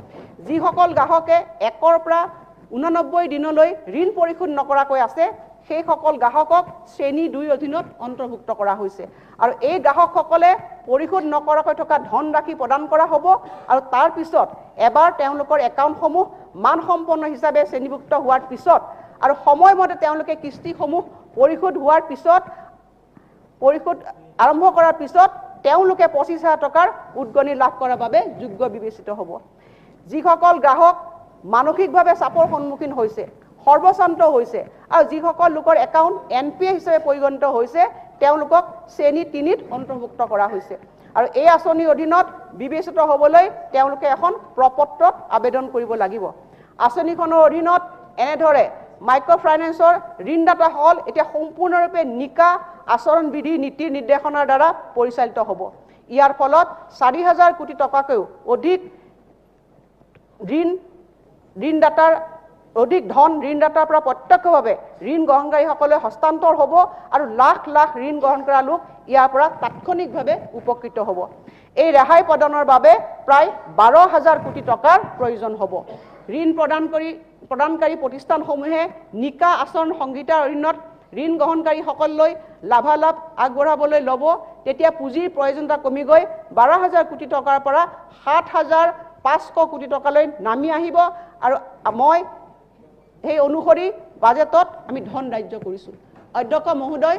যিসকল গ্ৰাহকে 1ৰ পৰা 89 দিনলৈ ঋণ পৰিশোধ নকৰাকৈ আছে সেইসকল গ্ৰাহকক শ্ৰেণী 2 অধীনত অন্তৰ্ভুক্ত কৰা হৈছে আৰু এই গ্ৰাহকসকলে পৰিশোধ নকৰাকৈ থকা ধনৰাশি প্ৰদান কৰা হ'ব আৰু তাৰ পিছত এবাৰ তেওঁলোকৰ একাউণ্টসমূহ মানসম্পন্ন হিচাপে শ্ৰেণীভুক্ত হোৱাৰ পিছত আৰু সময়মতে তেওঁলোকে কিস্তিসমূহ পৰিশোধ হোৱাৰ পিছত পৰিশোধ আৰম্ভ কৰাৰ পিছত তেওঁলোকে 25,000 টকাৰ উদগনি লাভ কৰাৰ বাবে যোগ্য বিবেচিত হ'ব। যিসকল গ্ৰাহক মানসিকভাৱে চাপৰ সন্মুখীন হৈছে, সৰ্বশান্ত হৈছে আৰু যিসকল লোকৰ একাউণ্ট NPA হিচাপে পৰিগণিত হৈছে তেওঁলোকক শ্ৰেণী 3ত অন্তৰ্ভুক্ত কৰা হৈছে। আৰু এই আঁচনিৰ অধীনত বিবেচিত হ'বলৈ তেওঁলোকে এখন প্ৰপত্ৰত আবেদন কৰিব লাগিব। আঁচনিখনৰ অধীনত এনেদৰে মাইক্ৰ' ফাইনেন্সৰ ঋণদাতা হল এতিয়া সম্পূৰ্ণৰূপে নিকা আচৰণ বিধি নীতি নিৰ্দেশনাৰ দ্বাৰা পৰিচালিত হ'ব। ইয়াৰ ফলত 4,000 কোটি টকাকৈও অধিক ধন ঋণদাতাৰ পৰা প্ৰত্যক্ষভাৱে ঋণ গ্ৰহণকাৰীসকলে হস্তান্তৰ হ'ব আৰু লাখ লাখ ঋণ গ্ৰহণ কৰা লোক ইয়াৰ পৰা তাৎক্ষণিকভাৱে উপকৃত হ'ব। এই ৰেহাই প্ৰদানৰ বাবে প্ৰায় 12,000 কোটি টকাৰ প্ৰয়োজন হ'ব। ঋণ প্ৰদানকাৰী প্ৰতিষ্ঠানসমূহে নিকা আচৰণ সংহিতাৰ অধীনত ঋণ গ্ৰহণকাৰীসকললৈ লাভালাভ আগবঢ়াবলৈ ল'ব, তেতিয়া পুঁজিৰ প্ৰয়োজনীয়তা কমি গৈ 12,000 কোটি টকাৰ পৰা 7,500 কোটি টকালৈ নামি আহিব। আৰু মই সেই অনুসৰি বাজেটত আমি ধন ধাৰ্য কৰিছোঁ। অধ্যক্ষ মহোদয়,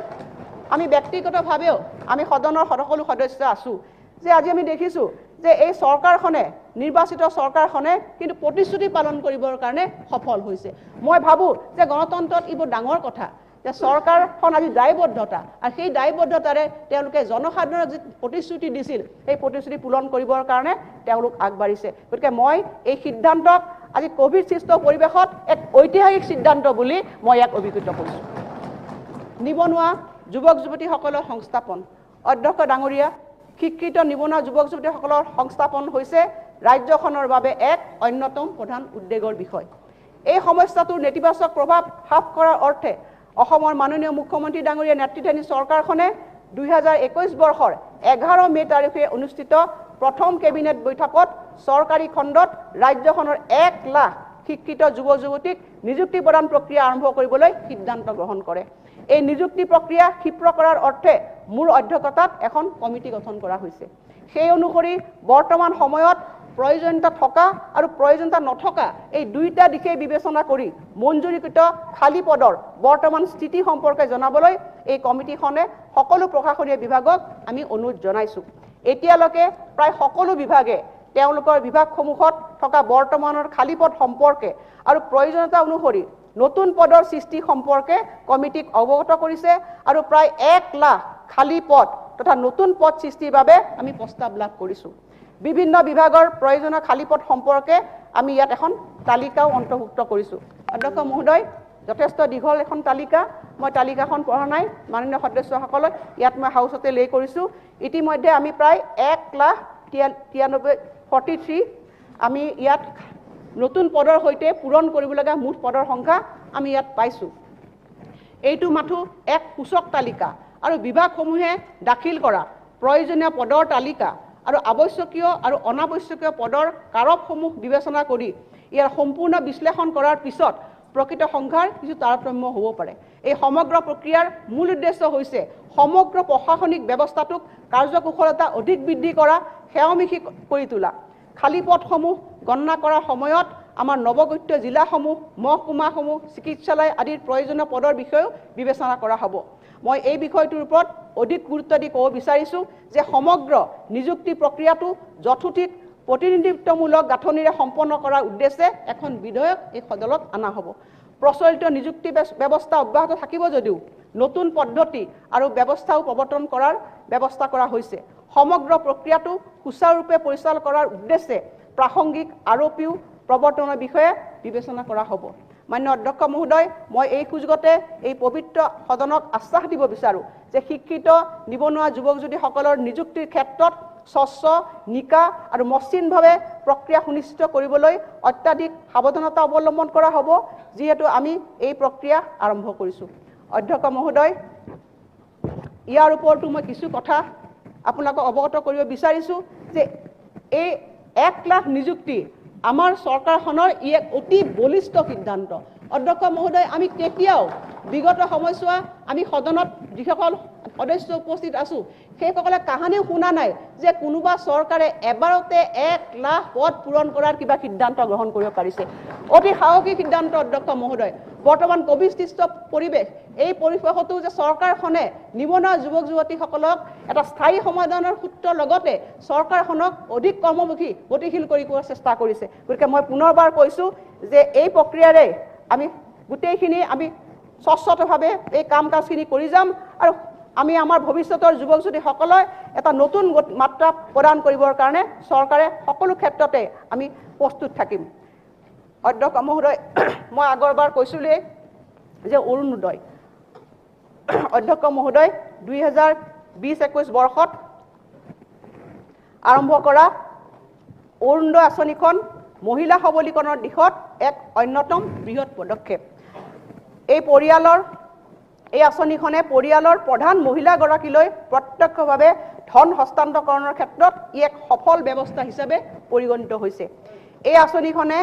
আমি ব্যক্তিগতভাৱেও আমি সদনৰ সকলো সদস্য আছোঁ যে আজি আমি দেখিছোঁ যে এই চৰকাৰখনে নিৰ্বাচিত চৰকাৰখনে কিন্তু প্ৰতিশ্ৰুতি পালন কৰিবৰ কাৰণে সফল হৈছে। মই ভাবোঁ যে গণতন্ত্ৰত এইবোৰ ডাঙৰ কথা যে চৰকাৰখন আজি দায়বদ্ধতা আৰু সেই দায়বদ্ধতাৰে তেওঁলোকে জনসাধাৰণক যি প্ৰতিশ্ৰুতি দিছিল সেই প্ৰতিশ্ৰুতি পূৰণ কৰিবৰ কাৰণে তেওঁলোক আগবাঢ়িছে। গতিকে মই এই সিদ্ধান্তক আজি কোভিড সৃষ্ট পৰিৱেশত এক ঐতিহাসিক সিদ্ধান্ত বুলি মই ইয়াক অভিহিত কৰিছোঁ। নিবনুৱা যুৱক যুৱতীসকলৰ সংস্থাপন। অধ্যক্ষ ডাঙৰীয়া, শিক্ষিত নিবনুৱা যুৱক যুৱতীসকলৰ সংস্থাপন হৈছে ৰাজ্যখনৰ বাবে এক অন্যতম প্ৰধান উদ্বেগৰ বিষয়। এই সমস্যাটোৰ নেতিবাচক প্ৰভাৱ হ্ৰাস কৰাৰ অৰ্থে অসমৰ মাননীয় মুখ্যমন্ত্ৰী ডাঙৰীয়া নেতৃত্বাধীন চৰকাৰখনে 2021 বৰ্ষৰ 11 মে' তাৰিখে অনুষ্ঠিত প্ৰথম কেবিনেট বৈঠকত চৰকাৰী খণ্ডত ৰাজ্যখনৰ 1 লাখ শিক্ষিত যুৱক যুৱতীক নিযুক্তি প্ৰদান প্ৰক্ৰিয়া আৰম্ভ কৰিবলৈ সিদ্ধান্ত গ্ৰহণ কৰে। এই নিযুক্তি প্ৰক্ৰিয়া ক্ষীপ্ৰ কৰাৰ অৰ্থে মোৰ অধ্যক্ষতাত এখন কমিটি গঠন কৰা হৈছে। সেই অনুসৰি বৰ্তমান সময়ত প্ৰয়োজনীয়তা থকা আৰু প্ৰয়োজনীয়তা নথকা এই দুইটা দিশে বিবেচনা কৰি মঞ্জুৰীকৃত খালী পদৰ বৰ্তমান স্থিতি সম্পৰ্কে জনাবলৈ এই কমিটিখনে সকলো প্ৰশাসনীয় বিভাগক আমি অনুৰোধ জনাইছোঁ। এতিয়ালৈকে প্ৰায় সকলো বিভাগে তেওঁলোকৰ বিভাগসমূহত থকা বৰ্তমানৰ খালী পদ সম্পৰ্কে আৰু প্ৰয়োজনীয়তা অনুসৰি নতুন পদৰ সৃষ্টি সম্পৰ্কে কমিটিক অৱগত কৰিছে আৰু প্ৰায় 1 লাখ খালী পদ তথা নতুন পদ সৃষ্টিৰ বাবে আমি প্ৰস্তাৱ লাভ কৰিছোঁ। বিভিন্ন বিভাগৰ প্ৰয়োজনীয় খালী পদ সম্পৰ্কে আমি ইয়াত এখন তালিকাও অন্তৰ্ভুক্ত কৰিছোঁ। অধ্যক্ষ মহোদয়, যথেষ্ট দীঘল এখন তালিকা, মই তালিকাখন পঢ়া নাই, মাননীয় সদস্যসকলক ইয়াত মই হাউচতে লে কৰিছোঁ। ইতিমধ্যে আমি প্ৰায় 1,93,43 আমি ইয়াত নতুন পদৰ সৈতে পূৰণ কৰিবলগীয়া মুঠ পদৰ সংখ্যা আমি ইয়াত পাইছোঁ। এইটো মাথো এক সূচক তালিকা আৰু বিভাগসমূহে দাখিল কৰা প্ৰয়োজনীয় পদৰ তালিকা আৰু আৱশ্যকীয় আৰু অনাৱশ্যকীয় পদৰ কাৰকসমূহ বিবেচনা কৰি ইয়াৰ সম্পূৰ্ণ বিশ্লেষণ কৰাৰ পিছত প্ৰকৃত সংখ্যাৰ কিছু তাৰতম্য হ'ব পাৰে। এই সমগ্ৰ প্ৰক্ৰিয়াৰ মূল উদ্দেশ্য হৈছে সমগ্ৰ প্ৰশাসনিক ব্যৱস্থাটোক কাৰ্যকুশলতা অধিক বৃদ্ধি কৰা, সেৱামুখী কৰি তোলা। খালী পদসমূহ গণনা কৰাৰ সময়ত আমাৰ নৱগঠিত জিলাসমূহ, মহকুমাসমূহ, চিকিৎসালয় আদিৰ প্ৰয়োজনীয় পদৰ বিষয়েও বিবেচনা কৰা হ'ব। মই এই বিষয়টোৰ ওপৰত অধিক গুৰুত্ব দি ক'ব বিচাৰিছোঁ যে সমগ্ৰ নিযুক্তি প্ৰক্ৰিয়াটো যথোচিত প্ৰতিনিধিত্বমূলক গাঁথনিৰে সম্পন্ন কৰাৰ উদ্দেশ্যে এখন বিধেয়ক এই সদনত অনা হ'ব। প্ৰচলিত নিযুক্তি ব্যৱস্থা অব্যাহত থাকিব যদিও নতুন পদ্ধতি আৰু ব্যৱস্থাও প্ৰৱৰ্তন কৰাৰ ব্যৱস্থা কৰা হৈছে। সমগ্ৰ প্ৰক্ৰিয়াটো সুচাৰুৰূপে পৰিচালনা কৰাৰ উদ্দেশ্যে প্ৰাসংগিক আৰোপীও প্ৰৱৰ্তনৰ বিষয়ে বিবেচনা কৰা হ'ব। মান্য অধ্যক্ষ মহোদয়, মই এই সুযোগতে এই পবিত্ৰ সদনক আশ্বাস দিব বিচাৰোঁ যে শিক্ষিত নিবনুৱা যুৱক যুৱতীসকলৰ নিযুক্তিৰ ক্ষেত্ৰত স্বচ্ছ, নিকা আৰু মসৃণভাৱে প্ৰক্ৰিয়া সুনিশ্চিত কৰিবলৈ অত্যাধিক সাৱধানতা অৱলম্বন কৰা হ'ব, যিহেতু আমি এই প্ৰক্ৰিয়া আৰম্ভ কৰিছোঁ। অধ্যক্ষ মহোদয়, ইয়াৰ ওপৰতো মই কিছু কথা আপোনালোকক অৱগত কৰিব বিচাৰিছোঁ যে এই 1 লাখ নিযুক্তি আমাৰ চৰকাৰখনৰ এক অতি বলিষ্ঠ সিদ্ধান্ত। অধ্যক্ষ মহোদয়, আমি কেতিয়াও বিগত সময়ছোৱা আমি সদনত যিসকল সদস্য উপস্থিত আছোঁ সেইসকলে কাহানিও শুনা নাই যে কোনোবা চৰকাৰে এবাৰতে 1 লাখ পদ পূৰণ কৰাৰ কিবা সিদ্ধান্ত গ্ৰহণ কৰিব পাৰিছে। অতি সাহসী সিদ্ধান্ত অধ্যক্ষ মহোদয়। বৰ্তমান কোভিড সৃষ্ট পৰিৱেশ, এই পৰিৱেশতো যে চৰকাৰখনে নিবনুৱা যুৱক যুৱতীসকলক এটা স্থায়ী সমাধানৰ সূত্ৰৰ লগতে চৰকাৰখনক অধিক কৰ্মমুখী গতিশীল কৰাৰ চেষ্টা কৰিছে। গতিকে মই পুনৰবাৰ কৈছোঁ যে এই প্ৰক্ৰিয়াৰে আমি গোটেইখিনি আমি স্বচ্ছতাভাৱে এই কাম কাজখিনি কৰি যাম আৰু আমি আমাৰ ভৱিষ্যতৰ যুৱক যুৱতীসকলক এটা নতুন মাত্ৰা প্ৰদান কৰিবৰ কাৰণে চৰকাৰে সকলো ক্ষেত্ৰতে আমি প্ৰস্তুত থাকিম। অধ্যক্ষ মহোদয়, মই আগৰবাৰ কৈছিলোঁৱেই যে অৰুণোদয় অধ্যক্ষ মহোদয় 2020-21 বৰ্ষত আৰম্ভ কৰা অৰুণোদয় আঁচনিখন মহিলা সবলীকৰণৰ দিশত এক অন্যতম বৃহৎ পদক্ষেপ। এই আঁচনিখনে পৰিয়ালৰ প্ৰধান মহিলাগৰাকীলৈ প্ৰত্যক্ষভাৱে ধন হস্তান্তৰণৰ ক্ষেত্ৰত ই এক সফল ব্যৱস্থা হিচাপে পৰিগণিত হৈছে। এই আঁচনিখনে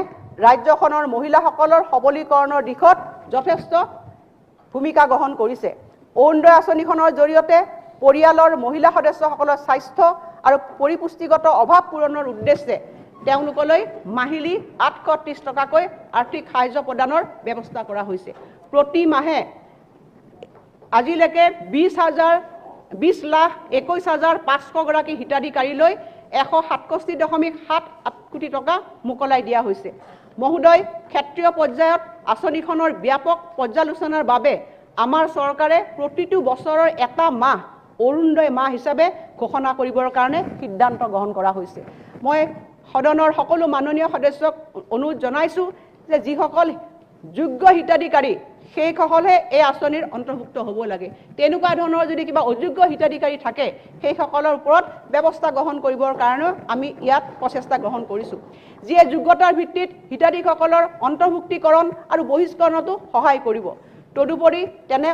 ৰাজ্যখনৰ মহিলাসকলৰ সবলীকৰণৰ দিশত যথেষ্ট ভূমিকা গ্ৰহণ কৰিছে। অৰুণোদয় আঁচনিখনৰ জৰিয়তে পৰিয়ালৰ মহিলা সদস্যসকলৰ স্বাস্থ্য আৰু পৰিপুষ্টিগত অভাৱ পূৰণৰ উদ্দেশ্যে তেওঁলোকলৈ মাহিলী 830 টকাকৈ আৰ্থিক সাহায্য প্ৰদানৰ ব্যৱস্থা কৰা হৈছে। প্ৰতি মাহে আজিলৈকে 20,21,500 গৰাকী হিতাধিকাৰীলৈ 167.78 কোটি টকা মোকলাই দিয়া হৈছে। মহোদয়, ক্ষেত্ৰীয় পৰ্যায়ত আঁচনিখনৰ ব্যাপক পৰ্যালোচনাৰ বাবে আমাৰ চৰকাৰে প্ৰতিটো বছৰৰ এটা মাহ অৰুণোদয় মাহ হিচাপে ঘোষণা কৰিবৰ কাৰণে সিদ্ধান্ত গ্ৰহণ কৰা হৈছে। মই সদনৰ সকলো মাননীয় সদস্যক অনুৰোধ জনাইছোঁ যে যিসকল যোগ্য হিতাধিকাৰী সেইসকলে এই আঁচনিৰ অন্তৰ্ভুক্ত হ'ব লাগে। তেনেকুৱা ধৰণৰ যদি কিবা অযোগ্য হিতাধিকাৰী থাকে সেইসকলৰ ওপৰত ব্যৱস্থা গ্ৰহণ কৰিবৰ কাৰণে আমি ইয়াত প্ৰচেষ্টা গ্ৰহণ কৰিছোঁ, যিয়ে যোগ্যতাৰ ভিত্তিত হিতাধিকাৰীসকলৰ অন্তৰ্ভুক্তিকৰণ আৰু বহিষ্কৰণতো সহায় কৰিব। তদুপৰি তেনে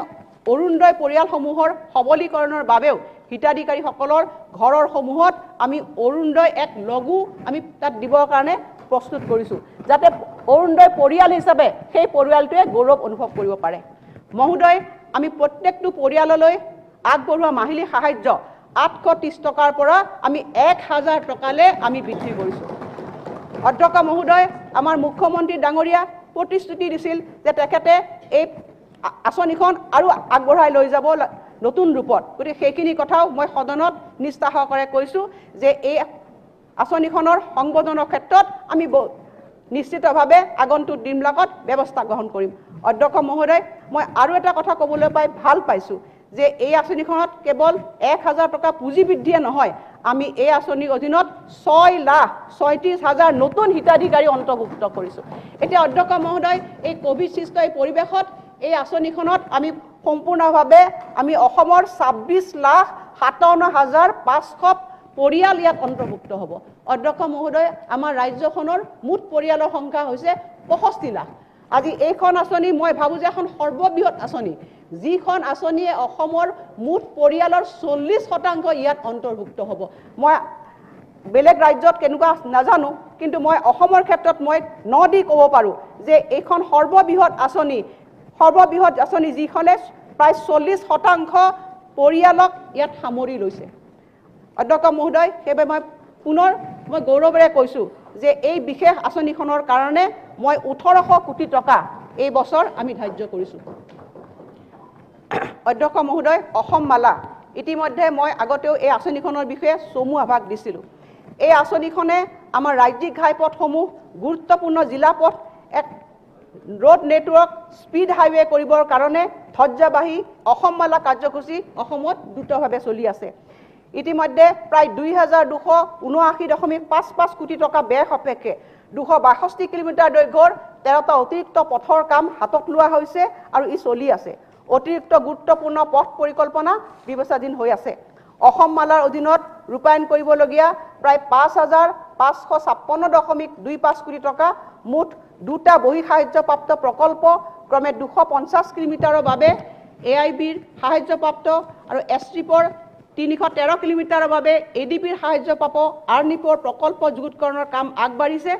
অৰুণোদয় পৰিয়ালসমূহৰ সবলীকৰণৰ বাবেও হিতাধিকাৰীসকলৰ ঘৰৰ সমূহত আমি অৰুণোদয় এক লঘু আমি তাত দিবৰ কাৰণে প্ৰস্তুত কৰিছোঁ, যাতে অৰুণোদয় পৰিয়াল হিচাপে সেই পৰিয়ালটোৱে গৌৰৱ অনুভৱ কৰিব পাৰে। মহোদয়, আমি প্ৰত্যেকটো পৰিয়াললৈ আগবঢ়োৱা মাহিলী সাহায্য 830 টকাৰ পৰা আমি 1000 টকালৈ আমি বৃদ্ধি কৰিছোঁ। অধ্যক্ষ মহোদয়, আমাৰ মুখ্যমন্ত্ৰী ডাঙৰীয়া প্ৰতিশ্ৰুতি দিছিল যে তেখেতে এই আঁচনিখন আৰু আগবঢ়াই লৈ যাব নতুন ৰূপত। গতিকে সেইখিনি কথাও মই সদনত নিষ্ঠা সহকাৰে কৈছোঁ যে এই আঁচনিখনৰ সংবোধনৰ ক্ষেত্ৰত আমি নিশ্চিতভাৱে আগন্তুক দিনবিলাকত ব্যৱস্থা গ্ৰহণ কৰিম। অধ্যক্ষ মহোদয়, মই আৰু এটা কথা ক'বলৈ পাই ভাল পাইছোঁ যে এই আঁচনিখনত কেৱল 1000 টকা পুঁজি বৃদ্ধিয়ে নহয়, আমি এই আঁচনিৰ অধীনত 6,36,000 নতুন হিতাধিকাৰী অন্তৰ্ভুক্ত কৰিছোঁ। এতিয়া অধ্যক্ষ মহোদয়, এই কোভিড সৃষ্ট এই পৰিৱেশত এই আঁচনিখনত আমি সম্পূৰ্ণভাৱে আমি অসমৰ 26,57,500 পৰিয়াল ইয়াত অন্তৰ্ভুক্ত হ'ব। অধ্যক্ষ মহোদয়, আমাৰ ৰাজ্যখনৰ মুঠ পৰিয়ালৰ সংখ্যা হৈছে 65 লাখ। আজি এইখন আঁচনি মই ভাবোঁ যে এখন সৰ্ববৃহৎ আঁচনি, যিখন আঁচনিয়ে অসমৰ মুঠ পৰিয়ালৰ 40% ইয়াত অন্তৰ্ভুক্ত হ'ব। মই বেলেগ ৰাজ্যত কেনেকুৱা নাজানো, কিন্তু মই অসমৰ ক্ষেত্ৰত মই দি ক'ব পাৰোঁ যে এইখন সৰ্ববৃহৎ আঁচনি যিখনে প্ৰায় 40% পৰিয়ালক ইয়াত সামৰি লৈছে। অধ্যক্ষ মহোদয়, সেইবাবে মই পুনৰ গৌৰৱেৰে কৈছোঁ যে এই বিশেষ আঁচনিখনৰ কাৰণে মই 1800 কোটি টকা এই বছৰ আমি ধাৰ্য কৰিছোঁ। অধ্যক্ষ মহোদয়, অসম মালা ইতিমধ্যে মই আগতেও এই আঁচনিখনৰ বিষয়ে চমু আভাস দিছিলোঁ। এই আঁচনিখনে আমাৰ ৰাজ্যিক ঘাইপথসমূহ গুৰুত্বপূৰ্ণ জিলা পথ এক ৰোড নেটৱৰ্ক স্পীড হাইৱে কৰিবৰ কাৰণে ধ্বজাবাহী অসম মালা কাৰ্যসূচী অসমত দ্ৰুতভাৱে চলি আছে। ইতিমধ্যে প্ৰায় 2,279.55 কোটি টকা ব্যয় সাপেক্ষে 262 কিলোমিটাৰ দৈৰ্ঘ্যৰ 13টা অতিৰিক্ত পথৰ কাম হাতত লোৱা হৈছে আৰু ই চলি আছে। অতিৰিক্ত গুৰুত্বপূৰ্ণ পথ পৰিকল্পনা ব্যৱস্থাধীন হৈ আছে। অসম মালাৰ অধীনত ৰূপায়ণ কৰিবলগীয়া প্ৰায় 5,556.25 কোটি টকা, মুঠ 2টা বহি সাহায্যপ্ৰাপ্ত প্ৰকল্প ক্ৰমে 250 কিলোমিটাৰৰ বাবে AIBৰ সাহায্যপ্ৰাপ্ত আৰু STRIPৰ 313 কিলোমিটাৰৰ বাবে ADBৰ সাহায্যপ্ৰাপ্ত আৰ্নিপৰ প্ৰকল্প যুগুতকৰণৰ কাম আগবাঢ়িছে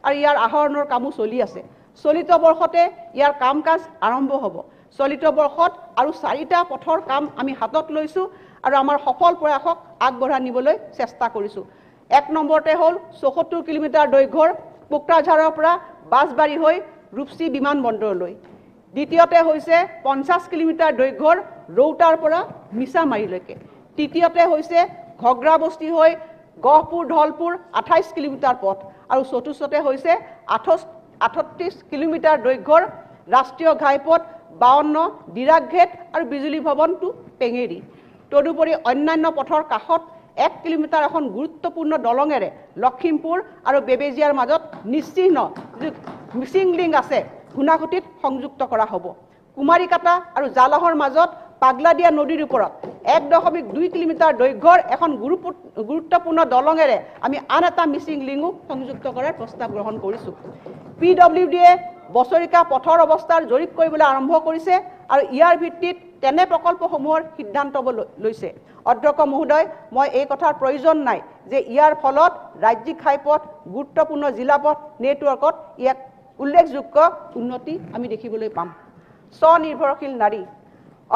আৰু ইয়াৰ আহৰণৰ কামো চলি আছে। চলিত বৰ্ষতে ইয়াৰ কাম কাজ আৰম্ভ হ'ব। চলিত বৰ্ষত আৰু 4টা পথৰ কাম আমি হাতত লৈছোঁ আৰু আমাৰ সফল প্ৰয়াসক আগবঢ়াই নিবলৈ চেষ্টা কৰিছোঁ। 1 নম্বৰতে হ'ল 74 কিলোমিটাৰ দৈৰ্ঘ্যৰ কোকৰাঝাৰৰ পৰা বাছবাৰী হৈ ৰূপসী বিমানবন্দৰলৈ। দ্বিতীয়তে হৈছে 50 কিলোমিটাৰ দৈৰ্ঘ্যৰ ৰৌতাৰ পৰা মিছামাৰীলৈকে। তৃতীয়তে হৈছে ঘগ্ৰাবস্তি হৈ গহপুৰ ধলপুৰ 28 কিলোমিটাৰ পথ আৰু চতুৰ্থতে হৈছে 38 কিলোমিটাৰ দৈৰ্ঘ্যৰ ৰাষ্ট্ৰীয় ঘাইপথ 52 ডিৰাকঘেট আৰু বিজুলী ভৱন টু পেঙেৰি। তদুপৰি অন্যান্য পথৰ কাষত 1 কিলোমিটাৰ এখন গুৰুত্বপূৰ্ণ দলঙেৰে লখিমপুৰ আৰু বেবেজিয়াৰ মাজত নিশ্চিহ্ন মিচিং লিংক আছে ঘূনাসুতিত সংযুক্ত কৰা হ'ব। কুমাৰীকাটা আৰু জালাহৰ মাজত পাগলাদিয়া নদীৰ ওপৰত 1.2 কিলোমিটাৰ দৈৰ্ঘ্যৰ এখন গুৰুত্বপূৰ্ণ দলঙেৰে আমি আন এটা মিচিং লিংকো সংযুক্ত কৰাৰ প্ৰস্তাৱ গ্ৰহণ কৰিছোঁ। PWDয়ে বছৰিকা পথৰ অৱস্থাৰ জৰীপ কৰিবলৈ আৰম্ভ কৰিছে আৰু ইয়াৰ ভিত্তিত তেনে প্ৰকল্পসমূহৰ সিদ্ধান্ত লৈছে। অধ্যক্ষ মহোদয়, মই এই কথাৰ প্ৰয়োজন নাই যে ইয়াৰ ফলত ৰাজ্যিক ঘাইপথ, গুৰুত্বপূৰ্ণ জিলাপথ নেটৱৰ্কত ইয়াক উল্লেখযোগ্য উন্নতি আমি দেখিবলৈ পাম। স্বনিৰ্ভৰশীল নাৰী।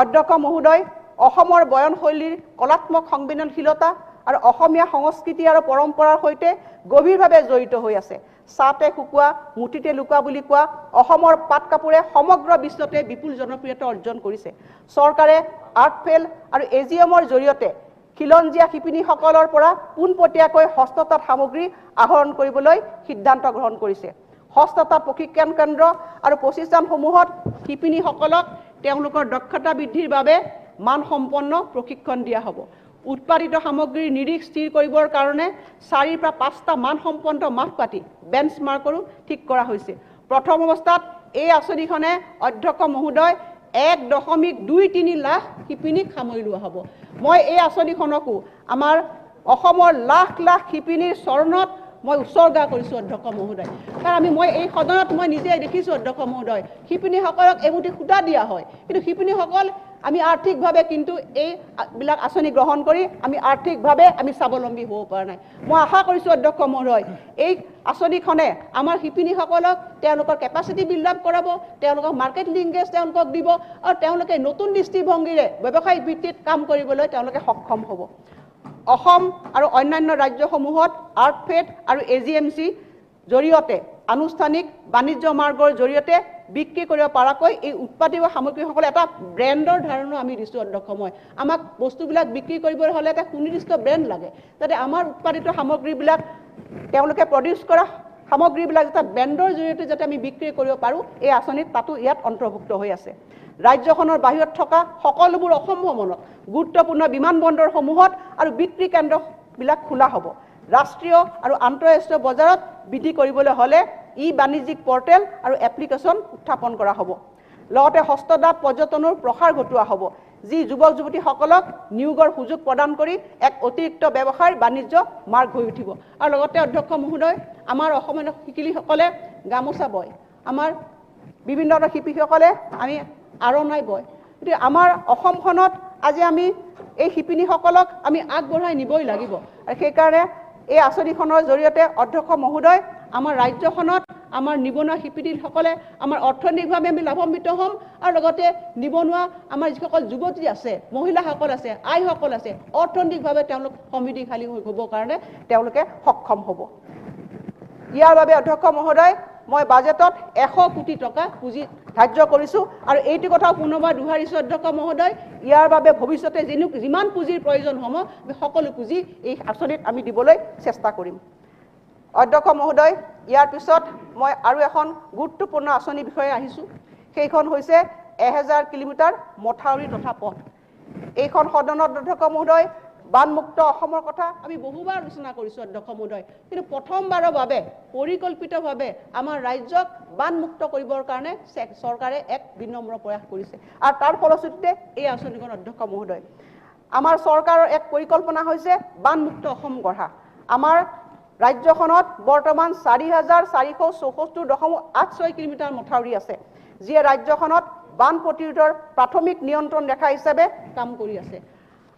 অধ্যক্ষ মহোদয়, অসমৰ বয়নশৈলীৰ কলাত্মক সংবেদনশীলতা আৰু অসমীয়া সংস্কৃতি আৰু পৰম্পৰাৰ সৈতে গভীৰভাৱে জড়িত হৈ আছে। চাতে শুকুৱা, মুঠিতে লুকুৱা বুলি কোৱা অসমৰ পাট কাপোৰে সমগ্ৰ বিশ্বতে বিপুল জনপ্ৰিয়তা অৰ্জন কৰিছে। চৰকাৰে আৰ্টফেল আৰু এজিএমৰ জৰিয়তে খিলঞ্জীয়া শিপিনীসকলৰ পৰা পোনপটীয়াকৈ হস্ততাঁত সামগ্ৰী আহৰণ কৰিবলৈ সিদ্ধান্ত গ্ৰহণ কৰিছে। হস্ততাঁত প্ৰশিক্ষণ কেন্দ্ৰ আৰু প্ৰতিষ্ঠানসমূহত শিপিনীসকলক তেওঁলোকৰ দক্ষতা বৃদ্ধিৰ বাবে মানসম্পন্ন প্ৰশিক্ষণ দিয়া হ'ব। উৎপাদিত সামগ্ৰীৰ নিৰিখ স্থিৰ কৰিবৰ কাৰণে 4 পৰা 5টা মানসম্পন্ন মাপকাঠি বেঞ্চমাৰ্কৰো ঠিক কৰা হৈছে। প্ৰথম অৱস্থাত এই আঁচনিখনে অধ্যক্ষ মহোদয় 1.23 লাখ শিপিনীক সামৰি লোৱা হ'ব। মই এই আঁচনিখনকো আমাৰ অসমৰ লাখ লাখ শিপিনীৰ চৰণত মই উৎসৰ্গা কৰিছোঁ অধ্যক্ষ মহোদয়। কাৰণ মই এই সদনত মই নিজে দেখিছোঁ অধ্যক্ষ মহোদয়, শিপিনীসকলক এমুঠি সূতা দিয়া হয়, কিন্তু শিপিনীসকল আমি আৰ্থিকভাৱে কিন্তু এইবিলাক আঁচনি গ্ৰহণ কৰি আমি আৰ্থিকভাৱে আমি স্বাৱলম্বী হ'ব পৰা নাই। মই আশা কৰিছোঁ অধ্যক্ষ মহোদয়, এই আঁচনিখনে আমাৰ শিপিনীসকলক তেওঁলোকৰ কেপাচিটি বিল্ড আপ কৰাব, তেওঁলোকক মাৰ্কেট লিংকেজ তেওঁলোকক দিব আৰু তেওঁলোকে নতুন দৃষ্টিভংগীৰে ব্যৱসায়িক ভিত্তিত কাম কৰিবলৈ তেওঁলোকে সক্ষম হ'ব। অসম আৰু অন্যান্য ৰাজ্যসমূহত আৰ্টফেড আৰু AGMC জৰিয়তে আনুষ্ঠানিক বাণিজ্য মাৰ্গৰ জৰিয়তে বিক্ৰী কৰিব পৰাকৈ এই উৎপাদিত সামগ্ৰীসকলে এটা ব্ৰেণ্ডৰ ধাৰণা আমি দিছোঁ অধ্যক্ষ। আমাক বস্তুবিলাক বিক্ৰী কৰিবলৈ হ'লে এটা সুনিৰ্দিষ্ট ব্ৰেণ্ড লাগে, যাতে আমাৰ উৎপাদিত সামগ্ৰীবিলাক তেওঁলোকে প্ৰডিউচ কৰা সামগ্ৰীবিলাক যাতে ব্ৰেণ্ডৰ জৰিয়তে যাতে আমি বিক্ৰী কৰিব পাৰোঁ, এই আঁচনিত তাতো ইয়াত অন্তৰ্ভুক্ত হৈ আছে। ৰাজ্যখনৰ বাহিৰত থকা সকলোবোৰ অসম ভ্ৰমণত গুৰুত্বপূৰ্ণ বিমানবন্দৰসমূহত আৰু বিক্ৰী কেন্দ্ৰবিলাক খোলা হ'ব। ৰাষ্ট্ৰীয় আৰু আন্তঃৰাষ্ট্ৰীয় বজাৰত বৃদ্ধি কৰিবলৈ হ'লে বাণিজ্যিক পৰ্টেল আৰু এপ্লিকেশ্যন উত্থাপন কৰা হ'ব। লগতে হস্ততাঁত পৰ্যটনৰ প্ৰসাৰ ঘটোৱা হ'ব, যি যুৱক যুৱতীসকলক নিয়োগৰ সুযোগ প্ৰদান কৰি এক অতিৰিক্ত ব্যৱসায়ৰ বাণিজ্য মাৰ্গ হৈ উঠিব। আৰু লগতে অধ্যক্ষ মহোদয়, আমাৰ অসমৰ শিপিনীসকলে গামোচা বয়, আমাৰ বিভিন্ন শিপিনীসকলে আমি আৰণাই বয়। গতিকে আমাৰ অসমখনত আজি আমি এই শিপিনীসকলক আমি আগবঢ়াই নিবই লাগিব। আৰু সেইকাৰণে এই আঁচনিখনৰ জৰিয়তে অধ্যক্ষ মহোদয়, আমাৰ ৰাজ্যখনত আমাৰ নিবনুৱা শিপিনীসকলে আমাৰ অৰ্থনৈতিকভাৱে আমি লাভান্বিত হ'ম আৰু লগতে নিবনুৱা আমাৰ যিসকল যুৱতী আছে, মহিলাসকল আছে, আইসকল আছে, অৰ্থনৈতিকভাৱে তেওঁলোক সমৃদ্ধিশালী হ'বৰ কাৰণে তেওঁলোকে সক্ষম হ'ব। ইয়াৰ বাবে অধ্যক্ষ মহোদয়, মই বাজেটত 100 কোটি টকা পুঁজি ধাৰ্য কৰিছোঁ আৰু এইটো কথাও পুনৰবাৰ দোহাৰিছোঁ অধ্যক্ষ মহোদয়, ইয়াৰ বাবে ভৱিষ্যতে যিমান পুঁজিৰ প্ৰয়োজন হ'ব আমি সকলো পুঁজি এই আঁচনিত আমি দিবলৈ চেষ্টা কৰিম। অধ্যক্ষ মহোদয়, ইয়াৰ পিছত মই আৰু এখন গুৰুত্বপূৰ্ণ আঁচনিৰ বিষয়ে আহিছোঁ। সেইখন হৈছে 1000 কিলোমিটাৰ মথাউৰি তথা পথ। এইখন সদনত অধ্যক্ষ মহোদয় বানমুক্ত অসমৰ কথা আমি বহুবাৰ আলোচনা কৰিছোঁ অধ্যক্ষ মহোদয়, কিন্তু প্ৰথমবাৰৰ বাবে পৰিকল্পিতভাৱে আমাৰ ৰাজ্যক বানমুক্ত কৰিবৰ কাৰণে চৰকাৰে এক বিনম্ৰ প্ৰয়াস কৰিছে আৰু তাৰ ফলশ্ৰুতিতে এই আঁচনিখন অধ্যক্ষ মহোদয়। আমাৰ চৰকাৰৰ এক পৰিকল্পনা হৈছে বানমুক্ত অসম গঢ়া। আমাৰ ৰাজ্যখনত বৰ্তমান 4474.86 কিলোমিটাৰ মথাউৰি আছে, যিয়ে ৰাজ্যখনত বান প্ৰতিৰোধৰ প্ৰাথমিক নিয়ন্ত্ৰণ ৰেখা হিচাপে কাম কৰি আছে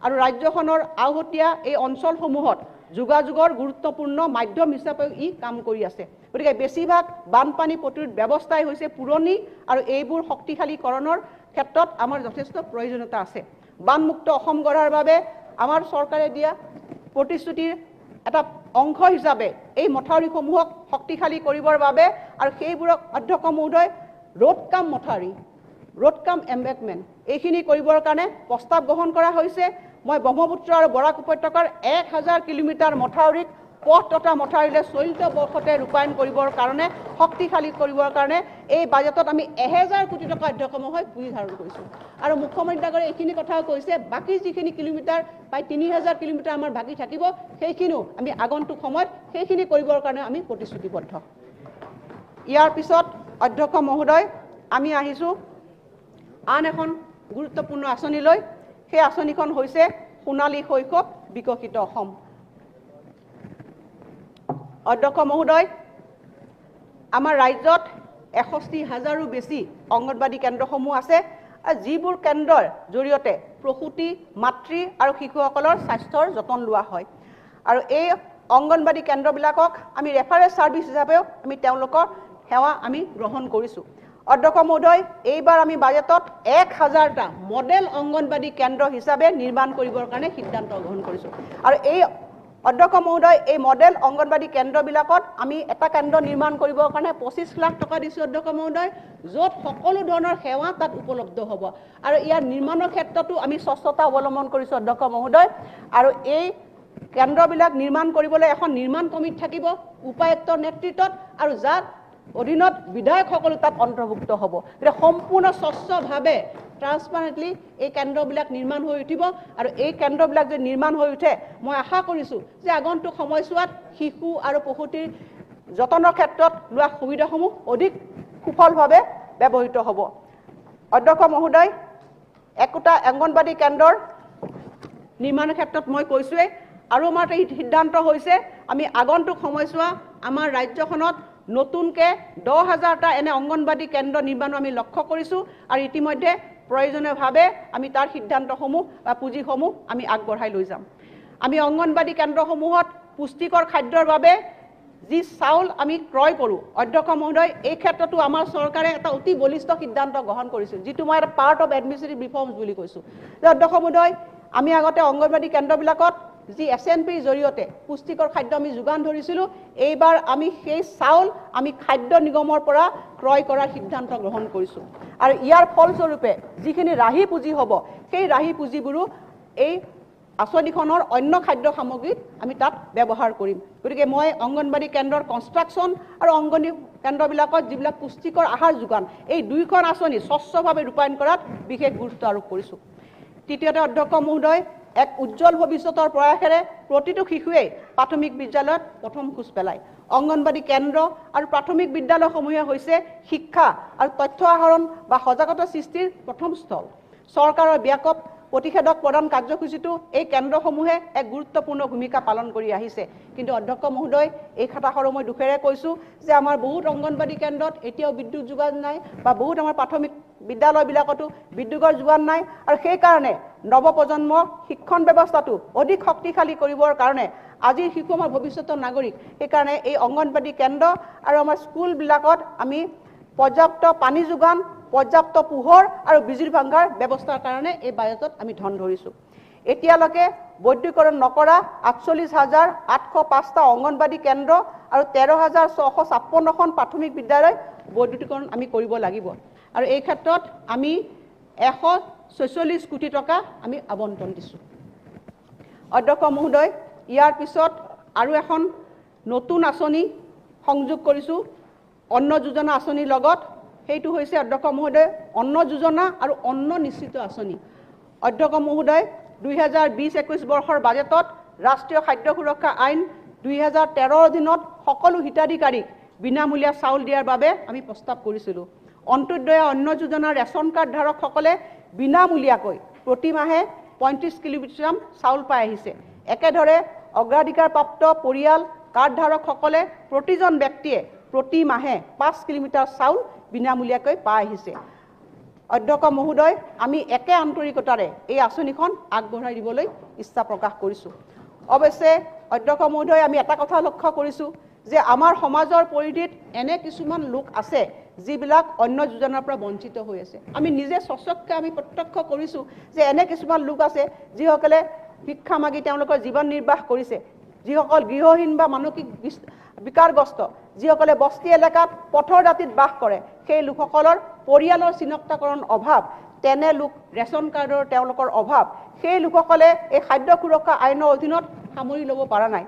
আৰু ৰাজ্যখনৰ আওহতীয়া এই অঞ্চলসমূহত যোগাযোগৰ গুৰুত্বপূৰ্ণ মাধ্যম হিচাপে কাম কৰি আছে। গতিকে বেছিভাগ বানপানী প্ৰতিৰোধ ব্যৱস্থাই হৈছে পুৰণি আৰু এইবোৰ শক্তিশালীকৰণৰ ক্ষেত্ৰত আমাৰ যথেষ্ট প্ৰয়োজনীয়তা আছে। বানমুক্ত অসম গঢ়াৰ বাবে আমাৰ চৰকাৰে দিয়া প্ৰতিশ্ৰুতিৰ এটা অংশ হিচাপে এই মথাউৰিসমূহক শক্তিশালী কৰিবৰ বাবে আৰু সেইবোৰক অধ্যক্ষ মহোদয় ৰোড কাম মথাউৰি, ৰোড কাম এম্বেকমেণ্ট এইখিনি কৰিবৰ কাৰণে প্ৰস্তাৱ গ্ৰহণ কৰা হৈছে। মই ব্ৰহ্মপুত্ৰ আৰু বৰাক উপত্যকাৰ 1000 কিলোমিটাৰ মথাউৰিক পথ তথা মথাউৰিলৈ চলিত বৰ্ষতে ৰূপায়ণ কৰিবৰ কাৰণে, শক্তিশালী কৰিবৰ কাৰণে এই বাজেটত আমি 1000 কোটি টকা অধ্যক্ষ মহোদয় পুঁজি ধাৰণ কৰিছোঁ আৰু মুখ্যমন্ত্ৰী ডাঙৰীয়াই এইখিনি কথাও কৈছে বাকী যিখিনি কিলোমিটাৰ প্ৰায় 3000 কিলোমিটাৰ আমাৰ বাকী থাকিব সেইখিনিও আমি আগন্তুক সময়ত সেইখিনি কৰিবৰ কাৰণে আমি প্ৰতিশ্ৰুতিবদ্ধ ইয়াৰ পিছত অধ্যক্ষ মহোদয় আমি আহিছোঁ আন এখন গুৰুত্বপূৰ্ণ আঁচনিলৈ সেই আঁচনিখন হৈছে সোণালী শৈশৱ বিকশিত অসম অধ্যক্ষ মহোদয় আমাৰ ৰাজ্যত ৬১,০০০ৰো বেছি অংগনবাড়ী কেন্দ্ৰসমূহ আছে যিবোৰ কেন্দ্ৰৰ জৰিয়তে প্ৰসূতি মাতৃ আৰু শিশুসকলৰ স্বাস্থ্যৰ যতন লোৱা হয় আৰু এই অংগনবাড়ী কেন্দ্ৰবিলাকক আমি ৰেফাৰেন্স সাৰ্ভিস হিচাপেও আমি তেওঁলোকৰ সেৱা আমি গ্ৰহণ কৰিছোঁ অধ্যক্ষ মহোদয় এইবাৰ আমি বাজেটত 1000টা মডেল অংগনবাড়ী কেন্দ্ৰ হিচাপে নিৰ্মাণ কৰিবৰ কাৰণে সিদ্ধান্ত গ্ৰহণ কৰিছোঁ আৰু এই অধ্যক্ষ মহোদয় এই মডেল অংগনবাড়ী কেন্দ্ৰবিলাকত আমি এটা কেন্দ্ৰ নিৰ্মাণ কৰিবৰ কাৰণে 25 লাখ টকা দিছোঁ অধ্যক্ষ মহোদয় য'ত সকলো ধৰণৰ সেৱা তাত উপলব্ধ হ'ব আৰু ইয়াৰ নিৰ্মাণৰ ক্ষেত্ৰতো আমি স্বচ্ছতা অৱলম্বন কৰিছোঁ অধ্যক্ষ মহোদয় আৰু এই কেন্দ্ৰবিলাক নিৰ্মাণ কৰিবলৈ এখন নিৰ্মাণ কমিটি থাকিব উপায়ুক্তৰ নেতৃত্বত আৰু যাৰ অধীনত বিধায়কসকলো তাত অন্তৰ্ভুক্ত হ'ব এটা সম্পূৰ্ণ স্বচ্ছভাৱে ট্ৰান্সপাৰেণ্টলি এই কেন্দ্ৰবিলাক নিৰ্মাণ হৈ উঠিব আৰু এই কেন্দ্ৰবিলাক যে নিৰ্মাণ হৈ উঠে মই আশা কৰিছোঁ যে আগন্তুক সময়ছোৱাত শিশু আৰু প্ৰসূতিৰ যতনৰ ক্ষেত্ৰত লোৱা সুবিধাসমূহ অধিক সুফলভাৱে ব্যৱহৃত হ'ব অধ্যক্ষ মহোদয় একোটা অংগনবাড়ী কেন্দ্ৰৰ নিৰ্মাণৰ ক্ষেত্ৰত মই কৈছোঁৱেই আৰু আমাৰ এই সিদ্ধান্ত হৈছে আমি আগন্তুক সময়ছোৱা আমাৰ ৰাজ্যখনত নতুনকৈ 10,000টা এনে অংগনবাড়ী কেন্দ্ৰ নিৰ্মাণৰ আমি লক্ষ্য কৰিছোঁ আৰু ইতিমধ্যে প্ৰয়োজনীয়ভাৱে আমি তাৰ সিদ্ধান্তসমূহ বা পুঁজিসমূহ আমি আগবঢ়াই লৈ যাম আমি অংগনবাড়ী কেন্দ্ৰসমূহত পুষ্টিকৰ খাদ্যৰ বাবে যি চাউল আমি ক্ৰয় কৰোঁ অধ্যক্ষ মহোদয় এই ক্ষেত্ৰতো আমাৰ চৰকাৰে এটা অতি বলিষ্ঠ সিদ্ধান্ত গ্ৰহণ কৰিছিল যিটো মই এটা পাৰ্ট অফ এডমিনিষ্ট্ৰেটিভ ৰিফৰ্মছ বুলি কৈছোঁ যে অধ্যক্ষ মহোদয় আমি আগতে অংগনবাড়ী কেন্দ্ৰবিলাকত যি SNPৰ জৰিয়তে পুষ্টিকৰ খাদ্য আমি যোগান ধৰিছিলোঁ এইবাৰ আমি সেই চাউল আমি খাদ্য নিগমৰ পৰা ক্ৰয় কৰাৰ সিদ্ধান্ত গ্ৰহণ কৰিছোঁ আৰু ইয়াৰ ফলস্বৰূপে যিখিনি ৰাহি পুঁজি হ'ব সেই ৰাহি পুঁজিবোৰো এই আঁচনিখনৰ অন্য খাদ্য সামগ্ৰীত আমি তাত ব্যৱহাৰ কৰিম গতিকে মই অংগনবাড়ী কেন্দ্ৰৰ কনষ্ট্ৰাকশ্যন আৰু অংগনবাড়ী কেন্দ্ৰবিলাকত যিবিলাক পুষ্টিকৰ আহাৰ যোগান এই দুইখন আঁচনি স্বচ্ছভাৱে ৰূপায়ণ কৰাত বিশেষ গুৰুত্ব আৰোপ কৰিছোঁ তৃতীয়তে অধ্যক্ষ মহোদয় এক উজ্জ্বল ভৱিষ্যতৰ প্ৰয়াসেৰে প্ৰতিটো শিশুৱেই প্ৰাথমিক বিদ্যালয়ত প্ৰথম খোজ পেলায় অংগনবাড়ী কেন্দ্ৰ আৰু প্ৰাথমিক বিদ্যালয়সমূহে হৈছে শিক্ষা আৰু তথ্য আহৰণ বা সজাগতা সৃষ্টিৰ প্ৰথম স্থল চৰকাৰৰ ব্যাপক প্ৰতিষেধক প্ৰদান কাৰ্যসূচীটো এই কেন্দ্ৰসমূহে এক গুৰুত্বপূৰ্ণ ভূমিকা পালন কৰি আহিছে কিন্তু অধ্যক্ষ মহোদয় এই কথাষাৰো মই দুখেৰে কৈছোঁ যে আমাৰ বহুত অংগনবাড়ী কেন্দ্ৰত এতিয়াও বিদ্যুৎ যোগান নাই বা বহুত আমাৰ প্ৰাথমিক বিদ্যালয়বিলাকতো বিদ্যুৎৰ যোগান নাই আৰু সেইকাৰণে নৱপ্ৰজন্মৰ শিক্ষণ ব্যৱস্থাটো অধিক শক্তিশালী কৰিবৰ কাৰণে আজিৰ শিশু আমাৰ ভৱিষ্যতৰ নাগৰিক সেইকাৰণে এই অংগনবাড়ী কেন্দ্ৰ আৰু আমাৰ স্কুলবিলাকত আমি পৰ্যাপ্ত পানী যোগান পৰ্যাপ্ত পোহৰ আৰু বিজুলী ভাঙাৰ ব্যৱস্থাৰ কাৰণে এই বাজেটত আমি ধন ধৰিছোঁ এতিয়ালৈকে বৈদ্যুতিকৰণ নকৰা 48,805টা অংগনবাড়ী কেন্দ্ৰ আৰু 13,656খন প্ৰাথমিক বিদ্যালয় বৈদ্যুতিকৰণ আমি কৰিব লাগিব আৰু এই ক্ষেত্ৰত আমি 146 কোটি টকা আমি আবণ্টন দিছোঁ অধ্যক্ষ মহোদয় ইয়াৰ পিছত আৰু এখন নতুন আঁচনি সংযোগ কৰিছোঁ অন্ন যোজনা আঁচনিৰ লগত সেইটো হৈছে অধ্যক্ষ মহোদয় অন্ন যোজনা আৰু অন্ন নিশ্চিত আঁচনি অধ্যক্ষ মহোদয় 2020-21 বৰ্ষৰ বাজেটত ৰাষ্ট্ৰীয় খাদ্য সুৰক্ষা আইন 2013 অধীনত সকলো হিতাধিকাৰীক বিনামূলীয়া চাউল দিয়াৰ বাবে আমি প্ৰস্তাৱ কৰিছিলোঁ অন্তোদয় অন্ন যোজনাৰ ৰেচন কাৰ্ড ধাৰকসকলে বিনামূলীয়াকৈ প্ৰতি মাহে 35 কিলোগ্ৰাম চাউল পাই আহিছে একেদৰে অগ্ৰাধিকাৰপ্ৰাপ্ত পৰিয়াল কাৰ্ড ধাৰকসকলে প্ৰতিজন ব্যক্তিয়ে প্ৰতি মাহে 5 কিলোমিটাৰ চাউল বিনামূলীয়াকৈ পাই আহিছে অধ্যক্ষ মহোদয় আমি একে আন্তৰিকতাৰে এই আঁচনিখন আগবঢ়াই দিবলৈ ইচ্ছা প্ৰকাশ কৰিছোঁ অৱশ্যে অধ্যক্ষ মহোদয় আমি এটা কথা লক্ষ্য কৰিছোঁ যে আমাৰ সমাজৰ পৰিধিত এনে কিছুমান লোক আছে যিবিলাক অন্য যোজনাৰ পৰা বঞ্চিত হৈ আছে আমি নিজে সচক্ষে আমি প্ৰত্যক্ষ কৰিছোঁ যে এনে কিছুমান লোক আছে যিসকলে ভিক্ষা মাগি তেওঁলোকৰ জীৱন নিৰ্বাহ কৰিছে যিসকল গৃহহীন বা মানসিক বিকাৰগ্ৰস্ত যিসকলে বস্তি এলেকাত পথৰ দাঁতিত বাস কৰে সেই লোকসকলৰ পৰিয়ালৰ চিনাক্তকৰণ অভাৱ তেনে লোক ৰেচন কাৰ্ডৰ তেওঁলোকৰ অভাৱ সেই লোকসকলে এই খাদ্য সুৰক্ষা আইনৰ অধীনত সামৰি ল'ব পৰা নাই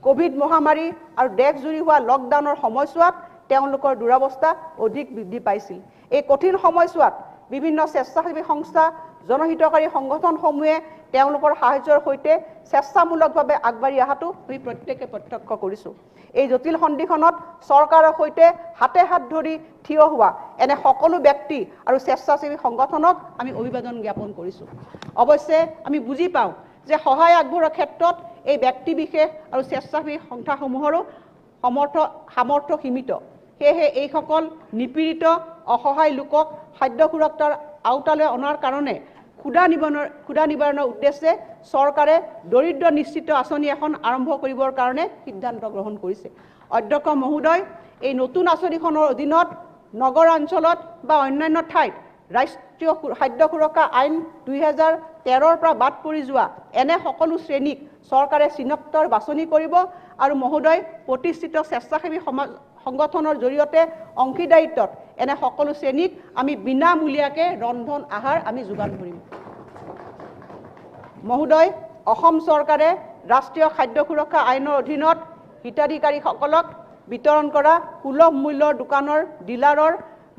কোভিড মহামাৰী আৰু দেশজুৰি হোৱা লকডাউনৰ সময়ছোৱাত তেওঁলোকৰ দুৰৱস্থা অধিক বৃদ্ধি পাইছিল। এই কঠিন সময়ছোৱাত বিভিন্ন স্বেচ্ছাসেৱী সংস্থা জনহিতকাৰী সংগঠনসমূহে তেওঁলোকৰ সাহায্যৰ সৈতে স্বেচ্ছামূলকভাৱে আগবাঢ়ি অহাটো আমি প্ৰত্যেকে প্ৰত্যক্ষ কৰিছোঁ। এই জটিল সন্ধিখনত চৰকাৰৰ সৈতে হাতে হাত ধৰি থিয় হোৱা এনে সকলো ব্যক্তি আৰু স্বেচ্ছাসেৱী সংগঠনক আমি অভিবাদন জ্ঞাপন কৰিছোঁ। অৱশ্যে আমি বুজি পাওঁ যে সহায় আগবঢ়োৱাৰ ক্ষেত্ৰত এই ব্যক্তি বিশেষ আৰু স্বেচ্ছাসেৱী সংস্থাসমূহৰো সামৰ্থ্য সীমিত। সেয়েহে এইসকল নিপীড়িত অসহায় লোকক খাদ্য সুৰক্ষাৰ আওতালৈ অনাৰ কাৰণে ক্ষুধা নিবাৰণৰ উদ্দেশ্যে চৰকাৰে দৰিদ্ৰ নিশ্চিত আঁচনি এখন আৰম্ভ কৰিবৰ কাৰণে সিদ্ধান্ত গ্ৰহণ কৰিছে। অধ্যক্ষ মহোদয়, এই নতুন আঁচনিখনৰ অধীনত নগৰ অঞ্চলত বা অন্যান্য ঠাইত ৰাষ্ট্ৰীয় খাদ্য সুৰক্ষা আইন 2013ৰ পৰা বাদ পৰি যোৱা এনে সকলো শ্ৰেণীক চৰকাৰে চিনাক্তৰ বাছনি কৰিব আৰু মহোদয় প্ৰতিষ্ঠিত স্বেচ্ছাসেৱী সংগঠনৰ জৰিয়তে অংশীদাৰিত্বত এনে সকলো শ্ৰেণীক আমি বিনামূলীয়াকৈ ৰন্ধন আহাৰ আমি যোগান ধৰিম। মহোদয়, অসম চৰকাৰে ৰাষ্ট্ৰীয় খাদ্য সুৰক্ষা আইনৰ অধীনত হিতাধিকাৰীসকলক বিতৰণ কৰা সুলভ মূল্যৰ দোকানৰ ডিলাৰৰ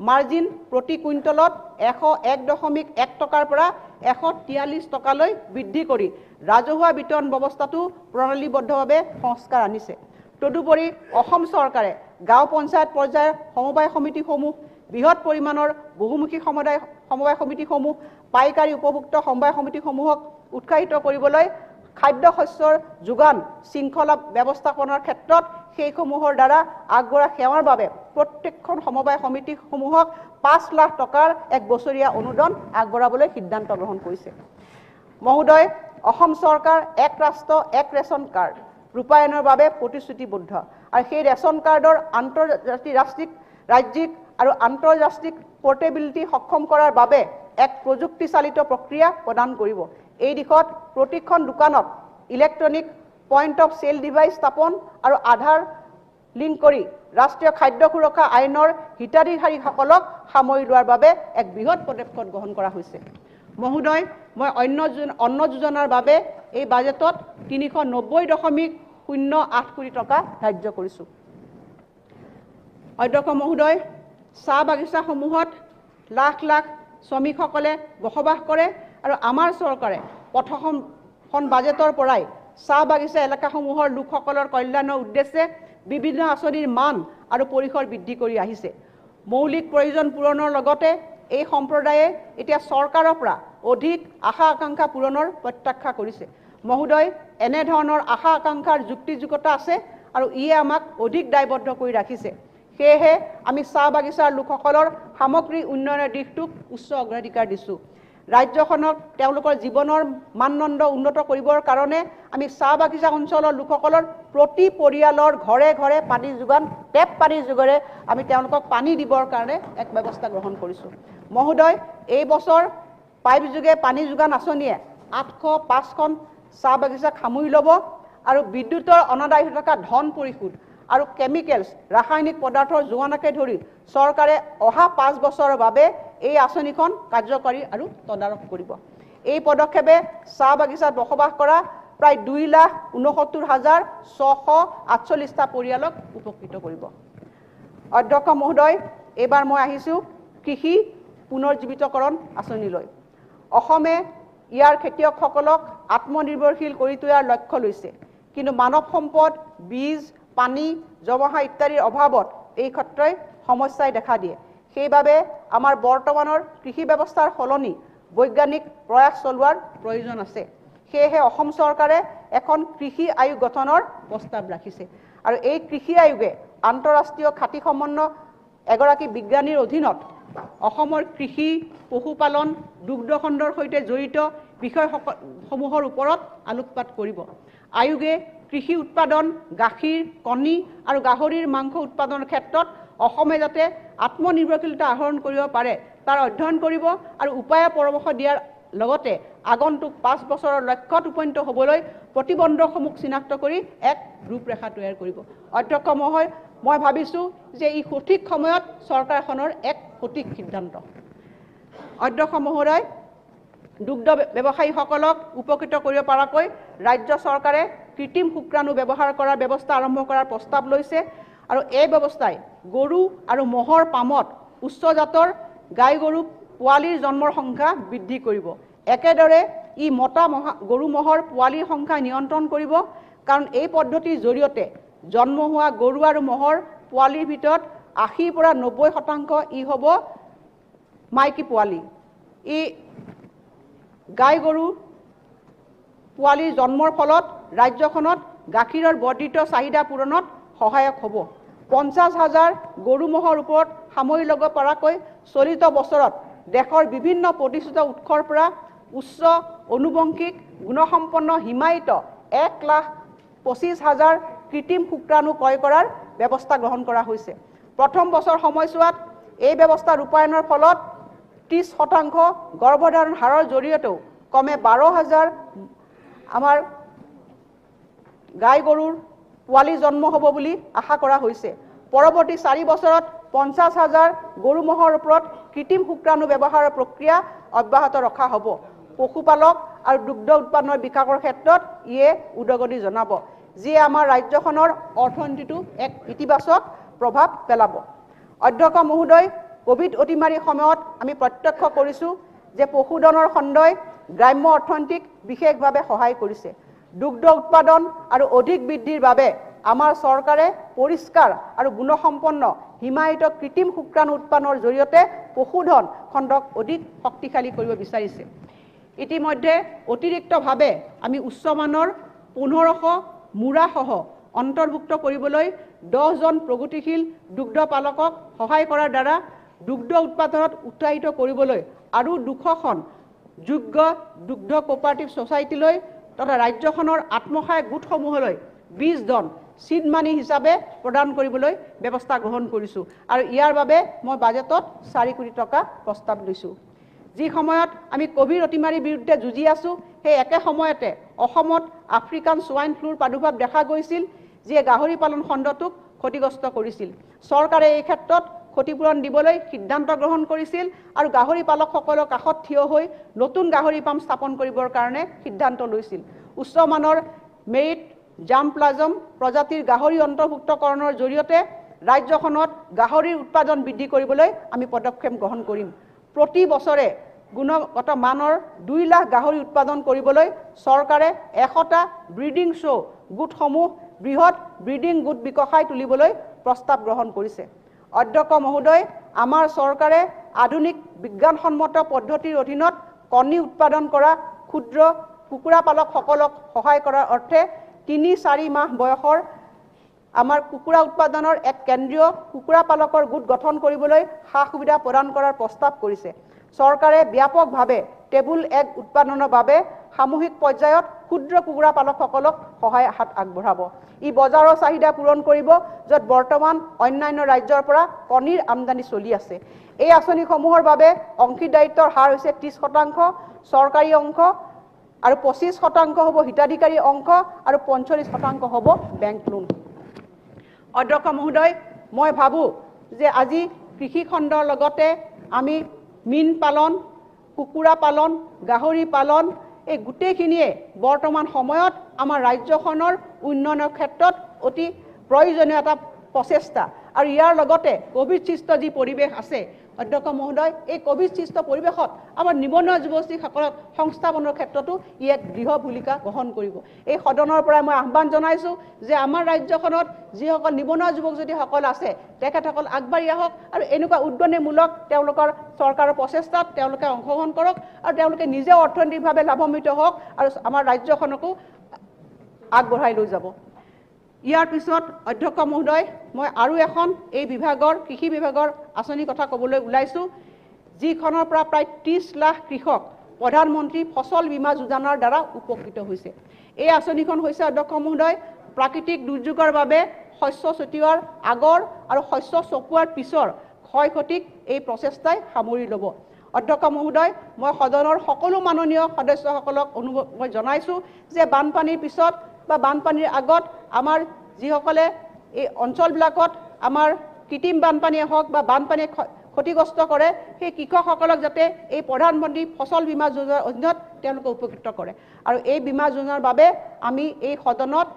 মাৰ্জিন প্ৰতি কুইণ্টলত 101.1 টকাৰ পৰা 143 টকালৈ বৃদ্ধি কৰি ৰাজহুৱা বিতৰণ ব্যৱস্থাটো প্ৰণালীবদ্ধভাৱে সংস্কাৰ আনিছে। তদুপৰি অসম চৰকাৰে গাঁও পঞ্চায়ত পৰ্যায়ৰ সমবায় সমিতিসমূহ, বৃহৎ পৰিমাণৰ বহুমুখী সমবায় সমিতিসমূহ, পাইকাৰী উপভোক্তা সমবায় সমিতিসমূহক উৎসাহিত কৰিবলৈ খাদ্য শস্যৰ যোগান শৃংখলা ব্যৱস্থাপনাৰ ক্ষেত্ৰত সেইসমূহৰ দ্বাৰা আগবঢ়োৱা সেৱাৰ বাবে প্ৰত্যেকখন সমবায় সমিতিসমূহক 5 লাখ টকাৰ এক বছৰীয়া অনুদান আগবঢ়াবলৈ সিদ্ধান্ত গ্ৰহণ কৰিছে। মহোদয়, অসম চৰকাৰ এক ৰাষ্ট্ৰ এক ৰেচন কাৰ্ড ৰূপায়ণৰ বাবে প্ৰতিশ্ৰুতিবদ্ধ আৰু সেই ৰেচন কাৰ্ডৰ ৰাজ্যিক আৰু আন্তঃৰাষ্ট্ৰীয় পোৰ্টেবিলিটি সক্ষম কৰাৰ বাবে এক প্ৰযুক্তিচালিত প্ৰক্ৰিয়া প্ৰদান কৰিব। এই দিশত প্ৰতিখন দোকানত electronic point of sale device স্থাপন আৰু আধাৰ লিংক কৰি ৰাষ্ট্ৰীয় খাদ্য সুৰক্ষা আইনৰ হিতাধিকাৰীসকলক সামৰি লোৱাৰ বাবে এক বৃহৎ পদক্ষেপ গ্ৰহণ কৰা হৈছে। মহোদয়, মই অন্ন যোজনাৰ বাবে এই বাজেটত 390.08 কোটি টকা ধাৰ্য কৰিছোঁ। অধ্যক্ষ মহোদয়, চাহ বাগিচাসমূহত লাখ লাখ শ্ৰমিকসকলে বসবাস কৰে আৰু আমাৰ চৰকাৰে প্ৰথমখন বাজেটৰ পৰাই চাহ বাগিচা এলেকাসমূহৰ লোকসকলৰ কল্যাণৰ উদ্দেশ্যে বিভিন্ন আঁচনিৰ মান আৰু পৰিসৰ বৃদ্ধি কৰি আহিছে। মৌলিক প্ৰয়োজন পূৰণৰ লগতে এই সম্প্ৰদায়ে এতিয়া চৰকাৰৰ পৰা অধিক আশা আকাংক্ষা পূৰণৰ প্ৰত্যাশা কৰিছে। মহোদয়, এনেধৰণৰ আশা আকাংক্ষাৰ যুক্তিযুক্ততা আছে আৰু ইয়ে আমাক অধিক দায়বদ্ধ কৰি ৰাখিছে। সেয়েহে আমি চাহ বাগিচাৰ লোকসকলৰ সামগ্ৰিক উন্নয়নৰ দিশটোক উচ্চ অগ্ৰাধিকাৰ দিছোঁ। ৰাজ্যখনক তেওঁলোকৰ জীৱনৰ মানদণ্ড উন্নত কৰিবৰ কাৰণে আমি চাহ বাগিচা অঞ্চলৰ লোকসকলৰ প্ৰতি পৰিয়ালৰ ঘৰে ঘৰে পানী যোগান, টেপ পানীৰ যোগেৰে আমি তেওঁলোকক পানী দিবৰ কাৰণে এক ব্যৱস্থা গ্ৰহণ কৰিছোঁ। মহোদয়, এই বছৰ পাইপ যোগে পানী যোগান আঁচনিয়ে 805খন চাহ বাগিচাক সামৰি ল'ব আৰু বিদ্যুতৰ অনাদায় হৈ থকা ধন পৰিশোধ আৰু কেমিকেলছ ৰাসায়নিক পদাৰ্থৰ যোগানকে ধৰি চৰকাৰে অহা 5 বছৰৰ বাবে এই আঁচনিখন কাৰ্যকৰী আৰু তদাৰক কৰিব। এই পদক্ষেপে চাহ বাগিচাত বসবাস কৰা প্ৰায় 2,69,648টা পৰিয়ালক উপকৃত কৰিব। অধ্যক্ষ মহোদয়, এইবাৰ মই আহিছোঁ কৃষি পুনৰ্জীৱিতকৰণ আঁচনিলৈ। অসমে ইয়াৰ খেতিয়কসকলক আত্মনিৰ্ভৰশীল কৰি তোলাৰ লক্ষ্য লৈছে, কিন্তু মানৱ সম্পদ, বীজ, পানী, জমাহা ইত্যাদিৰ অভাৱত এই ক্ষেত্ৰই সমস্যাই দেখা দিয়ে। সেইবাবে আমাৰ বৰ্তমানৰ কৃষি ব্যৱস্থাৰ সলনি বৈজ্ঞানিক প্ৰয়াস চলোৱাৰ প্ৰয়োজন আছে। সেয়েহে অসম চৰকাৰে এখন কৃষি আয়োগ গঠনৰ প্ৰস্তাৱ ৰাখিছে আৰু এই কৃষি আয়োগে আন্তঃৰাষ্ট্ৰীয় খাতি সমন্বয় এগৰাকী বিজ্ঞানীৰ অধীনত অসমৰ কৃষি, পশুপালন, দুগ্ধ খণ্ডৰ সৈতে জড়িত বিষয়সমূহৰ ওপৰত আলোকপাত কৰিব। আয়োগে কৃষি উৎপাদন, গাখীৰ, কণী আৰু গাহৰিৰ মাংস উৎপাদনৰ ক্ষেত্ৰত অসমে যাতে আত্মনিৰ্ভৰশীলতা আহৰণ কৰিব পাৰে তাৰ অধ্যয়ন কৰিব আৰু উপায়ৰ পৰামৰ্শ দিয়াৰ লগতে আগন্তুক 5 বছৰৰ লক্ষ্যত উপনীত হ'বলৈ প্ৰতিবন্ধকসমূহ চিনাক্ত কৰি এক ৰূপৰেখা তৈয়াৰ কৰিব। অধ্যক্ষ মহোদয়, মই ভাবিছোঁ যে এই সঠিক সময়ত চৰকাৰখনৰ এক সঠিক সিদ্ধান্ত। অধ্যক্ষ মহোদয়, দুগ্ধ ব্যৱসায়ীসকলক উপকৃত কৰিব পৰাকৈ ৰাজ্য চৰকাৰে কৃত্ৰিম শুক্ৰাণু ব্যৱহাৰ কৰাৰ ব্যৱস্থা আৰম্ভ কৰাৰ প্ৰস্তাৱ লৈছে আৰু এই ব্যৱস্থাই গৰু আৰু মহৰ পামত উচ্চ জাতৰ গাই গৰু পোৱালিৰ জন্মৰ সংখ্যা বৃদ্ধি কৰিব। একেদৰে ই মতা গৰু মহৰ পোৱালিৰ সংখ্যা নিয়ন্ত্ৰণ কৰিব, কাৰণ এই পদ্ধতিৰ জৰিয়তে জন্ম হোৱা গৰু আৰু মহৰ পোৱালিৰ ভিতৰত 80 পৰা 90% ই হ'ব মাইকী পোৱালি। ই গাই গৰু পোৱালিৰ জন্মৰ ফলত ৰাজ্যখনত গাখীৰৰ বৰ্ধিত চাহিদা পূৰণত সহায়ক হ'ব। 50,000 গৰু মহৰ ওপৰত সামৰি ল'ব পৰাকৈ চলিত বছৰত দেশৰ বিভিন্ন প্ৰতিষ্ঠিত উৎসৰ পৰা উচ্চ অনুবংশিক গুণসম্পন্ন হিমায়িত 1,25,000 কৃত্ৰিম শুক্ৰাণু ক্ৰয় কৰাৰ ব্যৱস্থা গ্ৰহণ কৰা হৈছে। প্ৰথম বছৰ সময়ছোৱাত এই ব্যৱস্থা ৰূপায়ণৰ ফলত 30% গৰ্ভধাৰণ হাৰৰ জৰিয়তেও কমে 12,000 আমাৰ গাই গৰুৰ পোৱালি জন্ম হ'ব বুলি আশা কৰা হৈছে। পৰৱৰ্তী 4 বছৰত 50,000 গৰু মহৰ ওপৰত কৃত্ৰিম শুক্ৰাণু ব্যৱহাৰৰ প্ৰক্ৰিয়া অব্যাহত ৰখা হ'ব। পশুপালক আৰু দুগ্ধ উৎপাদনৰ বিকাশৰ ক্ষেত্ৰত ইয়ে উদগনি জনাব, যিয়ে আমাৰ ৰাজ্যখনৰ অৰ্থনীতিটো এক ইতিবাচক প্ৰভাৱ পেলাব। অধ্যক্ষ মহোদয়, কোভিড অতিমাৰীৰ সময়ত আমি প্ৰত্যক্ষ কৰিছোঁ যে পশুধনৰ খণ্ডই গ্ৰাম্য অৰ্থনীতিক বিশেষভাৱে সহায় কৰিছে। দুগ্ধ উৎপাদন আৰু অধিক বৃদ্ধিৰ বাবে আমাৰ চৰকাৰে পৰিষ্কাৰ আৰু গুণসম্পন্ন হিমায়িত কৃত্ৰিম শুক্ৰাণু উৎপাদনৰ জৰিয়তে পশুধন খণ্ডক অধিক শক্তিশালী কৰিব বিচাৰিছে। ইতিমধ্যে অতিৰিক্তভাৱে আমি উচ্চমানৰ 1500 মূৰাসহ অন্তৰ্ভুক্ত কৰিবলৈ 10 জন প্ৰগতিশীল দুগ্ধ পালকক সহায় কৰাৰ দ্বাৰা দুগ্ধ উৎপাদনত উৎসাহিত কৰিবলৈ আৰু 200খন যোগ্য দুগ্ধ কোঅপাৰেটিভ ছ'চাইটিলৈ তথা ৰাজ্যখনৰ আত্মসহায়ক গোটসমূহলৈ 20 জন চিড মানি হিচাপে প্ৰদান কৰিবলৈ ব্যৱস্থা গ্ৰহণ কৰিছোঁ। আৰু ইয়াৰ বাবে মই বাজেটত 4 কোটি টকা প্ৰস্তাৱ লৈছোঁ। যি সময়ত আমি কোভিড অতিমাৰীৰ বিৰুদ্ধে যুঁজি আছোঁ, সেই একে সময়তে অসমত আফ্ৰিকান সোৱাইন ফ্লুৰ প্ৰাদুৰ্ভাৱ দেখা গৈছিল, যিয়ে গাহৰি পালন খণ্ডটোক ক্ষতিগ্ৰস্ত কৰিছিল। চৰকাৰে এই ক্ষেত্ৰত ক্ষতিপূৰণ দিবলৈ সিদ্ধান্ত গ্ৰহণ কৰিছিল আৰু গাহৰি পালকসকলৰ কাষত থিয় হৈ নতুন গাহৰি পাম স্থাপন কৰিবৰ কাৰণে সিদ্ধান্ত লৈছিল। উচ্চমানৰ মেৰিট জাম্প্লাজম প্ৰজাতিৰ গাহৰি অন্তৰ্ভুক্তকৰণৰ জৰিয়তে ৰাজ্যখনত গাহৰিৰ উৎপাদন বৃদ্ধি কৰিবলৈ আমি পদক্ষেপ গ্ৰহণ কৰিম। প্ৰতি বছৰে গুণগত মানৰ 2 লাখ গাহৰি উৎপাদন কৰিবলৈ চৰকাৰে 100টা ব্ৰিডিং শ্ব' গোটসমূহ বৃহৎ ব্ৰিডিং গোট বিকশাই তুলিবলৈ প্ৰস্তাৱ গ্ৰহণ কৰিছে। অধ্যক্ষ মহোদয়, আমাৰ চৰকাৰে আধুনিক বিজ্ঞানসন্মত পদ্ধতিৰ অধীনত কণী উৎপাদন কৰা ক্ষুদ্ৰ কুকুৰা পালকসকলক সহায় কৰাৰ অৰ্থে 3-4 মাহ বয়সৰ আমাৰ কুকুৰা উৎপাদনৰ এক কেন্দ্ৰীয় কুকুৰা পালকৰ গোট গঠন কৰিবলৈ সা সুবিধা প্ৰদান কৰাৰ প্ৰস্তাৱ কৰিছে। চৰকাৰে ব্যাপকভাৱে টেবুল এগ উৎপাদনৰ বাবে সামূহিক পৰ্যায়ত ক্ষুদ্ৰ কুকুৰা পালকসকলক সহায় হাত আগবঢ়াব। ই বজাৰৰ চাহিদা পূৰণ কৰিব, য'ত বৰ্তমান অন্যান্য ৰাজ্যৰ পৰা কণীৰ আমদানি চলি আছে। এই আঁচনিসমূহৰ বাবে অংশীদাৰিত্বৰ হাৰ হৈছে 30% চৰকাৰী অংশ আৰু 25% হ'ব হিতাধিকাৰী অংশ আৰু 45% হ'ব বেংক লোন। অধ্যক্ষ মহোদয়, মই ভাবোঁ যে আজি কৃষি খণ্ডৰ লগতে আমি মীন পালন, কুকুৰা পালন, গাহৰি পালন এই গোটেইখিনিয়ে বৰ্তমান সময়ত আমাৰ ৰাজ্যখনৰ উন্নয়নৰ ক্ষেত্ৰত অতি প্ৰয়োজনীয় এটা প্ৰচেষ্টা। আৰু ইয়াৰ লগতে কোভিড সৃষ্ট যি পৰিৱেশ আছে, অধ্যক্ষ মহোদয়, এই কোভিড সৃষ্ট পৰিৱেশত আমাৰ নিবনুৱা যুৱতীসকলক সংস্থাপনৰ ক্ষেত্ৰতো ই এক দৃঢ় ভূমিকা গ্ৰহণ কৰিব। এই সদনৰ পৰাই মই আহ্বান জনাইছোঁ যে আমাৰ ৰাজ্যখনত যিসকল নিবনুৱা যুৱক যুৱতীসকল আছে, তেখেতসকল আগবাঢ়ি আহক আৰু এনেকুৱা উদ্যমীমূলক তেওঁলোকৰ চৰকাৰৰ প্ৰচেষ্টাত তেওঁলোকে অংশগ্ৰহণ কৰক আৰু তেওঁলোকে নিজে অৰ্থনৈতিকভাৱে লাভান্বিত হওক আৰু আমাৰ ৰাজ্যখনকো আগবঢ়াই লৈ যাব। ইয়াৰ পিছত অধ্যক্ষ মহোদয়, মই আৰু এখন এই বিভাগৰ কৃষি বিভাগৰ আঁচনিৰ কথা ক'বলৈ ওলাইছোঁ, যিখনৰ পৰা প্ৰায় 30 লাখ কৃষক প্ৰধানমন্ত্ৰী ফচল বীমা যোজনাৰ দ্বাৰা উপকৃত হৈছে। এই আঁচনিখন হৈছে অধ্যক্ষ মহোদয় প্ৰাকৃতিক দুৰ্যোগৰ বাবে শস্য ছটিওৱাৰ আগৰ আৰু শস্য চপোৱাৰ পিছৰ ক্ষয় ক্ষতিক এই প্ৰচেষ্টাই সামৰি ল'ব। অধ্যক্ষ মহোদয়, মই সদনৰ সকলো মাননীয় সদস্যসকলক মই জনাইছোঁ যে বানপানীৰ পিছত বা বানপানীৰ আগত আমাৰ যিসকলে এই অঞ্চলবিলাকত আমাৰ কৃত্ৰিম বানপানীয়ে হওক বা বানপানীয়ে ক্ষতিগ্ৰস্ত কৰে, সেই কৃষকসকলক যাতে এই প্ৰধানমন্ত্ৰী ফচল বীমা যোজনাৰ অধীনত তেওঁলোকে উপকৃত কৰে। আৰু এই বীমা যোজনাৰ বাবে আমি এই সদনত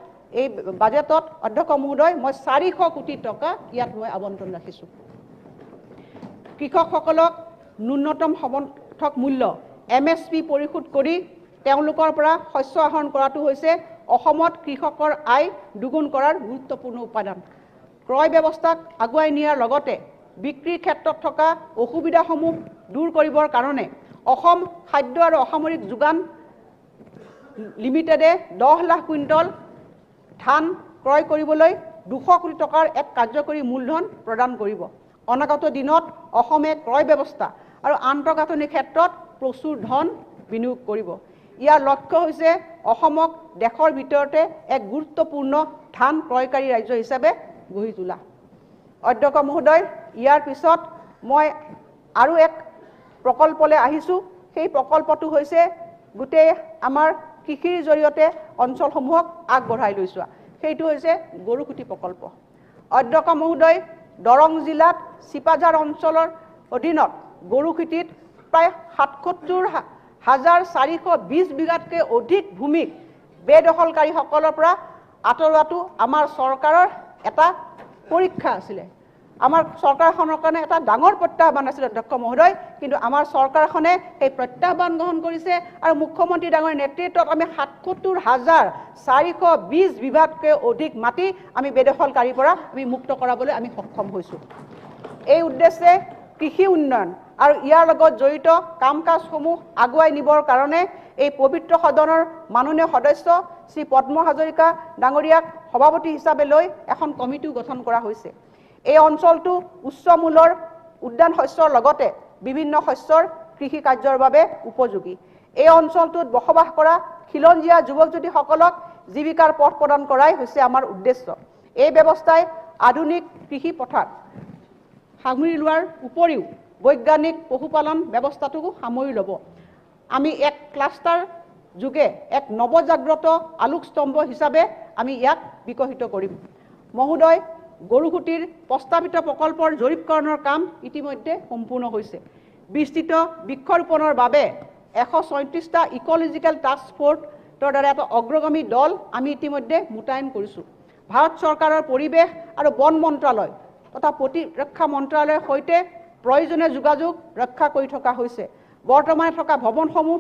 এই বাজেটত অধ্যক্ষ মহোদয় মই 400 কোটি টকা ইয়াত মই আবণ্টন ৰাখিছোঁ। কৃষকসকলক ন্যূনতম সমৰ্থক মূল্য MSP পৰিশোধ কৰি তেওঁলোকৰ পৰা শস্য আহৰণ কৰাটো হৈছে অসমত কৃষকৰ আয় দুগুণ কৰাৰ গুৰুত্বপূৰ্ণ উপাদান। ক্ৰয় ব্যৱস্থাক আগুৱাই নিয়াৰ লগতে বিক্ৰীৰ ক্ষেত্ৰত থকা অসুবিধাসমূহ দূৰ কৰিবৰ কাৰণে অসম খাদ্য আৰু অসামৰিক যোগান লিমিটেডে 10 লাখ কুইণ্টল ধান ক্ৰয় কৰিবলৈ 200 কোটি টকাৰ এক কাৰ্যকৰী মূলধন প্ৰদান কৰিব। অনাগত দিনত অসমে ক্ৰয় ব্যৱস্থা আৰু আন্তঃগাঁথনিৰ ক্ষেত্ৰত প্ৰচুৰ ধন বিনিয়োগ কৰিব। ইয়াৰ লক্ষ্য হৈছে অসমক দেশৰ ভিতৰতে এক গুৰুত্বপূৰ্ণ ধান ক্ৰয়কাৰী ৰাজ্য হিচাপে গঢ়ি তোলা। অধ্যক্ষ মহোদয়, ইয়াৰ পিছত মই আৰু এক প্ৰকল্পলৈ আহিছোঁ। সেই প্ৰকল্পটো হৈছে গোটেই আমাৰ কৃষিৰ জৰিয়তে অঞ্চলসমূহক আগবঢ়াই লৈ যোৱা। সেইটো হৈছে গৰুখুটি প্ৰকল্প। অধ্যক্ষ মহোদয়, দৰং জিলাত চিপাঝাৰ অঞ্চলৰ অধীনত গৰুখুটিত প্ৰায় 77,420 বিঘাতকৈ অধিক ভূমিক বেদখলকাৰীসকলৰ পৰা আঁতৰোৱাটো আমাৰ চৰকাৰৰ এটা পৰীক্ষা আছিলে। আমাৰ চৰকাৰখনৰ কাৰণে এটা ডাঙৰ প্ৰত্যাহ্বান আছিল অধ্যক্ষ মহোদয়, কিন্তু আমাৰ চৰকাৰখনে সেই প্ৰত্যাহ্বান গ্ৰহণ কৰিছে আৰু মুখ্যমন্ত্ৰী ডাঙৰীৰ নেতৃত্বত আমি 77,420 বিঘাতকৈ অধিক মাটি আমি বেদখলকাৰীৰ পৰা আমি মুক্ত কৰাবলৈ আমি সক্ষম হৈছোঁ। এই উদ্দেশ্যে কৃষি উন্নয়ন আৰু ইয়াৰ লগত জড়িত কাম কাজসমূহ আগুৱাই নিবৰ কাৰণে এই পবিত্ৰ সদনৰ মাননীয় সদস্য শ্ৰী পদ্ম হাজৰিকা ডাঙৰীয়াক সভাপতি হিচাপে লৈ এখন কমিটিও গঠন কৰা হৈছে। এই অঞ্চলটো উচ্চ মূলৰ উদ্যান শস্যৰ লগতে বিভিন্ন শস্যৰ কৃষি কাৰ্যৰ বাবে উপযোগী। এই অঞ্চলটোত বসবাস কৰা খিলঞ্জীয়া যুৱক যুৱতীসকলক জীৱিকাৰ পথ প্ৰদান কৰাই হৈছে আমাৰ উদ্দেশ্য। এই ব্যৱস্থাই আধুনিক কৃষি পথাৰ সামৰি লোৱাৰ উপৰিও বৈজ্ঞানিক পশুপালন ব্যৱস্থাটোকো সামৰি ল'ব। আমি এক ক্লাষ্টাৰ যোগে এক নৱজাগ্ৰত আলোকস্তম্ভ হিচাপে আমি ইয়াক বিকশিত কৰিম। মহোদয়, গৰুখুটিৰ প্ৰস্তাৱিত প্ৰকল্পৰ জৰীপকৰণৰ কাম ইতিমধ্যে সম্পূৰ্ণ হৈছে। বিস্তৃত বৃক্ষৰোপণৰ বাবে 134টা ইক'লজিকেল টাস্ক ফ'ৰ্চৰ দ্বাৰা এটা অগ্ৰগামী দল আমি ইতিমধ্যে মোতায়েন কৰিছোঁ। ভাৰত চৰকাৰৰ পৰিৱেশ আৰু বন মন্ত্ৰালয় তথা প্ৰতিৰক্ষা মন্ত্ৰালয়ৰ সৈতে প্ৰয়োজনীয় যোগাযোগ ৰক্ষা কৰি থকা হৈছে। বৰ্তমানে থকা ভৱনসমূহ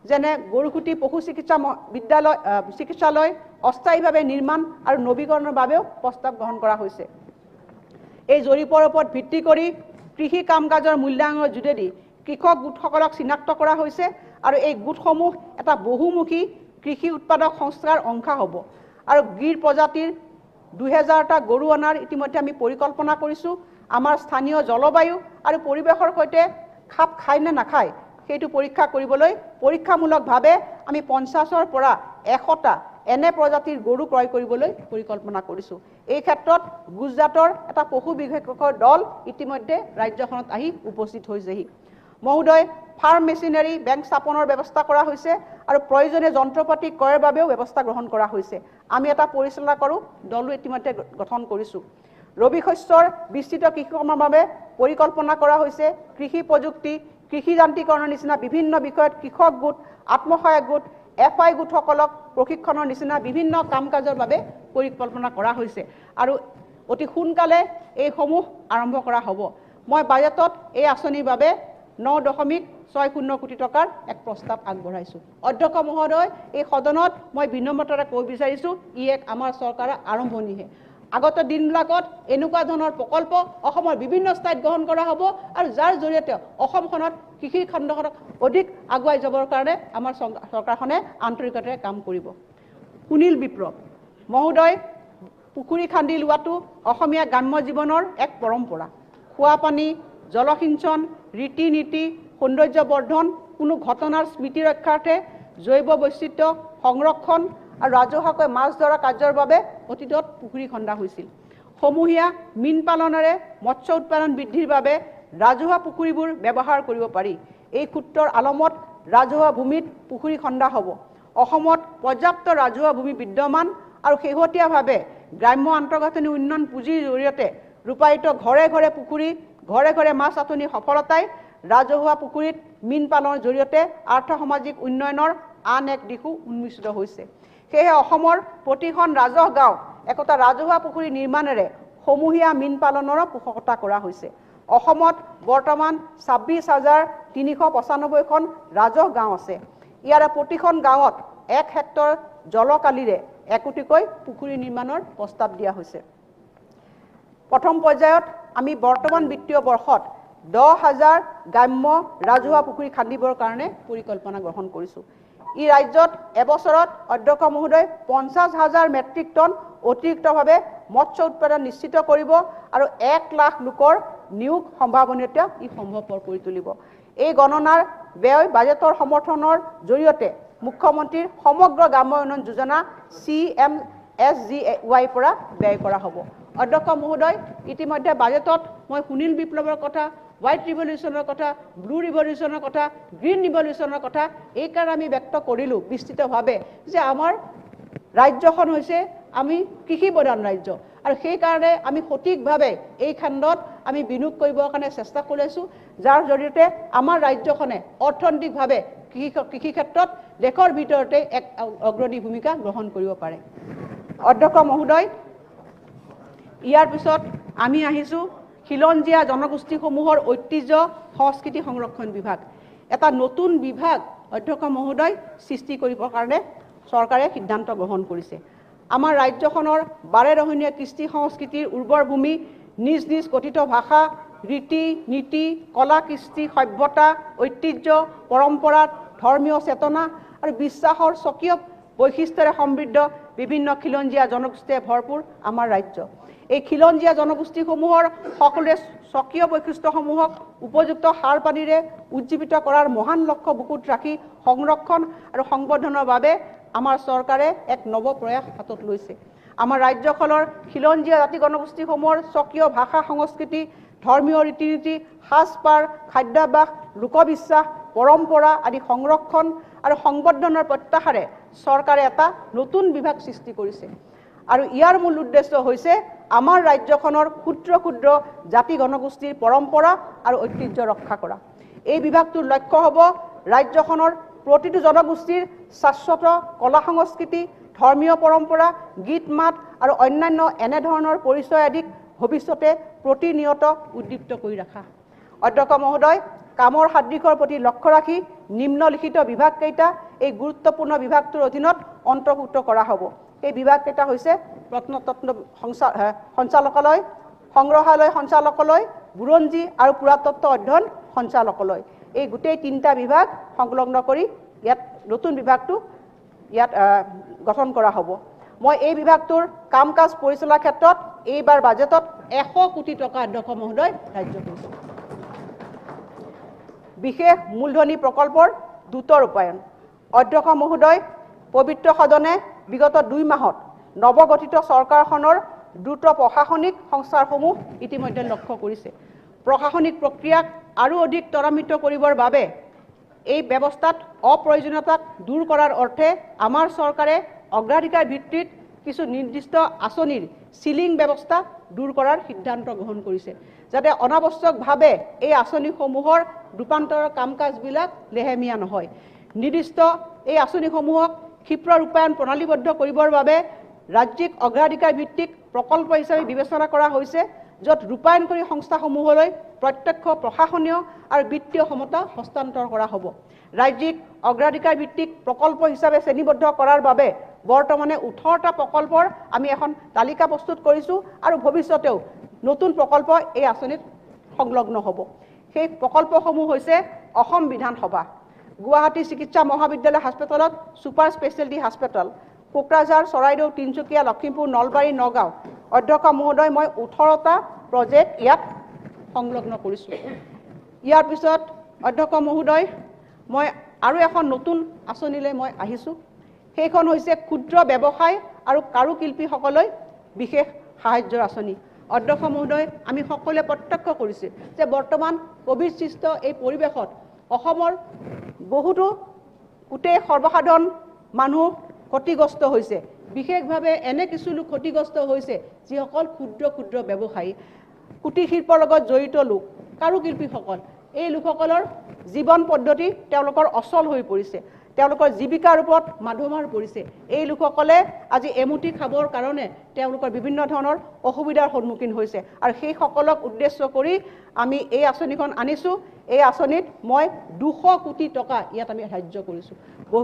যেনে গৰুখুটি পশু চিকিৎসালয় অস্থায়ীভাৱে নিৰ্মাণ আৰু নৱীকৰণৰ বাবেও প্ৰস্তাৱ গ্ৰহণ কৰা হৈছে। এই জৰীপৰ ওপৰত ভিত্তি কৰি কৃষি কাম কাজৰ মূল্যায়নৰ যোগেদি কৃষক গোটসকলক চিনাক্ত কৰা হৈছে আৰু এই গোটসমূহ এটা বহুমুখী কৃষি উৎপাদক সংস্থাৰ অংশ হ'ব। আৰু গিৰ প্ৰজাতিৰ 2000টা গৰু অনাৰ ইতিমধ্যে আমি পৰিকল্পনা কৰিছোঁ। আমাৰ স্থানীয় জলবায়ু আৰু পৰিৱেশৰ সৈতে খাপ খায় নে নাখায় সেইটো পৰীক্ষা কৰিবলৈ পৰীক্ষামূলকভাৱে আমি 50ৰ পৰা 100টা এনে প্ৰজাতিৰ গৰু ক্ৰয় কৰিবলৈ পৰিকল্পনা কৰিছোঁ। এই ক্ষেত্ৰত গুজৰাটৰ এটা পশু বিশেষজ্ঞৰ দল ইতিমধ্যে ৰাজ্যখনত আহি উপস্থিত হৈছেহি। মহোদয়, ফাৰ্ম মেচিনাৰী বেংক স্থাপনৰ ব্যৱস্থা কৰা হৈছে আৰু প্ৰয়োজনীয় যন্ত্ৰপাতি ক্ৰয়ৰ বাবেও ব্যৱস্থা গ্ৰহণ কৰা হৈছে। আমি এটা পৰিচালনা কৰোঁ দলো ইতিমধ্যে গঠন কৰিছোঁ। ৰবি শস্যৰ বিস্তৃত কৃষিকৰ্মৰ বাবে পৰিকল্পনা কৰা হৈছে। কৃষি প্ৰযুক্তি, কৃষি যান্ত্ৰিকৰণৰ নিচিনা বিভিন্ন বিষয়ত কৃষক গোট, আত্মসহায়ক গোট, FI গোটসকলক প্ৰশিক্ষণৰ নিচিনা বিভিন্ন কাম কাজৰ বাবে পৰিকল্পনা কৰা হৈছে আৰু অতি সোনকালে এইসমূহ আৰম্ভ কৰা হ'ব। মই বাজেটত এই আঁচনিৰ বাবে 9.60 কোটি টকাৰ এক প্ৰস্তাৱ আগবঢ়াইছোঁ। অধ্যক্ষ মহোদয়, এই সদনত মই বিনম্ৰতাৰে ক'ব বিচাৰিছোঁ, ই এক আমাৰ চৰকাৰৰ আৰম্ভণিহে। আগত দিনবিলাকত এনেকুৱা ধৰণৰ প্ৰকল্প অসমৰ বিভিন্ন ঠাইত গ্ৰহণ কৰা হ'ব আৰু যাৰ জৰিয়তে অসমখনত কৃষি খণ্ডখনক অধিক আগুৱাই যাবৰ কাৰণে আমাৰ চৰকাৰখনে আন্তৰিকতাৰে কাম কৰিব। সুনীল বিপ্লৱ মহোদয়, পুখুৰী খান্দি লোৱাটো অসমীয়া গ্ৰাম্য জীৱনৰ এক পৰম্পৰা। খোৱাপানী, জলসিঞ্চন, ৰীতি নীতি, সৌন্দৰ্য বৰ্ধন, কোনো ঘটনাৰ স্মৃতি ৰক্ষাৰ্থে জৈৱ বৈচিত্ৰ্য সংৰক্ষণ আৰু ৰাজহুৱাকৈ মাছ ধৰা কাৰ্যৰ বাবে অতীতত পুখুৰী খন্দা হৈছিল। সমূহীয়া মীন পালনেৰে মৎস্য উৎপাদন বৃদ্ধিৰ বাবে ৰাজহুৱা পুখুৰীবোৰ ব্যৱহাৰ কৰিব পাৰি। এই সূত্ৰৰ আলমত ৰাজহুৱা ভূমিত পুখুৰী খন্দা হ'ব। অসমত পৰ্যাপ্ত ৰাজহুৱা ভূমি বিদ্যমান আৰু শেহতীয়াভাৱে গ্ৰাম্য আন্তঃগাঁথনি উন্নয়ন পুঁজিৰ জৰিয়তে ৰূপায়িত ঘৰে ঘৰে পুখুৰী, ঘৰে ঘৰে মাছ আঁচনিৰ সফলতাই ৰাজহুৱা পুখুৰীত মীন পালনৰ জৰিয়তে আৰ্থ সামাজিক উন্নয়নৰ আন এক দিশো উন্মোচিত হৈছে। সেয়েহে অসমৰ প্ৰতিখন ৰাজহ গাঁও একোটা ৰাজহুৱা পুখুৰী নিৰ্মাণেৰে সমূহীয়া মীন পালনৰ পোষকতা কৰা হৈছে। অসমত বৰ্তমান 26,395খন ৰাজহ গাঁও আছে। ইয়াৰে প্ৰতিখন গাঁৱত 1 হেক্টৰ জলকালিৰে 1 কোটিকৈ পুখুৰী নিৰ্মাণৰ প্ৰস্তাৱ দিয়া হৈছে। প্ৰথম পৰ্যায়ত আমি বৰ্তমান বিত্তীয় বৰ্ষত 10,000 গ্ৰাম্য ৰাজহুৱা পুখুৰী খান্দিবৰ কাৰণে পৰিকল্পনা গ্ৰহণ কৰিছোঁ। ই ৰাজ্যত এবছৰত অধ্যক্ষ মহোদয় 50,000 মেট্ৰিক টন অতিৰিক্তভাৱে মৎস্য উৎপাদন নিশ্চিত কৰিব আৰু 1 লাখ লোকৰ নিয়োগ সম্ভাৱনীয়তা ই সম্ভৱপৰ কৰি তুলিব। এই গণনাৰ ব্যয় বাজেটৰ সমৰ্থনৰ জৰিয়তে মুখ্যমন্ত্ৰীৰ সমগ্ৰ গ্ৰাম্য উন্নয়ন যোজনা CMSGY পৰা ব্যয় কৰা হ'ব। অধ্যক্ষ মহোদয়, ইতিমধ্যে বাজেটত মই সুনীল বিপ্লৱৰ কথা, হোৱাইট ৰিভলিউশ্যনৰ কথা, ব্লু ৰিভলিউশ্যনৰ কথা, গ্ৰীণ ৰিভলিউশ্যনৰ কথা এইকাৰণে আমি ব্যক্ত কৰিলোঁ বিস্তৃতভাৱে যে আমাৰ ৰাজ্যখন হৈছে আমি কৃষি প্ৰধান ৰাজ্য আৰু সেইকাৰণে আমি সঠিকভাৱে এই খণ্ডত আমি বিনিয়োগ কৰিবৰ কাৰণে চেষ্টা কৰি আছোঁ, যাৰ জৰিয়তে আমাৰ ৰাজ্যখনে অৰ্থনৈতিকভাৱে কৃষি ক্ষেত্ৰত দেশৰ ভিতৰতে এক অগ্ৰণী ভূমিকা গ্ৰহণ কৰিব পাৰে। অধ্যক্ষ মহোদয়, ইয়াৰ পিছত আমি আহিছোঁ খিলঞ্জীয়া জনগোষ্ঠীসমূহৰ ঐতিহ্য সংস্কৃতি সংৰক্ষণ বিভাগ। এটা নতুন বিভাগ অধ্যক্ষ মহোদয় সৃষ্টি কৰিবৰ কাৰণে চৰকাৰে সিদ্ধান্ত গ্ৰহণ কৰিছে। আমাৰ ৰাজ্যখনৰ বাৰেৰহণীয়া কৃষ্টি সংস্কৃতিৰ উৰ্বৰ ভূমি, নিজ নিজ কথিত ভাষা, ৰীতি নীতি, কলা কৃষ্টি, সভ্যতা, ঐতিহ্য, পৰম্পৰা, ধৰ্মীয় চেতনা আৰু বিশ্বাসৰ স্বকীয় বৈশিষ্ট্যৰে সমৃদ্ধ বিভিন্ন খিলঞ্জীয়া জনগোষ্ঠীয়ে ভৰপূৰ আমাৰ ৰাজ্য। এই খিলঞ্জীয়া জনগোষ্ঠীসমূহৰ সকলোৱে স্বকীয় বৈশিষ্ট্যসমূহক উপযুক্ত সাৰ পানীৰে উজ্জীৱিত কৰাৰ মহান লক্ষ্য বুকুত ৰাখি সংৰক্ষণ আৰু সংবৰ্ধনৰ বাবে আমাৰ চৰকাৰে এক নৱ প্ৰয়াস হাতত লৈছে। আমাৰ ৰাজ্যখনৰ খিলঞ্জীয়া জাতি জনগোষ্ঠীসমূহৰ স্বকীয় ভাষা সংস্কৃতি, ধৰ্মীয় ৰীতি নীতি, সাজপাৰ, খাদ্যাভ্যাস, লোকবিশ্বাস, পৰম্পৰা আদি সংৰক্ষণ আৰু সংবৰ্ধনৰ প্ৰত্যাশাৰে চৰকাৰে এটা নতুন বিভাগ সৃষ্টি কৰিছে আৰু ইয়াৰ মূল উদ্দেশ্য হৈছে আমাৰ ৰাজ্যখনৰ ক্ষুদ্ৰ ক্ষুদ্ৰ জাতি জনগোষ্ঠীৰ পৰম্পৰা আৰু ঐতিহ্য ৰক্ষা কৰা। এই বিভাগটোৰ লক্ষ্য হ'ব ৰাজ্যখনৰ প্ৰতিটো জনগোষ্ঠীৰ শাশ্বত কলা সংস্কৃতি, ধৰ্মীয় পৰম্পৰা, গীত মাত আৰু অন্যান্য এনেধৰণৰ পৰিচয় আদিক ভৱিষ্যতে প্ৰতিনিয়ত উদ্দীপ্ত কৰি ৰাখা। অধ্যক্ষ মহোদয়, কামৰ সাদৃশ্যৰ প্ৰতি লক্ষ্য ৰাখি নিম্নলিখিত বিভাগকেইটা এই গুৰুত্বপূৰ্ণ বিভাগটোৰ অধীনত অন্তৰ্ভুক্ত কৰা হ'ব। এই বিভাগকেইটা হৈছে প্ৰত্নতত্ত্ব সঞ্চালকালয়, সংগ্ৰহালয় সঞ্চালকালয়, বুৰঞ্জী আৰু পুৰাতত্ত্ব অধ্যয়ন সঞ্চালকালয়। এই গোটেই 3টা বিভাগ সংলগ্ন কৰি ইয়াত নতুন বিভাগটো ইয়াত গঠন কৰা হ'ব। মই এই বিভাগটোৰ কাম কাজ পৰিচালনাৰ ক্ষেত্ৰত এইবাৰ বাজেটত 100 কোটি টকা অধ্যক্ষ মহোদয় ধাৰ্য কৰিছোঁ। বিশেষ মূলধনী প্ৰকল্পৰ দ্ৰুত ৰূপায়ণ। অধ্যক্ষ মহোদয়, পবিত্ৰ সদনে বিগত 2 মাহত নৱগঠিত চৰকাৰখনৰ দ্ৰুত প্ৰশাসনিক সংস্কাৰসমূহ ইতিমধ্যে লক্ষ্য কৰিছে। প্ৰশাসনিক প্ৰক্ৰিয়াক আৰু অধিক ত্বৰান্বিত কৰিবৰ বাবে এই ব্যৱস্থাত অপ্ৰয়োজনীয়তাক দূৰ কৰাৰ অৰ্থে আমাৰ চৰকাৰে অগ্ৰাধিকাৰ ভিত্তিত কিছু নিৰ্দিষ্ট আঁচনিৰ সিলিং ব্যৱস্থা দূৰ কৰাৰ সিদ্ধান্ত গ্ৰহণ কৰিছে, যাতে অনাৱশ্যকভাৱে এই আঁচনিসমূহৰ ৰূপান্তৰৰ কাম কাজবিলাক লেহেমীয়া নহয়। নিৰ্দিষ্ট এই আঁচনিসমূহক ক্ষীপ্ৰ ৰূপায়ণ প্ৰণালীবদ্ধ কৰিবৰ বাবে ৰাজ্যিক অগ্ৰাধিকাৰ ভিত্তিক প্ৰকল্প হিচাপে বিবেচনা কৰা হৈছে, য'ত ৰূপায়ণকাৰী সংস্থাসমূহলৈ প্ৰত্যক্ষ প্ৰশাসনীয় আৰু বিত্তীয় ক্ষমতা হস্তান্তৰ কৰা হ'ব। ৰাজ্যিক অগ্ৰাধিকাৰ ভিত্তিক প্ৰকল্প হিচাপে শ্ৰেণীবদ্ধ কৰাৰ বাবে বৰ্তমানে 18টা প্ৰকল্পৰ আমি এখন তালিকা প্ৰস্তুত কৰিছোঁ আৰু ভৱিষ্যতেও নতুন প্ৰকল্প এই আঁচনিত সংলগ্ন হ'ব। সেই প্ৰকল্পসমূহ হৈছে অসম বিধানসভা, গুৱাহাটী চিকিৎসা মহাবিদ্যালয় হাস্পতালত ছুপাৰ স্পেচিয়েলিটি হাস্পতাল, কোকৰাঝাৰ, চৰাইদেউ, তিনিচুকীয়া, লখিমপুৰ, নলবাৰী, নগাঁও। অধ্যক্ষ মহোদয়, মই 18টা প্ৰজেক্ট ইয়াত সংলগ্ন কৰিছোঁ। ইয়াৰ পিছত অধ্যক্ষ মহোদয়, মই আৰু এখন নতুন আঁচনিলৈ মই আহিছোঁ। সেইখন হৈছে ক্ষুদ্ৰ ব্যৱসায় আৰু কাৰুশিল্পীসকললৈ বিশেষ সাহায্যৰ আঁচনি। অধ্যক্ষ মহোদয়, আমি সকলোৱে প্ৰত্যক্ষ কৰিছোঁ যে বৰ্তমান কোভিড সৃষ্ট এই পৰিৱেশত অসমৰ বহুতো গোটেই সৰ্বসাধাৰণ মানুহ ক্ষতিগ্ৰস্ত হৈছে। বিশেষভাৱে এনে কিছু লোক ক্ষতিগ্ৰস্ত হৈছে যিসকল ক্ষুদ্ৰ ক্ষুদ্ৰ ব্যৱসায়ী, কুটিৰ শিল্পৰ লগত জড়িত লোক, কাৰুশিল্পীসকল। এই লোকসকলৰ জীৱন পদ্ধতি তেওঁলোকৰ অচল হৈ পৰিছে, তেওঁলোকৰ জীৱিকাৰ ওপৰত মাধমাৰ পৰিছে। এই লোকসকলে আজি এমুঠি খাবৰ কাৰণে তেওঁলোকৰ বিভিন্ন ধৰণৰ অসুবিধাৰ সন্মুখীন হৈছে আৰু সেই সকলক উদ্দেশ্য কৰি আমি এই আঁচনিখন আনিছোঁ। এই আঁচনিত মই 200 কোটি টকা ইয়াত আমি ধাৰ্য কৰিছোঁ।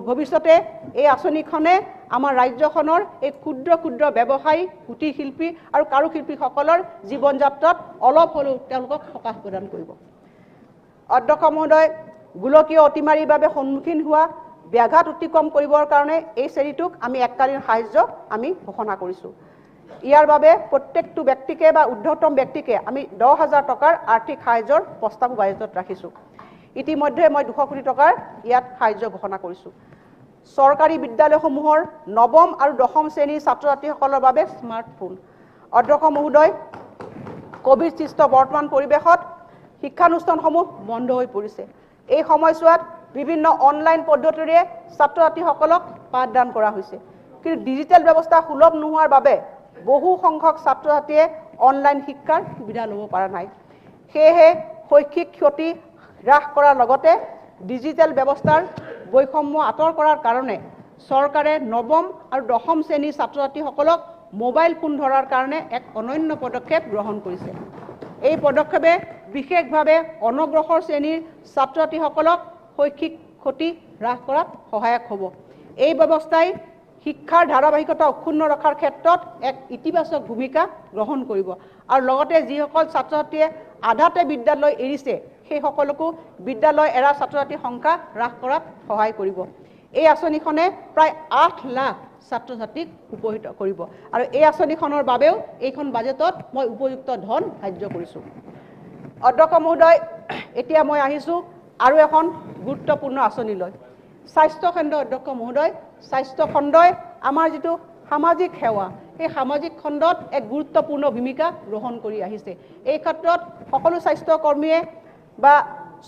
ভৱিষ্যতে এই আঁচনিখনে আমাৰ ৰাজ্যখনৰ এই ক্ষুদ্ৰ ক্ষুদ্ৰ ব্যৱসায়ী, কুটিৰ শিল্পী আৰু কাৰুশিল্পীসকলৰ জীৱন যাত্ৰাত অলপ হ'লেও তেওঁলোকক সকাহ প্ৰদান কৰিব। অধ্যক্ষ মহোদয়, গোলকীয় অতিমাৰীৰ বাবে সন্মুখীন হোৱা ব্যাঘাত অতিক্ৰম কৰিবৰ কাৰণে এই শ্ৰেণীটোক আমি এককালীন সাহায্য আমি ঘোষণা কৰিছোঁ। ইয়াৰ বাবে প্ৰত্যেকটো ব্যক্তিকে বা ঊৰ্ধ্বতম ব্যক্তিকে আমি 10,000 টকাৰ আৰ্থিক সাহায্যৰ প্ৰস্তাৱ বাজেটত ৰাখিছোঁ। ইতিমধ্যে মই 200 কোটি টকাৰ ইয়াত সাহায্য ঘোষণা কৰিছোঁ। চৰকাৰী বিদ্যালয়সমূহৰ 9ম আৰু 10ম শ্ৰেণীৰ ছাত্ৰ ছাত্ৰীসকলৰ বাবে স্মাৰ্টফোন। অধ্যক্ষ মহোদয়, কোভিড সৃষ্ট বৰ্তমান পৰিৱেশত শিক্ষানুষ্ঠানসমূহ বন্ধ হৈ পৰিছে। এই সময়ছোৱাত বিভিন্ন অনলাইন পদ্ধতিৰে ছাত্ৰ ছাত্ৰীসকলক পাঠদান কৰা হৈছে, কিন্তু ডিজিটেল ব্যৱস্থা সুলভ নোহোৱাৰ বাবে বহু সংখ্যক ছাত্ৰ ছাত্ৰীয়ে অনলাইন শিক্ষাৰ সুবিধা ল'ব পৰা নাই। সেয়েহে শৈক্ষিক ক্ষতি হ্ৰাস কৰাৰ লগতে ডিজিটেল ব্যৱস্থাৰ বৈষম্য আঁতৰ কৰাৰ কাৰণে চৰকাৰে 9ম আৰু 10ম শ্ৰেণীৰ ছাত্ৰ ছাত্ৰীসকলক মোবাইল ফোন ধৰাৰ কাৰণে এক অনন্য পদক্ষেপ গ্ৰহণ কৰিছে। এই পদক্ষেপে বিশেষভাৱে অনগ্ৰসৰ শ্ৰেণীৰ ছাত্ৰ ছাত্ৰীসকলক শৈক্ষিক ক্ষতি হ্ৰাস কৰাত সহায়ক হ'ব। এই ব্যৱস্থাই শিক্ষাৰ ধাৰাবাহিকতা অক্ষুণ্ণ ৰখাৰ ক্ষেত্ৰত এক ইতিবাচক ভূমিকা গ্ৰহণ কৰিব আৰু লগতে যিসকল ছাত্ৰ ছাত্ৰীয়ে আধাতে বিদ্যালয় এৰিছে সেই সকলকো বিদ্যালয় এৰা ছাত্ৰ ছাত্ৰীৰ সংখ্যা হ্ৰাস কৰাত সহায় কৰিব। এই আঁচনিখনে প্ৰায় 8 লাখ ছাত্ৰ ছাত্ৰীক উপকৃত কৰিব আৰু এই আঁচনিখনৰ বাবেও এইখন বাজেটত মই উপযুক্ত ধন ধাৰ্য কৰিছোঁ। অধ্যক্ষ মহোদয়, এতিয়া মই আহিছোঁ আৰু এখন গুৰুত্বপূৰ্ণ আঁচনিলৈ, স্বাস্থ্য খণ্ড। অধ্যক্ষ মহোদয়, স্বাস্থ্য খণ্ডই আমাৰ যিটো সামাজিক সেৱা, এই সামাজিক খণ্ডত এক গুৰুত্বপূৰ্ণ ভূমিকা গ্ৰহণ কৰি আহিছে। এই ক্ষেত্ৰত সকলো স্বাস্থ্যকৰ্মীয়ে বা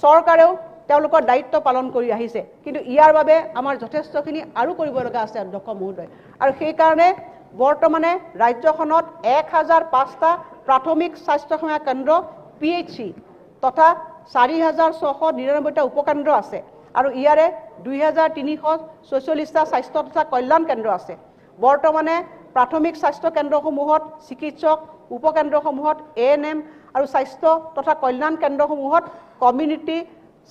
চৰকাৰেও তেওঁলোকৰ দায়িত্ব পালন কৰি আহিছে, কিন্তু ইয়াৰ বাবে আমাৰ যথেষ্টখিনি আৰু কৰিব লগা আছে অধ্যক্ষ মহোদয়। আৰু সেইকাৰণে বৰ্তমানে ৰাজ্যখনত 1005টা প্ৰাথমিক স্বাস্থ্যসেৱা কেন্দ্ৰ PHC তথা 4,699টা উপকেন্দ্ৰ আছে আৰু ইয়াৰে 2,346টা স্বাস্থ্য তথা কল্যাণ কেন্দ্ৰ আছে। বৰ্তমানে প্ৰাথমিক স্বাস্থ্য কেন্দ্ৰসমূহত চিকিৎসক, উপকেন্দ্ৰসমূহত ANM আৰু স্বাস্থ্য তথা কল্যাণ কেন্দ্ৰসমূহত কমিউনিটি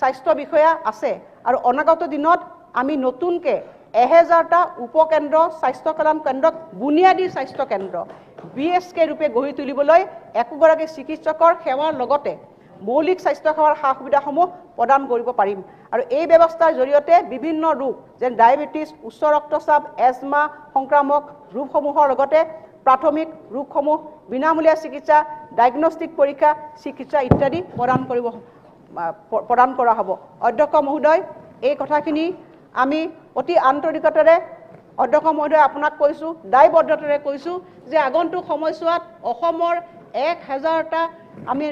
স্বাস্থ্য বিষয়া আছে আৰু অনাগত দিনত আমি নতুনকৈ 1000টা উপকেন্দ্ৰ স্বাস্থ্য কল্যাণ কেন্দ্ৰক বুনিয়াদী স্বাস্থ্য কেন্দ্ৰ BSK ৰূপে গঢ়ি তুলিবলৈ একোগৰাকী চিকিৎসকৰ সেৱাৰ লগতে মৌলিক স্বাস্থ্য সেৱাৰ সা সুবিধাসমূহ প্ৰদান কৰিব পাৰিম। আৰু এই ব্যৱস্থাৰ জৰিয়তে বিভিন্ন ৰোগ যেনে ডায়েবেটিছ, উচ্চ ৰক্তচাপ, এজমা সংক্ৰামক ৰোগসমূহৰ লগতে প্ৰাথমিক ৰোগসমূহ বিনামূলীয়া চিকিৎসা, ডায়েগনষ্টিক পৰীক্ষা, চিকিৎসা ইত্যাদি প্ৰদান কৰা হ'ব। অধ্যক্ষ মহোদয়, এই কথাখিনি আমি অতি আন্তৰিকতাৰে অধ্যক্ষ মহোদয় আপোনাক কৈছোঁ, দায়বদ্ধতাৰে কৈছোঁ যে আগন্তুক সময়ছোৱাত অসমৰ 1000টা আমি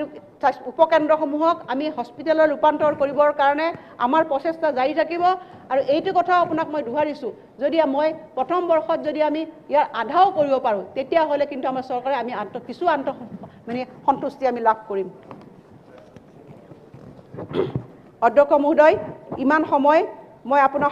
উপকেন্দ্ৰসমূহক আমি হস্পিটেলত ৰূপান্তৰ কৰিবৰ কাৰণে আমাৰ প্ৰচেষ্টা জাৰি থাকিব। আৰু এইটো কথাও আপোনাক মই দোহাৰিছোঁ, যদি মই প্ৰথম বৰ্ষত যদি আমি ইয়াৰ আধাও কৰিব পাৰোঁ তেতিয়াহ'লে কিন্তু আমাৰ চৰকাৰে আমি কিছু সন্তুষ্টি আমি লাভ কৰিম। অধ্যক্ষ মহোদয়, ইমান সময় মই আপোনাৰ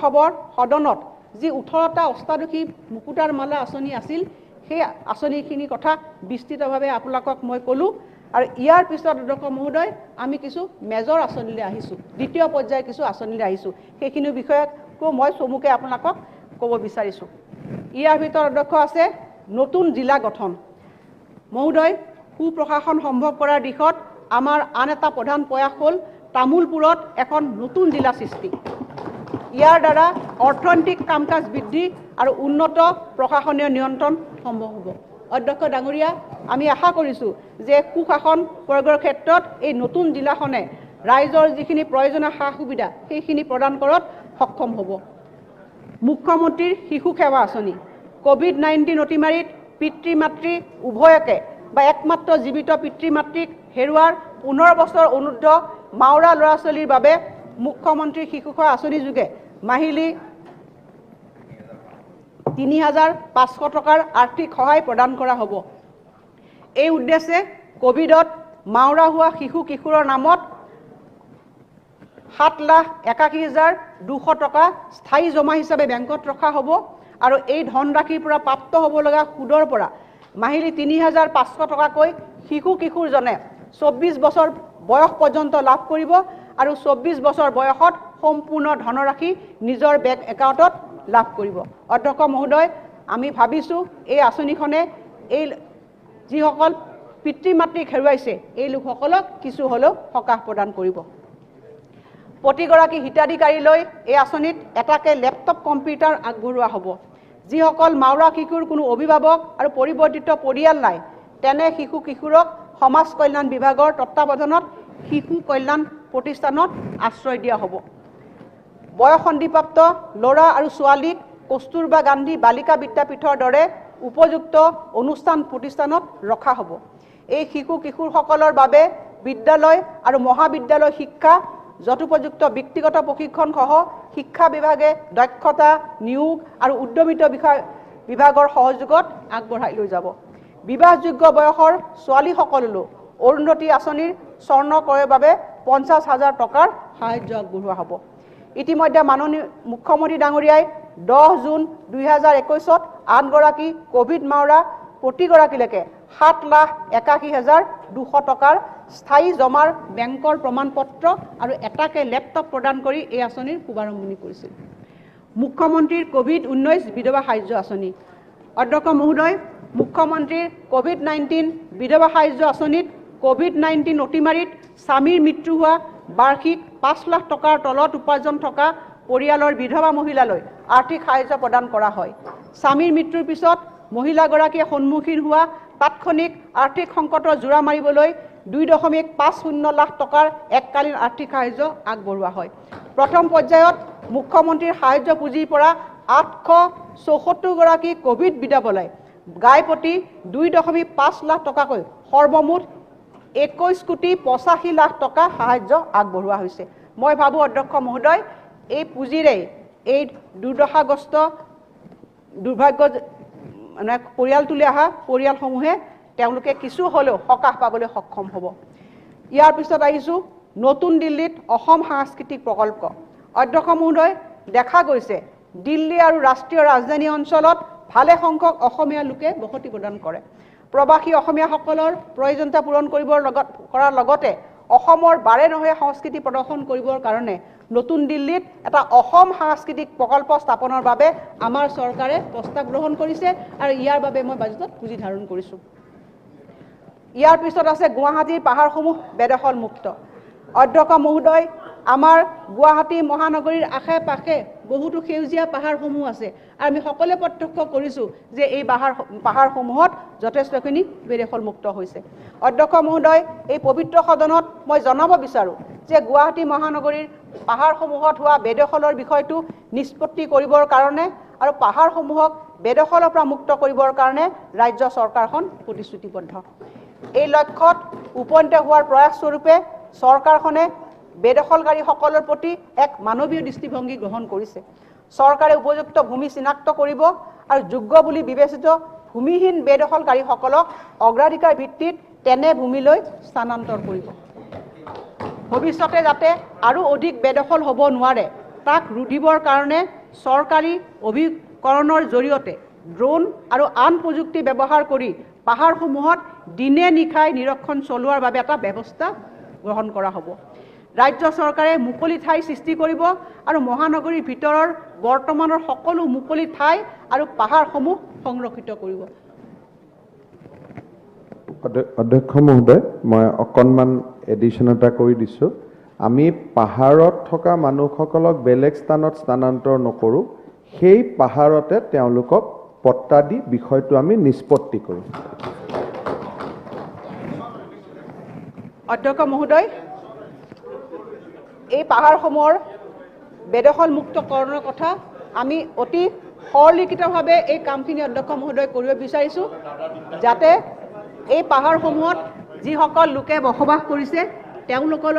সদনত যি 18টা অষ্টাদশী মুকুতাৰ মালা আঁচনি আছিল সেই আঁচনিখিনিৰ কথা বিস্তৃতভাৱে আপোনালোকক মই ক'লোঁ। আৰু ইয়াৰ পিছত অধ্যক্ষ মহোদয় আমি কিছু মেজৰ আঁচনিলৈ আহিছোঁ, দ্বিতীয় পৰ্যায়ৰ কিছু আঁচনিলৈ আহিছোঁ, সেইখিনি বিষয়কো মই চমুকৈ আপোনালোকক ক'ব বিচাৰিছোঁ। ইয়াৰ ভিতৰত অধ্যক্ষ আছে নতুন জিলা গঠন। মহোদয়, সুপ্ৰশাসন সম্ভৱ কৰাৰ দিশত আমাৰ আন এটা প্ৰধান প্ৰয়াস হ'ল তামোলপুৰত এখন নতুন জিলা সৃষ্টি। ইয়াৰ দ্বাৰা অৰ্থনৈতিক কাম কাজ বৃদ্ধি আৰু উন্নত প্ৰশাসনীয় নিয়ন্ত্ৰণ সম্ভৱ হ'ব। অধ্যক্ষ ডাঙৰীয়া, আমি আশা কৰিছোঁ যে সুশাসন প্ৰয়োগৰ ক্ষেত্ৰত এই নতুন জিলাখনে ৰাইজৰ যিখিনি প্ৰয়োজনীয় সা সুবিধা সেইখিনি প্ৰদান কৰাত সক্ষম হ'ব। মুখ্যমন্ত্ৰীৰ শিশু সেৱা আঁচনি। কোভিড-19 অতিমাৰীত পিতৃ মাতৃ উভয়কে বা একমাত্ৰ জীৱিত পিতৃ মাতৃক হেৰুৱাৰ 15 বছৰ অনুৰ্ধ মাওৰা ল'ৰা ছোৱালীৰ বাবে মুখ্যমন্ত্ৰীৰ শিশু সেৱা আঁচনি যোগে মাহিলী 3,500 টকাৰ আৰ্থিক সহায় প্ৰদান কৰা হ'ব। এই উদ্দেশ্যে কোভিডত মাওৰা হোৱা শিশু কিশোৰৰ নামত 7,81,200 টকা স্থায়ী জমা হিচাপে বেংকত ৰখা হ'ব আৰু এই ধনৰাশিৰ পৰা প্ৰাপ্ত হ'ব লগা সুদৰ পৰা মাহিলী 3,500 টকাকৈ শিশু কিশোৰজনে 24 বছৰ বয়স পৰ্যন্ত লাভ কৰিব আৰু 24 বছৰ বয়সত সম্পূৰ্ণ ধনৰাশি নিজৰ বেংক একাউণ্টত লাভ কৰিব। অধ্যক্ষ মহোদয়, আমি ভাবিছোঁ এই আঁচনিখনে এই যিসকল পিতৃ মাতৃক হেৰুৱাইছে এই লোকসকলক কিছু হ'লেও সকাহ প্ৰদান কৰিব। প্ৰতিগৰাকী হিতাধিকাৰীলৈ এই আঁচনিত এটাকে লেপটপ কম্পিউটাৰ আগবঢ়োৱা হ'ব। যিসকল মাওৰা শিশুৰ কোনো অভিভাৱক আৰু পৰিৱৰ্তিত পৰিয়াল নাই তেনে শিশু কিশোৰক সমাজ কল্যাণ বিভাগৰ তত্ত্বাৱধানত শিশু কল্যাণ প্ৰতিষ্ঠানত আশ্ৰয় দিয়া হ'ব। বয়সন্ধিপ্ৰাপ্ত ল'ৰা আৰু ছোৱালীক কস্তুৰবা গান্ধী বালিকা বিদ্যাপীঠৰ দৰে উপযুক্ত অনুষ্ঠান প্ৰতিষ্ঠানত ৰখা হ'ব। এই শিশু কিশোৰসকলৰ বাবে বিদ্যালয় আৰু মহাবিদ্যালয় শিক্ষা যথোপযুক্ত ব্যক্তিগত প্ৰশিক্ষণ সহ শিক্ষা বিভাগে দক্ষতা নিয়োগ আৰু উদ্যমিতা বিভাগৰ সহযোগত আগবঢ়াই লৈ যাব। বিবাহযোগ্য বয়সৰ ছোৱালীসকললৈ অৰুন্ধতী আঁচনিৰ স্বৰ্ণ ক্ৰয়ৰ বাবে 50,000 টকাৰ সাহায্য আগবঢ়োৱা হ'ব। ইতিমধ্যে মাননীয় মুখ্যমন্ত্ৰী ডাঙৰীয়াই 10 জুন 2021 8গৰাকী কোভিড মাওৰা প্ৰতিগৰাকীলৈকে 7,81,200 টকাৰ স্থায়ী জমাৰ বেংকৰ প্ৰমাণপত্ৰ আৰু এটাকে লেপটপ প্ৰদান কৰি এই আঁচনিৰ শুভাৰম্ভণি কৰিছিল। মুখ্যমন্ত্ৰীৰ কোভিড-19 বিধৱা সাহায্য আঁচনি। অধ্যক্ষ মহোদয়, মুখ্যমন্ত্ৰীৰ কোভিড-19 বিধৱা সাহায্য আঁচনিত কোভিড-19 অতিমাৰীত স্বামীৰ মৃত্যু হোৱা বাৰ্ষিক 5 লাখ টকাৰ তলত উপাৰ্জন থকা পৰিয়ালৰ বিধৱা মহিলালৈ আৰ্থিক সাহায্য প্ৰদান কৰা হয়। স্বামীৰ মৃত্যুৰ পিছত মহিলাগৰাকীয়ে সন্মুখীন হোৱা তাৎক্ষণিক আৰ্থিক সংকটৰ জোৰা মাৰিবলৈ 2.50 লাখ টকাৰ এককালীন আৰ্থিক সাহায্য আগবঢ়োৱা হয়। প্ৰথম পৰ্যায়ত মুখ্যমন্ত্ৰীৰ সাহায্য পুঁজিৰ পৰা 874গৰাকী কোভিড বিধৱালৈ গাই প্ৰতি 2.5 লাখ টকাকৈ সৰ্বমুঠ 21,85 লাখ টকা সাহায্য আগবঢ়োৱা হৈছে। মই ভাবোঁ অধ্যক্ষ মহোদয়, এই পুঁজিৰে এই দুৰ্দশাগ্ৰস্ত দুৰ্ভাগ্য পৰিয়াল তুলি অহা পৰিয়ালসমূহে তেওঁলোকে কিছু হ'লেও সকাহ পাবলৈ সক্ষম হ'ব। ইয়াৰ পিছত আহিছোঁ নতুন দিল্লীত অসম সাংস্কৃতিক প্ৰকল্প। অধ্যক্ষ মহোদয়, দেখা গৈছে দিল্লী আৰু ৰাষ্ট্ৰীয় ৰাজধানী অঞ্চলত ভালে সংখ্যক অসমীয়া লোকে বসতি প্ৰদান কৰে। প্ৰৱাসী অসমীয়াসকলৰ প্ৰয়োজনীয়তা পূৰণ কৰাৰ লগতে অসমৰ বাৰে নহয় সংস্কৃতি প্ৰদৰ্শন কৰিবৰ কাৰণে নতুন দিল্লীত এটা অসম সাংস্কৃতিক প্ৰকল্প স্থাপনৰ বাবে আমাৰ চৰকাৰে প্ৰস্তাৱ গ্ৰহণ কৰিছে আৰু ইয়াৰ বাবে মই বাজেটত পুঁজি ধাৰণ কৰিছোঁ। ইয়াৰ পিছত আছে গুৱাহাটীৰ পাহাৰসমূহ বেদখল মুক্ত। অধ্যক্ষ মহোদয়, আমাৰ গুৱাহাটী মহানগৰীৰ আশে পাশে বহুতো সেউজীয়া পাহাৰসমূহ আছে আৰু আমি সকলোৱে প্ৰত্যক্ষ কৰিছোঁ যে এই পাহাৰসমূহত যথেষ্টখিনি বেদখল মুক্ত হৈছে। অধ্যক্ষ মহোদয়, এই পবিত্ৰ সদনত মই জনাব বিচাৰোঁ যে গুৱাহাটী মহানগৰীৰ পাহাৰসমূহত হোৱা বেদখলৰ বিষয়টো নিষ্পত্তি কৰিবৰ কাৰণে আৰু পাহাৰসমূহক বেদখলৰ পৰা মুক্ত কৰিবৰ কাৰণে ৰাজ্য চৰকাৰখন প্ৰতিশ্ৰুতিবদ্ধ। এই লক্ষ্যত উপনীত হোৱাৰ প্ৰয়াস স্বৰূপে চৰকাৰখনে বেদখলকাৰীসকলৰ প্ৰতি এক মানৱীয় দৃষ্টিভংগী গ্ৰহণ কৰিছে। চৰকাৰে উপযুক্ত ভূমি চিনাক্ত কৰিব আৰু যোগ্য বুলি বিবেচিত ভূমিহীন বেদখলকাৰীসকলক অগ্ৰাধিকাৰ ভিত্তিত তেনে ভূমিলৈ স্থানান্তৰ কৰিব। ভৱিষ্যতে যাতে আৰু অধিক বেদখল হ'ব নোৱাৰে তাক ৰুধিবৰ কাৰণে চৰকাৰী অভিকৰণৰ জৰিয়তে ড্ৰোন আৰু আন প্ৰযুক্তি ব্যৱহাৰ কৰি পাহাৰসমূহত দিনে নিশাই নিৰীক্ষণ চলোৱাৰ বাবে এটা ব্যৱস্থা গ্ৰহণ কৰা হ'ব। ৰাজ্য চৰকাৰে মুকলি ঠাই সৃষ্টি কৰিব আৰু মহানগৰীৰ ভিতৰৰ বৰ্তমানৰ সকলো মুকলি ঠাই আৰু পাহাৰসমূহ সংৰক্ষিত কৰিব। অধ্যক্ষ মহোদয়, মই অকণমান এডিশ্যন এটা কৰি দিছোঁ। আমি পাহাৰত থকা মানুহসকলক বেলেগ স্থানত স্থানান্তৰ নকৰোঁ, সেই পাহাৰতে তেওঁলোকক পট্টা দি বিষয়টো আমি নিষ্পত্তি কৰোঁ। অধ্যক্ষ মহোদয়, এই পাহাৰসমূহৰ বেদখল মুক্তকৰণৰ কথা আমি অতি সৰলীকৃতভাৱে এই কামখিনি অধ্যক্ষ মহোদয় কৰিব বিচাৰিছোঁ, যাতে এই পাহাৰসমূহত যিসকল লোকে বসবাস কৰিছে তেওঁলোকৰ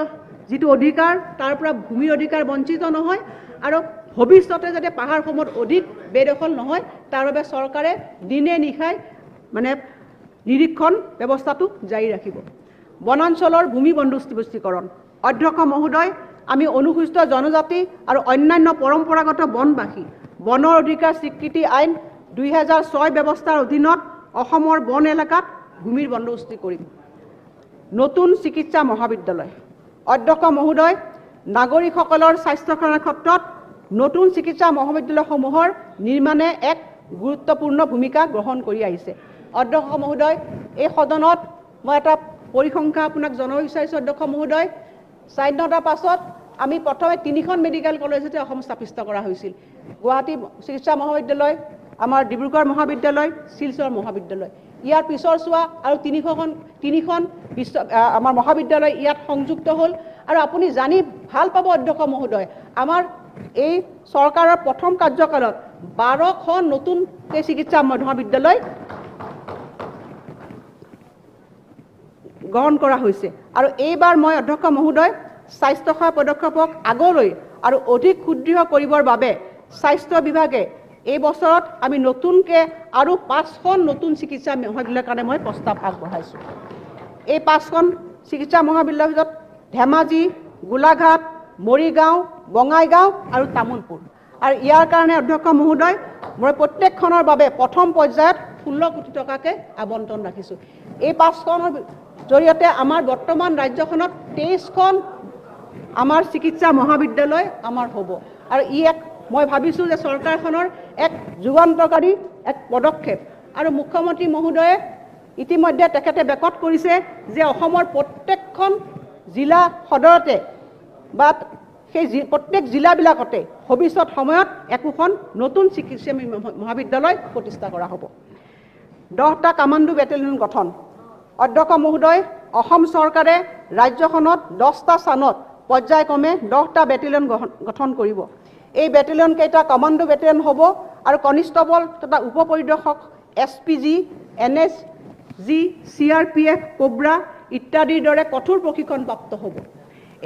যিটো অধিকাৰ তাৰ পৰা ভূমিৰ অধিকাৰ বঞ্চিত নহয় আৰু ভৱিষ্যতে যাতে পাহাৰসমূহত অধিক বেদখল নহয় তাৰ বাবে চৰকাৰে দিনে নিশাই নিৰীক্ষণ ব্যৱস্থাটো জাৰি ৰাখিব। বনাঞ্চলৰ ভূমি বন্দোবস্তীকৰণ। অধ্যক্ষ মহোদয়, আমি অনুসূচিত জনজাতি আৰু অন্যান্য পৰম্পৰাগত বনবাসী বনৰ অধিকাৰ স্বীকৃতি আইন 2006 ব্যৱস্থাৰ অধীনত অসমৰ বন এলেকাত ভূমিৰ বন্দোবস্তি কৰিম। নতুন চিকিৎসা মহাবিদ্যালয় অধ্যক্ষ মহোদয় নাগৰিকসকলৰ স্বাস্থ্যসেৱাৰ ক্ষেত্ৰত নতুন চিকিৎসা মহাবিদ্যালয়সমূহৰ নিৰ্মাণে এক গুৰুত্বপূৰ্ণ ভূমিকা গ্ৰহণ কৰি আহিছে। অধ্যক্ষ মহোদয় এই সদনত মই এটা পৰিসংখ্যা আপোনাক জনাব বিচাৰিছোঁ। অধ্যক্ষ মহোদয় স্বাধীনতাৰ পাছত আমি প্ৰথমে 3খন মেডিকেল কলেজতে অসম স্থাপিত কৰা হৈছিল। গুৱাহাটী চিকিৎসা মহাবিদ্যালয়, আমাৰ ডিব্ৰুগড় মহাবিদ্যালয়, শিলচৰ মহাবিদ্যালয়। ইয়াৰ পিছৰ চোৱা আৰু 3খন আমাৰ মহাবিদ্যালয় ইয়াত সংযুক্ত হ'ল। আৰু আপুনি জানি ভাল পাব অধ্যক্ষ মহোদয়, আমাৰ এই চৰকাৰৰ প্ৰথম কাৰ্যকালত 12খন নতুন চিকিৎসা মহাবিদ্যালয় গ্ৰহণ কৰা হৈছে। আৰু এইবাৰ মই অধ্যক্ষ মহোদয় স্বাস্থ্যসেৱা পদক্ষেপক আগলৈ আৰু অধিক সুদৃঢ় কৰিবৰ বাবে স্বাস্থ্য বিভাগে এই বছৰত আমি নতুনকৈ আৰু 5খন নতুন চিকিৎসা মহাবিদ্যালয়ৰ কাৰণে মই প্ৰস্তাৱ আগবঢ়াইছোঁ। এই 5খন চিকিৎসা মহাবিদ্যালয়ৰ ভিতৰত ধেমাজি, গোলাঘাট, মৰিগাঁও, বঙাইগাঁও আৰু তামোলপুৰ। আৰু ইয়াৰ কাৰণে অধ্যক্ষ মহোদয় মই প্ৰত্যেকখনৰ বাবে প্ৰথম পৰ্যায়ত 16 কোটি টকাকৈ আবণ্টন ৰাখিছোঁ। এই 5খনৰ জৰিয়তে আমাৰ বৰ্তমান ৰাজ্যখনত 23খন আমাৰ চিকিৎসা মহাবিদ্যালয় আমাৰ হ'ব। আৰু মই ভাবিছোঁ যে চৰকাৰখনৰ এক যুগান্তকাৰী এক পদক্ষেপ। আৰু মুখ্যমন্ত্ৰী মহোদয়ে ইতিমধ্যে তেখেতে বেকত কৰিছে যে অসমৰ প্ৰত্যেকখন জিলা সদৰতে বা সেই প্ৰত্যেক জিলাবিলাকতে ভৱিষ্যত সময়ত একোখন নতুন চিকিৎসা মহাবিদ্যালয় প্ৰতিষ্ঠা কৰা হ'ব। 10টা কামাণ্ডো বেটেলিয়ন গঠন। অধ্যক্ষ মহোদয় অসম চৰকাৰে ৰাজ্যখনত 10টা স্থানত পৰ্যায়ক্ৰমে 10টা বেটেলিয়ন গঠন কৰিব। এই বেটেলিয়ন কেইটা কমাণ্ডো বেটেলিয়ন হ'ব আৰু কনিষ্টবল তথা উপ পৰিদৰ্শক SPG, NSG, CRPF, কোব্ৰা ইত্যাদিৰ দৰে কঠোৰ প্ৰশিক্ষণপ্ৰাপ্ত হ'ব।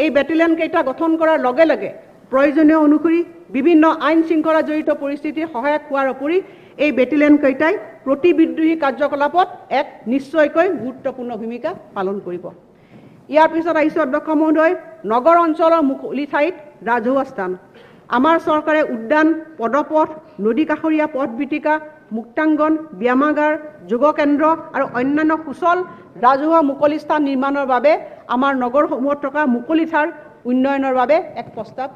এই বেটেলিয়ন কেইটা গঠন কৰাৰ লগে লগে প্ৰয়োজনীয় অনুসৰি বিভিন্ন আইন শৃংখলা জড়িত পৰিস্থিতিৰ সহায়ক হোৱাৰ উপৰি এই বেটেলিয়ন কেইটাই প্ৰতিবিদ্ৰোহী কাৰ্যকলাপত এক নিশ্চয়কৈ গুৰুত্বপূৰ্ণ ভূমিকা পালন কৰিব। ইয়াৰ পিছত আহিছে অধ্যক্ষ মহোদয় নগৰ অঞ্চলৰ মুকলি ঠাইত ৰাজহুৱা স্থান। আমাৰ চৰকাৰে উদ্যান, পদপথ, নদী কাষৰীয়া পথ বিতিকা, মুক্তাংগন, ব্যায়ামাগাৰ, যোগ কেন্দ্ৰ আৰু অন্যান্য সুচল ৰাজহুৱা মুকলি স্থান নিৰ্মাণৰ বাবে আমাৰ নগৰসমূহত থকা মুকলি ঠাইৰ উন্নয়নৰ বাবে এক প্ৰস্তাৱ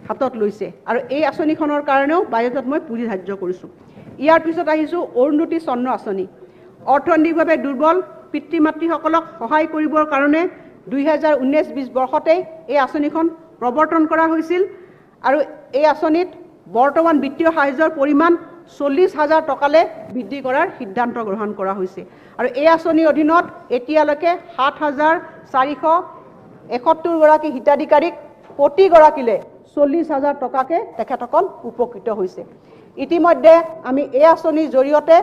হাতত লৈছে। আৰু এই আঁচনিখনৰ কাৰণেও বাজেটত মই পুঁজি ধাৰ্য কৰিছোঁ। ইয়াৰ পিছত আহিছোঁ অৰুন্ধতী চন্দ্ৰ আঁচনি। অৰ্থনৈতিকভাৱে দুৰ্বল পিতৃ মাতৃসকলক সহায় কৰিবৰ কাৰণে 2019-20 বৰ্ষতেই এই আঁচনিখন প্ৰৱৰ্তন কৰা হৈছিল। আৰু এই আঁচনিত বৰ্তমান বিত্তীয় সাহায্যৰ পৰিমাণ 40,000 টকালৈ বৃদ্ধি কৰাৰ সিদ্ধান্ত গ্ৰহণ কৰা হৈছে। আৰু এই আঁচনিৰ অধীনত এতিয়ালৈকে 7,471 গৰাকী হিতাধিকাৰীক প্ৰতিগৰাকীলৈ 40,000 টকাকৈ তেখেতসকল উপকৃত হৈছে। ইতিমধ্যে আমি এই আঁচনিৰ জৰিয়তে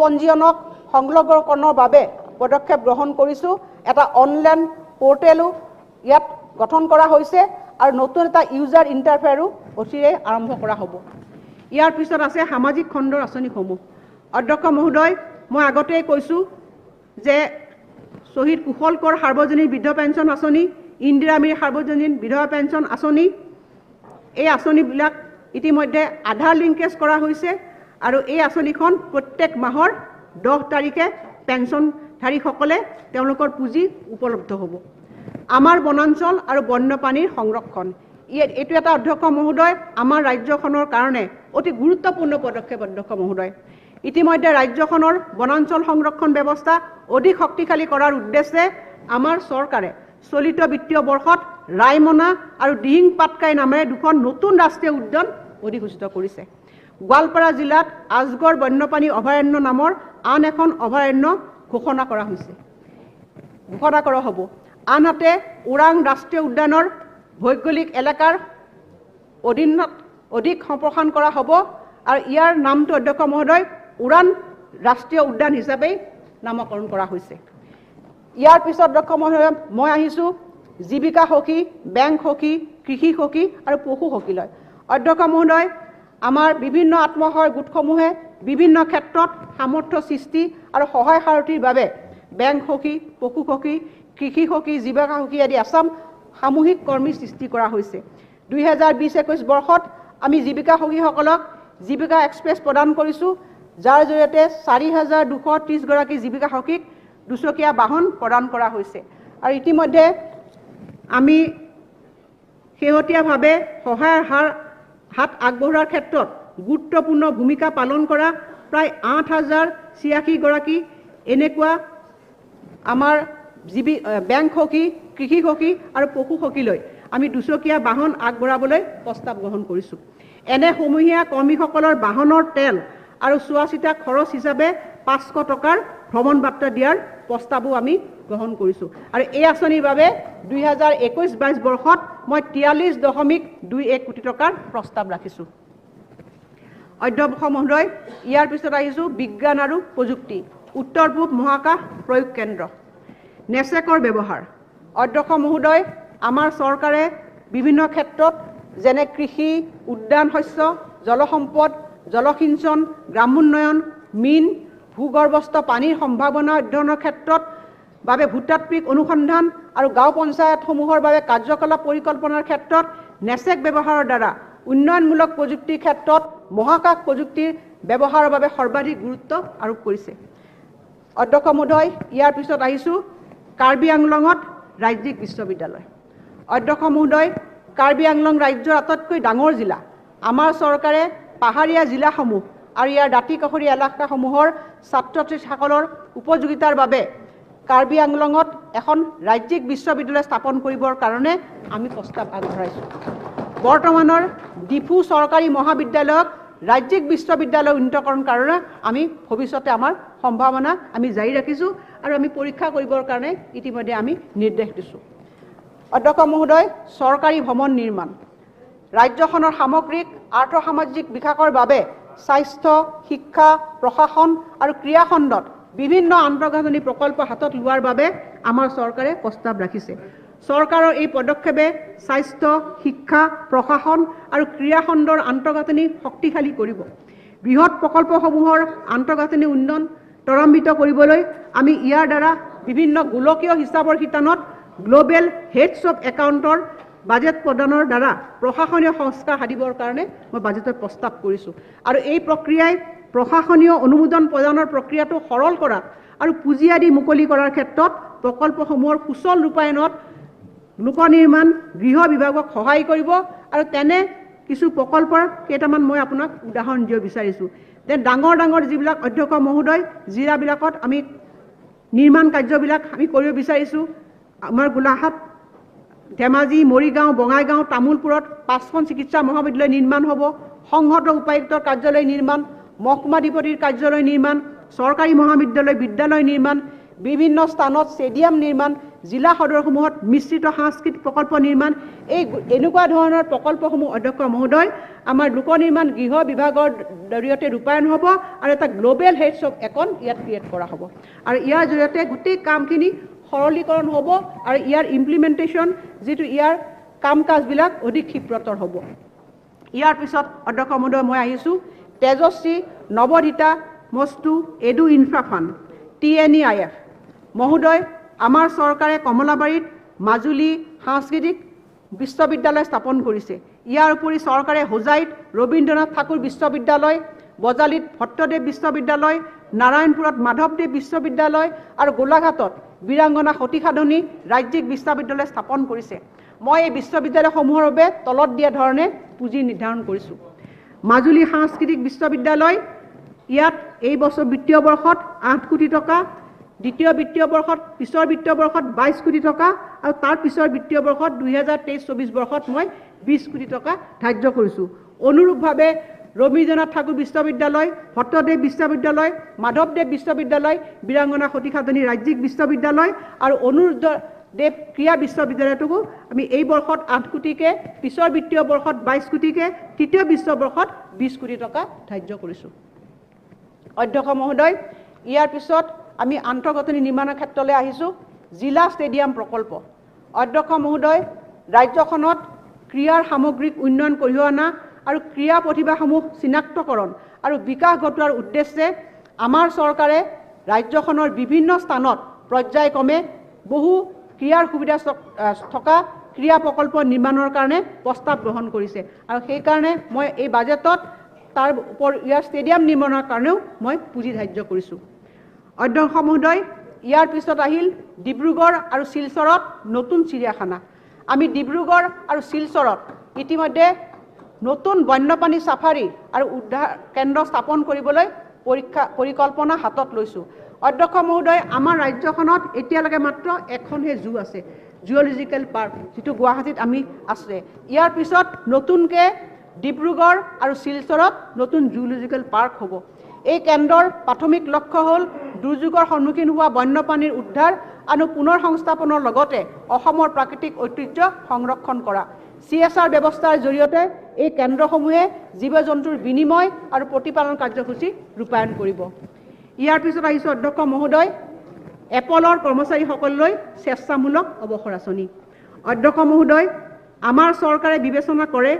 পঞ্জীয়নক সংলগ্নকৰণৰ বাবে পদক্ষেপ গ্ৰহণ কৰিছোঁ। এটা অনলাইন পৰ্টেলো ইয়াত গঠন কৰা হৈছে আৰু নতুন এটা ইউজাৰ ইণ্টাৰফেয়াৰো অচিৰে আৰম্ভ কৰা হ'ব। ইয়াৰ পিছত আছে সামাজিক খণ্ডৰ আঁচনিসমূহ। অধ্যক্ষ মহোদয় মই আগতেই কৈছোঁ যে শ্বহীদ কুশল কোঁৱৰ সাৰ্বজনীন বৃদ্ধ পেঞ্চন আঁচনি, ইন্দিৰা মীৰ সাৰ্বজনীন বিধৱা পেঞ্চন আঁচনি, এই আঁচনিবিলাক ইতিমধ্যে আধাৰ লিংকেজ কৰা হৈছে। আৰু এই আঁচনিখন প্ৰত্যেক মাহৰ 10 তাৰিখে পেঞ্চনধাৰীসকলে তেওঁলোকৰ পুঁজি উপলব্ধ হ'ব। আমাৰ বনাঞ্চল আৰু বন্যপ্ৰাণীৰ সংৰক্ষণ এইটো এটা অধ্যক্ষ মহোদয় আমাৰ ৰাজ্যখনৰ কাৰণে অতি গুৰুত্বপূৰ্ণ পদক্ষেপ। অধ্যক্ষ মহোদয় ইতিমধ্যে ৰাজ্যখনৰ বনাঞ্চল সংৰক্ষণ ব্যৱস্থা অধিক শক্তিশালী কৰাৰ উদ্দেশ্যে আমাৰ চৰকাৰে চলিত বিত্তীয় বৰ্ষত ৰায়মনা আৰু দিহিং পাটকাই নামেৰে 2খন নতুন ৰাষ্ট্ৰীয় উদ্যান অধিসূচিত কৰিছে। গোৱালপাৰা জিলাত আজগড় বন্যপ্ৰাণী অভয়াৰণ্য নামৰ আন এখন অভয়াৰণ্য ঘোষণা কৰা হ'ব। আনহাতে ওৰাং ৰাষ্ট্ৰীয় উদ্যানৰ ভৌগোলিক এলেকাৰ অধীনত অধিক সম্প্ৰসাৰণ কৰা হ'ব। আৰু ইয়াৰ নামটো অধ্যক্ষ মহোদয় ওৰাং ৰাষ্ট্ৰীয় উদ্যান হিচাপে নামকৰণ কৰা হৈছে। ইয়াৰ পিছত অধ্যক্ষ মহোদয় মই আহিছোঁ জীৱিকা সখী, বেংক সখী, কৃষি সখী আৰু পশু সখীলৈ। অধ্যক্ষ মহোদয় আমাৰ বিভিন্ন আত্মসহায়ক গোটসমূহে বিভিন্ন ক্ষেত্ৰত সামৰ্থ্য সৃষ্টি আৰু সহায় সাৰথিৰ বাবে বেংক সখী, পশু সখী, কৃষি সখী, জীৱিকা সখী আদি আছাম সামূহিক কৰ্মী সৃষ্টি কৰা হৈছে 2020-21 বৰ্ষত আমি জীৱিকা সখীসকলক জীৱিকা এক্সপ্ৰেছ প্ৰদান কৰিছোঁ যাৰ জৰিয়তে 4230 গৰাকী জীৱিকা সখীক দুচকীয়া বাহন প্ৰদান কৰা হৈছে আৰু ইতিমধ্যে আমি শেহতীয়াভাৱে সহায়ৰ হাত আগবঢ়োৱাৰ ক্ষেত্ৰত গুৰুত্বপূৰ্ণ ভূমিকা পালন কৰা প্ৰায় 8086 গৰাকী এনেকুৱা আমাৰ বেংক সখী কৃষি সখী আৰু পশু সখীলৈ আমি দুচকীয়া বাহন আগবঢ়াবলৈ প্ৰস্তাৱ গ্ৰহণ কৰিছোঁ এনে সমূহীয়া কৰ্মীসকলৰ বাহনৰ তেল আৰু চোৱা চিতা খৰচ হিচাপে 500 টকাৰ ভ্ৰমণ বাৰ্তা দিয়াৰ প্ৰস্তাৱো আমি গ্ৰহণ কৰিছোঁ আৰু এই আঁচনিৰ বাবে 2021-22 বৰ্ষত মই 43.21 কোটি টকাৰ প্ৰস্তাৱ ৰাখিছোঁ অধ্যক্ষ মহোদয় ইয়াৰ পিছত আহিছোঁ বিজ্ঞান আৰু প্ৰযুক্তি উত্তৰ পূব মহাকাশ প্ৰয়োগ কেন্দ্ৰ নেছেকৰ ব্যৱহাৰ অধ্যক্ষ মহোদয় আমাৰ চৰকাৰে বিভিন্ন ক্ষেত্ৰত যেনে কৃষি উদ্যান শস্য জলসম্পদ জলসিঞ্চন গ্ৰামোন্নয়ন মীন ভূগৰ্ভস্থ পানীৰ সম্ভাৱনা অধ্যয়নৰ ক্ষেত্ৰত বাবে ভূতাত্ত্বিক অনুসন্ধান আৰু গাঁও পঞ্চায়তসমূহৰ বাবে কাৰ্যকলাপ পৰিকল্পনাৰ ক্ষেত্ৰত নেছেক ব্যৱহাৰৰ দ্বাৰা উন্নয়নমূলক প্ৰযুক্তিৰ ক্ষেত্ৰত মহাকাশ প্ৰযুক্তিৰ ব্যৱহাৰৰ বাবে সৰ্বাধিক গুৰুত্ব আৰোপ কৰিছে অধ্যক্ষ মহোদয় ইয়াৰ পিছত আহিছোঁ কাৰ্বি আংলঙত ৰাজ্যিক বিশ্ববিদ্যালয় অধ্যক্ষ মহোদয় কাৰ্বি আংলং ৰাজ্যৰ আটাইতকৈ ডাঙৰ জিলা আমাৰ চৰকাৰে পাহাৰীয়া জিলাসমূহ আৰু ইয়াৰ দাঁতি কাষৰীয়া এলেকাসমূহৰ ছাত্ৰ ছাত্ৰীসকলৰ উপযোগিতাৰ বাবে কাৰ্বি আংলঙত এখন ৰাজ্যিক বিশ্ববিদ্যালয় স্থাপন কৰিবৰ কাৰণে আমি প্ৰস্তাৱ আগবঢ়াইছোঁ বৰ্তমানৰ ডিফু চৰকাৰী মহাবিদ্যালয়ক ৰাজ্যিক বিশ্ববিদ্যালয় উন্নীতকৰণ কাৰণে আমি ভৱিষ্যতে আমাৰ সম্ভাৱনা আমি জাৰি ৰাখিছোঁ আৰু আমি পৰীক্ষা কৰিবৰ কাৰণে ইতিমধ্যে আমি নিৰ্দেশ দিছোঁ অধ্যক্ষ মহোদয় চৰকাৰী ভৱন নিৰ্মাণ ৰাজ্যখনৰ সামগ্ৰিক আৰ্থ-সামাজিক বিকাশৰ বাবে স্বাস্থ্য শিক্ষা প্ৰশাসন আৰু ক্ৰীড়া খণ্ডত বিভিন্ন আন্তঃগাঁথনি প্ৰকল্প হাতত লোৱাৰ বাবে আমাৰ চৰকাৰে প্ৰস্তাৱ ৰাখিছে চৰকাৰৰ এই পদক্ষেপে স্বাস্থ্য শিক্ষা প্ৰশাসন আৰু ক্ৰীড়া খণ্ডৰ আন্তঃগাঁথনি শক্তিশালী কৰিব বৃহৎ প্ৰকল্পসমূহৰ আন্তঃগাঁথনি উন্নয়ন ত্বৰান্বিত কৰিবলৈ আমি ইয়াৰ দ্বাৰা বিভিন্ন গোলকীয় হিচাপৰ শিতানত গ্লোবেল হেডছ অফ একাউণ্টৰ বাজেট প্ৰদানৰ দ্বাৰা প্ৰশাসনীয় সংস্কাৰ সাধিবৰ কাৰণে মই বাজেটত প্ৰস্তাৱ কৰিছোঁ আৰু এই প্ৰক্ৰিয়াই প্ৰশাসনীয় অনুমোদন প্ৰদানৰ প্ৰক্ৰিয়াটো সৰল কৰাত আৰু পুঁজি আদি মুকলি কৰাৰ ক্ষেত্ৰত প্ৰকল্পসমূহৰ সুচল ৰূপায়ণত লোক নিৰ্মাণ গৃহ বিভাগক সহায় কৰিব আৰু তেনে কিছু প্ৰকল্পৰ কেইটামান মই আপোনাক উদাহৰণ দিব বিচাৰিছোঁ যে ডাঙৰ ডাঙৰ যিবিলাক অধ্যক্ষ মহোদয় জিলাবিলাকত আমি নিৰ্মাণ কাৰ্যবিলাক আমি কৰিব বিচাৰিছোঁ আমাৰ গোলাঘাট ধেমাজি মৰিগাঁও বঙাইগাঁও তামোলপুৰত 5খন চিকিৎসা মহাবিদ্যালয় নিৰ্মাণ হ'ব সংহত উপায়ুক্তৰ কাৰ্যালয় নিৰ্মাণ মহকুমাধিপতিৰ কাৰ্যালয় নিৰ্মাণ চৰকাৰী মহাবিদ্যালয় বিদ্যালয় নিৰ্মাণ বিভিন্ন স্থানত ষ্টেডিয়াম নিৰ্মাণ জিলা সদৰসমূহত মিশ্ৰিত সাংস্কৃতিক প্ৰকল্প নিৰ্মাণ এই এনেকুৱা ধৰণৰ প্ৰকল্পসমূহ অধ্যক্ষ মহোদয় আমাৰ লোক নিৰ্মাণ গৃহ বিভাগৰ জৰিয়তে ৰূপায়ণ হ'ব আৰু এটা গ্লোবেল হেডছ অফ একাউণ্ট ইয়াত ক্ৰিয়েট কৰা হ'ব আৰু ইয়াৰ জৰিয়তে গোটেই কামখিনি সৰলীকৰণ হ'ব আৰু ইয়াৰ ইমপ্লিমেণ্টেশ্যন যিটো ইয়াৰ কাম কাজবিলাক অধিক ক্ষীপ্ৰতৰ হ'ব ইয়াৰ পিছত অধ্যক্ষ মহোদয় মই আহিছোঁ তেজস্বী নৱদিতা মস্তু এডু ইনফ্ৰা ফাণ্ড TNEIF মহোদয় আমাৰ চৰকাৰে কমলাবাৰীত মাজুলী সাংস্কৃতিক বিশ্ববিদ্যালয় স্থাপন কৰিছে ইয়াৰ উপৰি চৰকাৰে হোজাইত ৰবীন্দ্ৰনাথ ঠাকুৰ বিশ্ববিদ্যালয় বজালীত ভট্টদেৱ বিশ্ববিদ্যালয় নাৰায়ণপুৰত মাধৱদেৱ বিশ্ববিদ্যালয় আৰু গোলাঘাটত বীৰাংগনা সতীসাধনী ৰাজ্যিক বিশ্ববিদ্যালয় স্থাপন কৰিছে মই এই বিশ্ববিদ্যালয়সমূহৰ বাবে তলত দিয়া ধৰণে পুঁজি নিৰ্ধাৰণ কৰিছোঁ মাজুলী সাংস্কৃতিক বিশ্ববিদ্যালয় ইয়াত এই বছৰ বিত্তীয় বৰ্ষত 8 কোটি টকা দ্বিতীয় বিত্তীয় বৰ্ষত পিছৰ বিত্তীয় বৰ্ষত 22 কোটি টকা আৰু তাৰ পিছৰ বিত্তীয় বৰ্ষত 2023-24 বৰ্ষত মই 20 কোটি টকা ধাৰ্য কৰিছোঁ অনুৰূপভাৱে ৰবীন্দ্ৰনাথ ঠাকুৰ বিশ্ববিদ্যালয় ভট্টদেৱ বিশ্ববিদ্যালয় মাধৱদেৱ বিশ্ববিদ্যালয় বীৰাংগনা সতীসাধনী ৰাজ্যিক বিশ্ববিদ্যালয় আৰু অনুৰুদ্ধ দেৱ ক্ৰীড়া বিশ্ববিদ্যালয়টোকো আমি এই বৰ্ষত 8 কোটিকে পিছৰ বিত্তীয় বৰ্ষত 22 কোটিকে তৃতীয় বিশ্ব বৰ্ষত 20 কোটি টকা ধাৰ্য কৰিছোঁ অধ্যক্ষ মহোদয় ইয়াৰ পিছত আমি আন্তঃগাঁথনি নিৰ্মাণৰ ক্ষেত্ৰলৈ আহিছোঁ জিলা ষ্টেডিয়াম প্ৰকল্প অধ্যক্ষ মহোদয় ৰাজ্যখনত ক্ৰীড়াৰ সামগ্ৰিক উন্নয়ন কঢ়িয়াই অনা আৰু ক্ৰীড়া প্ৰতিভাসমূহ চিনাক্তকৰণ আৰু বিকাশ ঘটোৱাৰ উদ্দেশ্যে আমাৰ চৰকাৰে ৰাজ্যখনৰ বিভিন্ন স্থানত পৰ্যায়ক্ৰমে বহু ক্ৰীড়াৰ সুবিধা থকা ক্ৰীড়া প্ৰকল্প নিৰ্মাণৰ কাৰণে প্ৰস্তাৱ গ্ৰহণ কৰিছে আৰু সেইকাৰণে মই এই বাজেটত তাৰ ওপৰত ইয়াৰ ষ্টেডিয়াম নিৰ্মাণৰ কাৰণেও মই পুঁজি ধাৰ্য কৰিছোঁ। অধ্যক্ষ মহোদয়, ইয়াৰ পিছত আহিল ডিব্ৰুগড় আৰু শিলচৰত নতুন চিৰিয়াখানা। আমি ডিব্ৰুগড় আৰু শিলচৰত ইতিমধ্যে নতুন বন্যপ্ৰাণী চাফাৰী আৰু উদ্ধাৰ কেন্দ্ৰ স্থাপন কৰিবলৈ পৰিকল্পনা হাতত লৈছোঁ। অধ্যক্ষ মহোদয়, আমাৰ ৰাজ্যখনত এতিয়ালৈকে মাত্ৰ এখনহে জু আছে, জুলজিকেল পাৰ্ক, যিটো গুৱাহাটীত আমি আছে। ইয়াৰ পিছত নতুনকৈ ডিব্ৰুগড় আৰু শিলচৰত নতুন জুলজিকেল পাৰ্ক হ'ব। এই কেন্দ্ৰৰ প্ৰাথমিক লক্ষ্য হ'ল দুৰ্যোগৰ সন্মুখীন হোৱা বন্যপ্ৰাণীৰ উদ্ধাৰ আৰু পুনৰ সংস্থাপনৰ লগতে অসমৰ প্ৰাকৃতিক ঐতিহ্য সংৰক্ষণ কৰা। CSR ব্যৱস্থাৰ জৰিয়তে এই কেন্দ্ৰসমূহে জীৱ জন্তুৰ বিনিময় আৰু প্ৰতিপালন কাৰ্যসূচী ৰূপায়ণ কৰিব। ইয়াৰ পিছত আহিছোঁ অধ্যক্ষ মহোদয়, এপলৰ কৰ্মচাৰীসকললৈ স্বেচ্ছামূলক অৱসৰ আঁচনি। অধ্যক্ষ মহোদয়, আমাৰ চৰকাৰে বিবেচনা কৰে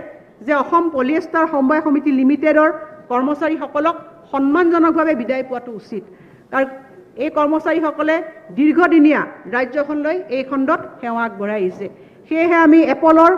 যে অসম পলিয়েষ্টাৰ সমবায় সমিতি লিমিটেডৰ কৰ্মচাৰীসকলক সন্মানজনকভাৱে বিদায় পোৱাটো উচিত, কাৰণ এই কৰ্মচাৰীসকলে দীৰ্ঘদিনীয়া ৰাজ্যখনলৈ এই খণ্ডত সেৱা আগবঢ়াই আহিছে। সেয়েহে আমি এপলৰ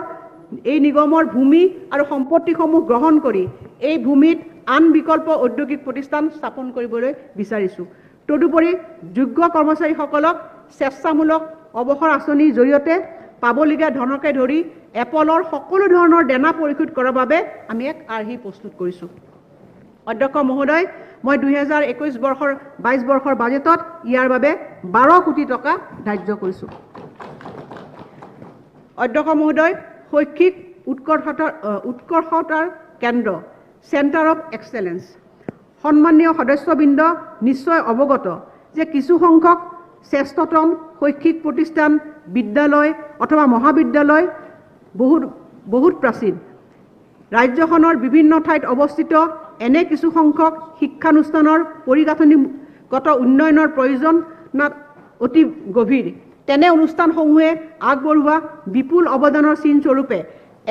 এই নিগমৰ ভূমি আৰু সম্পত্তিসমূহ গ্ৰহণ কৰি এই ভূমিত আন বিকল্প ঔদ্যোগিক প্ৰতিষ্ঠান স্থাপন কৰিবলৈ বিচাৰিছোঁ। তদুপৰি যোগ্য কৰ্মচাৰীসকলক স্বেচ্ছামূলক অৱসৰ আঁচনিৰ জৰিয়তে পাবলগীয়া ধনকে ধৰি এপলৰ সকলো ধৰণৰ দেনা পৰিশোধ কৰাৰ বাবে আমি এক আৰ্হি প্ৰস্তুত কৰিছোঁ। অধ্যক্ষ মহোদয়, মই 2021-22 বৰ্ষৰ বাজেটত ইয়াৰ বাবে 12 কোটি টকা ধাৰ্য কৰিছোঁ। অধ্যক্ষ মহোদয়, শৈক্ষিক উৎকৰ্ষতাৰ কেন্দ্ৰ, চেণ্টাৰ অফ এক্সেলেঞ্চ। সন্মানীয় সদস্যবৃন্দ নিশ্চয় অৱগত যে কিছু সংখ্যক শ্ৰেষ্ঠতম শৈক্ষিক প্ৰতিষ্ঠান, বিদ্যালয় অথবা মহাবিদ্যালয় বহুত প্ৰাচীন। ৰাজ্যখনৰ বিভিন্ন ঠাইত অৱস্থিত এনে কিছু সংখ্যক শিক্ষানুষ্ঠানৰ পৰিগাঁথনিগত উন্নয়নৰ প্ৰয়োজন অতি গভীৰ। তেনে অনুষ্ঠানসমূহে আগবঢ়োৱা বিপুল অৱদানৰ চিনস্বৰূপে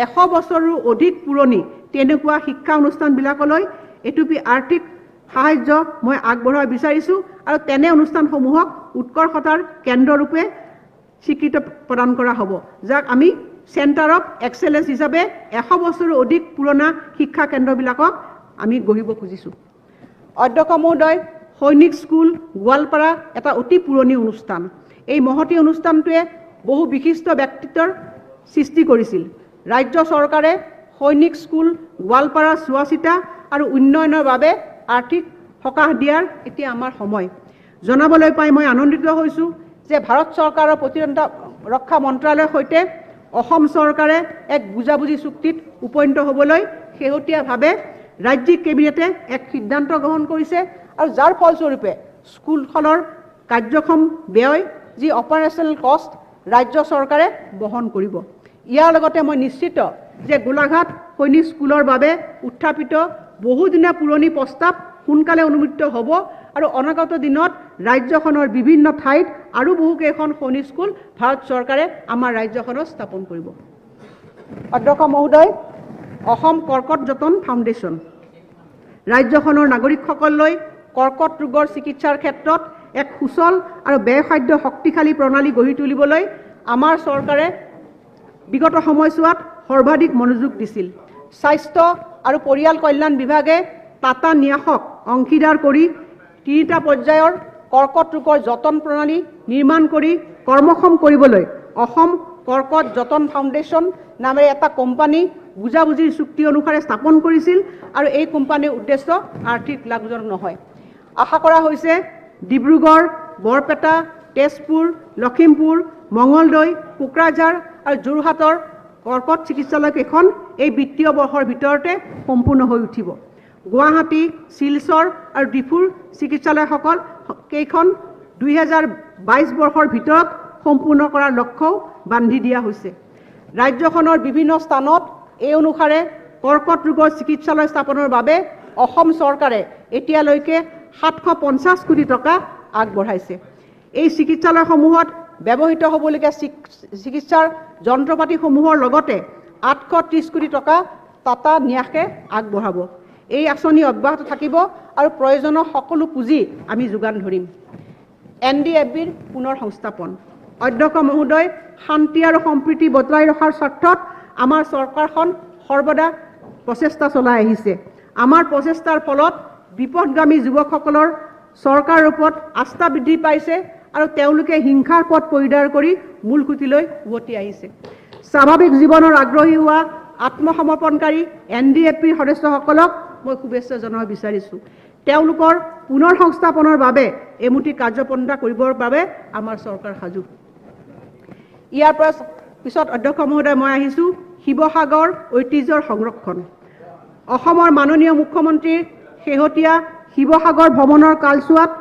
100 বছৰৰো অধিক পুৰণি তেনেকুৱা শিক্ষা অনুষ্ঠানবিলাকলৈ এটুপি আৰ্থিক সাহায্য মই আগবঢ়াব বিচাৰিছোঁ আৰু তেনে অনুষ্ঠানসমূহক উৎকৰ্ষতাৰ কেন্দ্ৰৰূপে স্বীকৃতি প্ৰদান কৰা হ'ব, যাক আমি চেণ্টাৰ অফ এক্সেলেঞ্চ হিচাপে 100 বছৰো অধিক পুৰণা শিক্ষা কেন্দ্ৰবিলাকক আমি গঢ়িব খুজিছোঁ। অধ্যক্ষ মহোদয়, সৈনিক স্কুল গোৱালপাৰা এটা অতি পুৰণি অনুষ্ঠান। এই মহতি অনুষ্ঠানটোৱে বহু বিশিষ্ট ব্যক্তিত্বৰ সৃষ্টি কৰিছিল। ৰাজ্য চৰকাৰে সৈনিক স্কুল গোৱালপাৰা চোৱা চিতা আৰু উন্নয়নৰ বাবে আৰ্থিক সকাহ দিয়াৰ এতিয়া আমাৰ সময়। জনাবলৈ পাই মই আনন্দিত হৈছোঁ যে ভাৰত চৰকাৰৰ প্ৰতিৰক্ষা মন্ত্ৰালয়ৰ সৈতে অসম চৰকাৰে এক বুজাবুজি চুক্তিত উপনীত হ'বলৈ শেহতীয়াভাৱে ৰাজ্যিক কেবিনেটে এক সিদ্ধান্ত গ্ৰহণ কৰিছে আৰু যাৰ ফলস্বৰূপে স্কুলখনৰ কাৰ্যক্ষম ব্যয়, যি অপাৰেশ্যনেল কষ্ট, ৰাজ্য চৰকাৰে বহন কৰিব। ইয়াৰ লগতে মই নিশ্চিত যে গোলাঘাট সৈনিক স্কুলৰ বাবে উত্থাপিত বহুদিনীয়া পুৰণি প্ৰস্তাৱ সোনকালে অনুমোদিত হ'ব আৰু অনাগত দিনত ৰাজ্যখনৰ বিভিন্ন ঠাইত আৰু বহুকেইখন সৈনিক স্কুল ভাৰত চৰকাৰে আমাৰ ৰাজ্যখনত স্থাপন কৰিব। অধ্যক্ষ মহোদয়, অসম কৰ্কট যতন ফাউণ্ডেশ্যন ৰাজ্যখনৰ নাগৰিকসকললৈ কৰ্কট ৰোগৰ চিকিৎসাৰ ক্ষেত্ৰত এক সুচল আৰু ব্যয়সাধ্য শক্তিশালী প্ৰণালী গঢ়ি তুলিবলৈ আমাৰ চৰকাৰে বিগত সময়ছোৱাত সৰ্বাধিক মনোযোগ দিছিল। স্বাস্থ্য আৰু পৰিয়াল কল্যাণ বিভাগে টাটা ন্যাসক অংশীদাৰ কৰি 3টা পৰ্যায়ৰ কৰ্কট ৰোগৰ যতন প্ৰণালী নিৰ্মাণ কৰি কৰ্মক্ষম কৰিবলৈ অসম কৰ্কট যতন ফাউণ্ডেশ্যন নামেৰে এটা কোম্পানী বুজাবুজিৰ চুক্তি অনুসাৰে স্থাপন কৰিছিল আৰু এই কোম্পানীৰ উদ্দেশ্য আৰ্থিক লাভজনক নহয়। আশা কৰা হৈছে ডিব্ৰুগড়, বৰপেটা, তেজপুৰ, লখিমপুৰ, মঙলদৈ, কোকৰাঝাৰ আৰু যোৰহাটৰ কৰ্কট চিকিৎসালয়কেইখন এই বিত্তীয় বৰ্ষৰ ভিতৰতে সম্পূৰ্ণ হৈ উঠিব। গুৱাহাটী, শিলচৰ আৰু ডিফুৰ চিকিৎসালয়সকল কেইখন 2022 বৰ্ষৰ ভিতৰত সম্পূৰ্ণ কৰাৰ লক্ষ্যও বান্ধি দিয়া হৈছে। ৰাজ্যখনৰ বিভিন্ন স্থানত এই অনুসাৰে কৰ্কট ৰোগৰ চিকিৎসালয় স্থাপনৰ বাবে অসম চৰকাৰে এতিয়ালৈকে 750 কোটি টকা আগবঢ়াইছে। এই চিকিৎসালয়সমূহত ব্যৱহৃত হ'বলগীয়া চিকিৎসাৰ যন্ত্ৰপাতিসমূহৰ লগতে 830 কোটি টকা টাটা ন্যাসে আগবঢ়াব। এই আঁচনি অব্যাহত থাকিব আৰু প্ৰয়োজনীয় সকলো পুঁজি আমি যোগান ধৰিম। NDFBৰ পুনৰ সংস্থাপন। অধ্যক্ষ মহোদয়, শান্তি আৰু সম্প্ৰীতি বজাই ৰখাৰ স্বাৰ্থত আমাৰ চৰকাৰখন সৰ্বদা প্ৰচেষ্টা চলাই আহিছে। আমাৰ প্ৰচেষ্টাৰ ফলত বিপদগামী যুৱকসকলৰ চৰকাৰৰ ওপৰত আস্থা বৃদ্ধি পাইছে আৰু তেওঁলোকে হিংসাৰ পথ পৰিহাৰ কৰি মূল খুঁটিলৈ উভতি আহিছে। স্বাভাৱিক জীৱনৰ আগ্ৰহী হোৱা আত্মসমৰ্পণকাৰী NDFBৰ সদস্যসকলক মই শুভেচ্ছা জনাব বিচাৰিছোঁ। তেওঁলোকৰ পুনৰ সংস্থাপনৰ বাবে এমুঠি কাৰ্যপন্থা কৰিবৰ বাবে আমাৰ চৰকাৰ সাজু। ইয়াৰ পিছত অধ্যক্ষ মহোদয় মই আহিছোঁ শিৱসাগৰ ঐতিহ্যৰ সংৰক্ষণ। অসমৰ মাননীয় মুখ্যমন্ত্ৰীৰ শেহতীয়া শিৱসাগৰ ভ্ৰমণৰ কালছোৱাত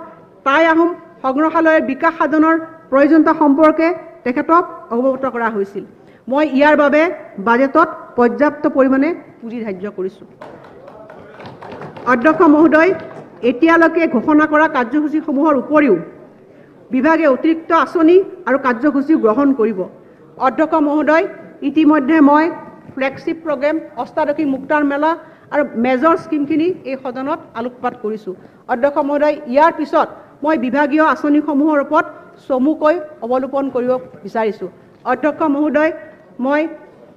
টাই আহোম সংগ্ৰহালয়ৰ বিকাশ সাধনৰ প্ৰয়োজনীয়তা সম্পৰ্কে তেখেতক অৱগত কৰা হৈছিল। মই ইয়াৰ বাবে বাজেটত পৰ্যাপ্ত পৰিমাণে পুঁজি ধাৰ্য কৰিছোঁ। অধ্যক্ষ মহোদয়, এতিয়ালৈকে ঘোষণা কৰা কাৰ্যসূচীসমূহৰ উপৰিও বিভাগে অতিৰিক্ত আঁচনি আৰু কাৰ্যসূচী গ্ৰহণ কৰিব। অধ্যক্ষ মহোদয়, ইতিমধ্যে মই ফ্লেগশ্বিপ প্ৰগ্ৰেম, অষ্টাদশী মুক্তাৰ মেলা আৰু মেজৰ স্কিমখিনি এই সদনত আলোকপাত কৰিছোঁ। অধ্যক্ষ মহোদয়, ইয়াৰ পিছত মই বিভাগীয় আঁচনিসমূহৰ ওপৰত চমুকৈ অৱলোকন কৰিব বিচাৰিছোঁ। অধ্যক্ষ মহোদয়, মই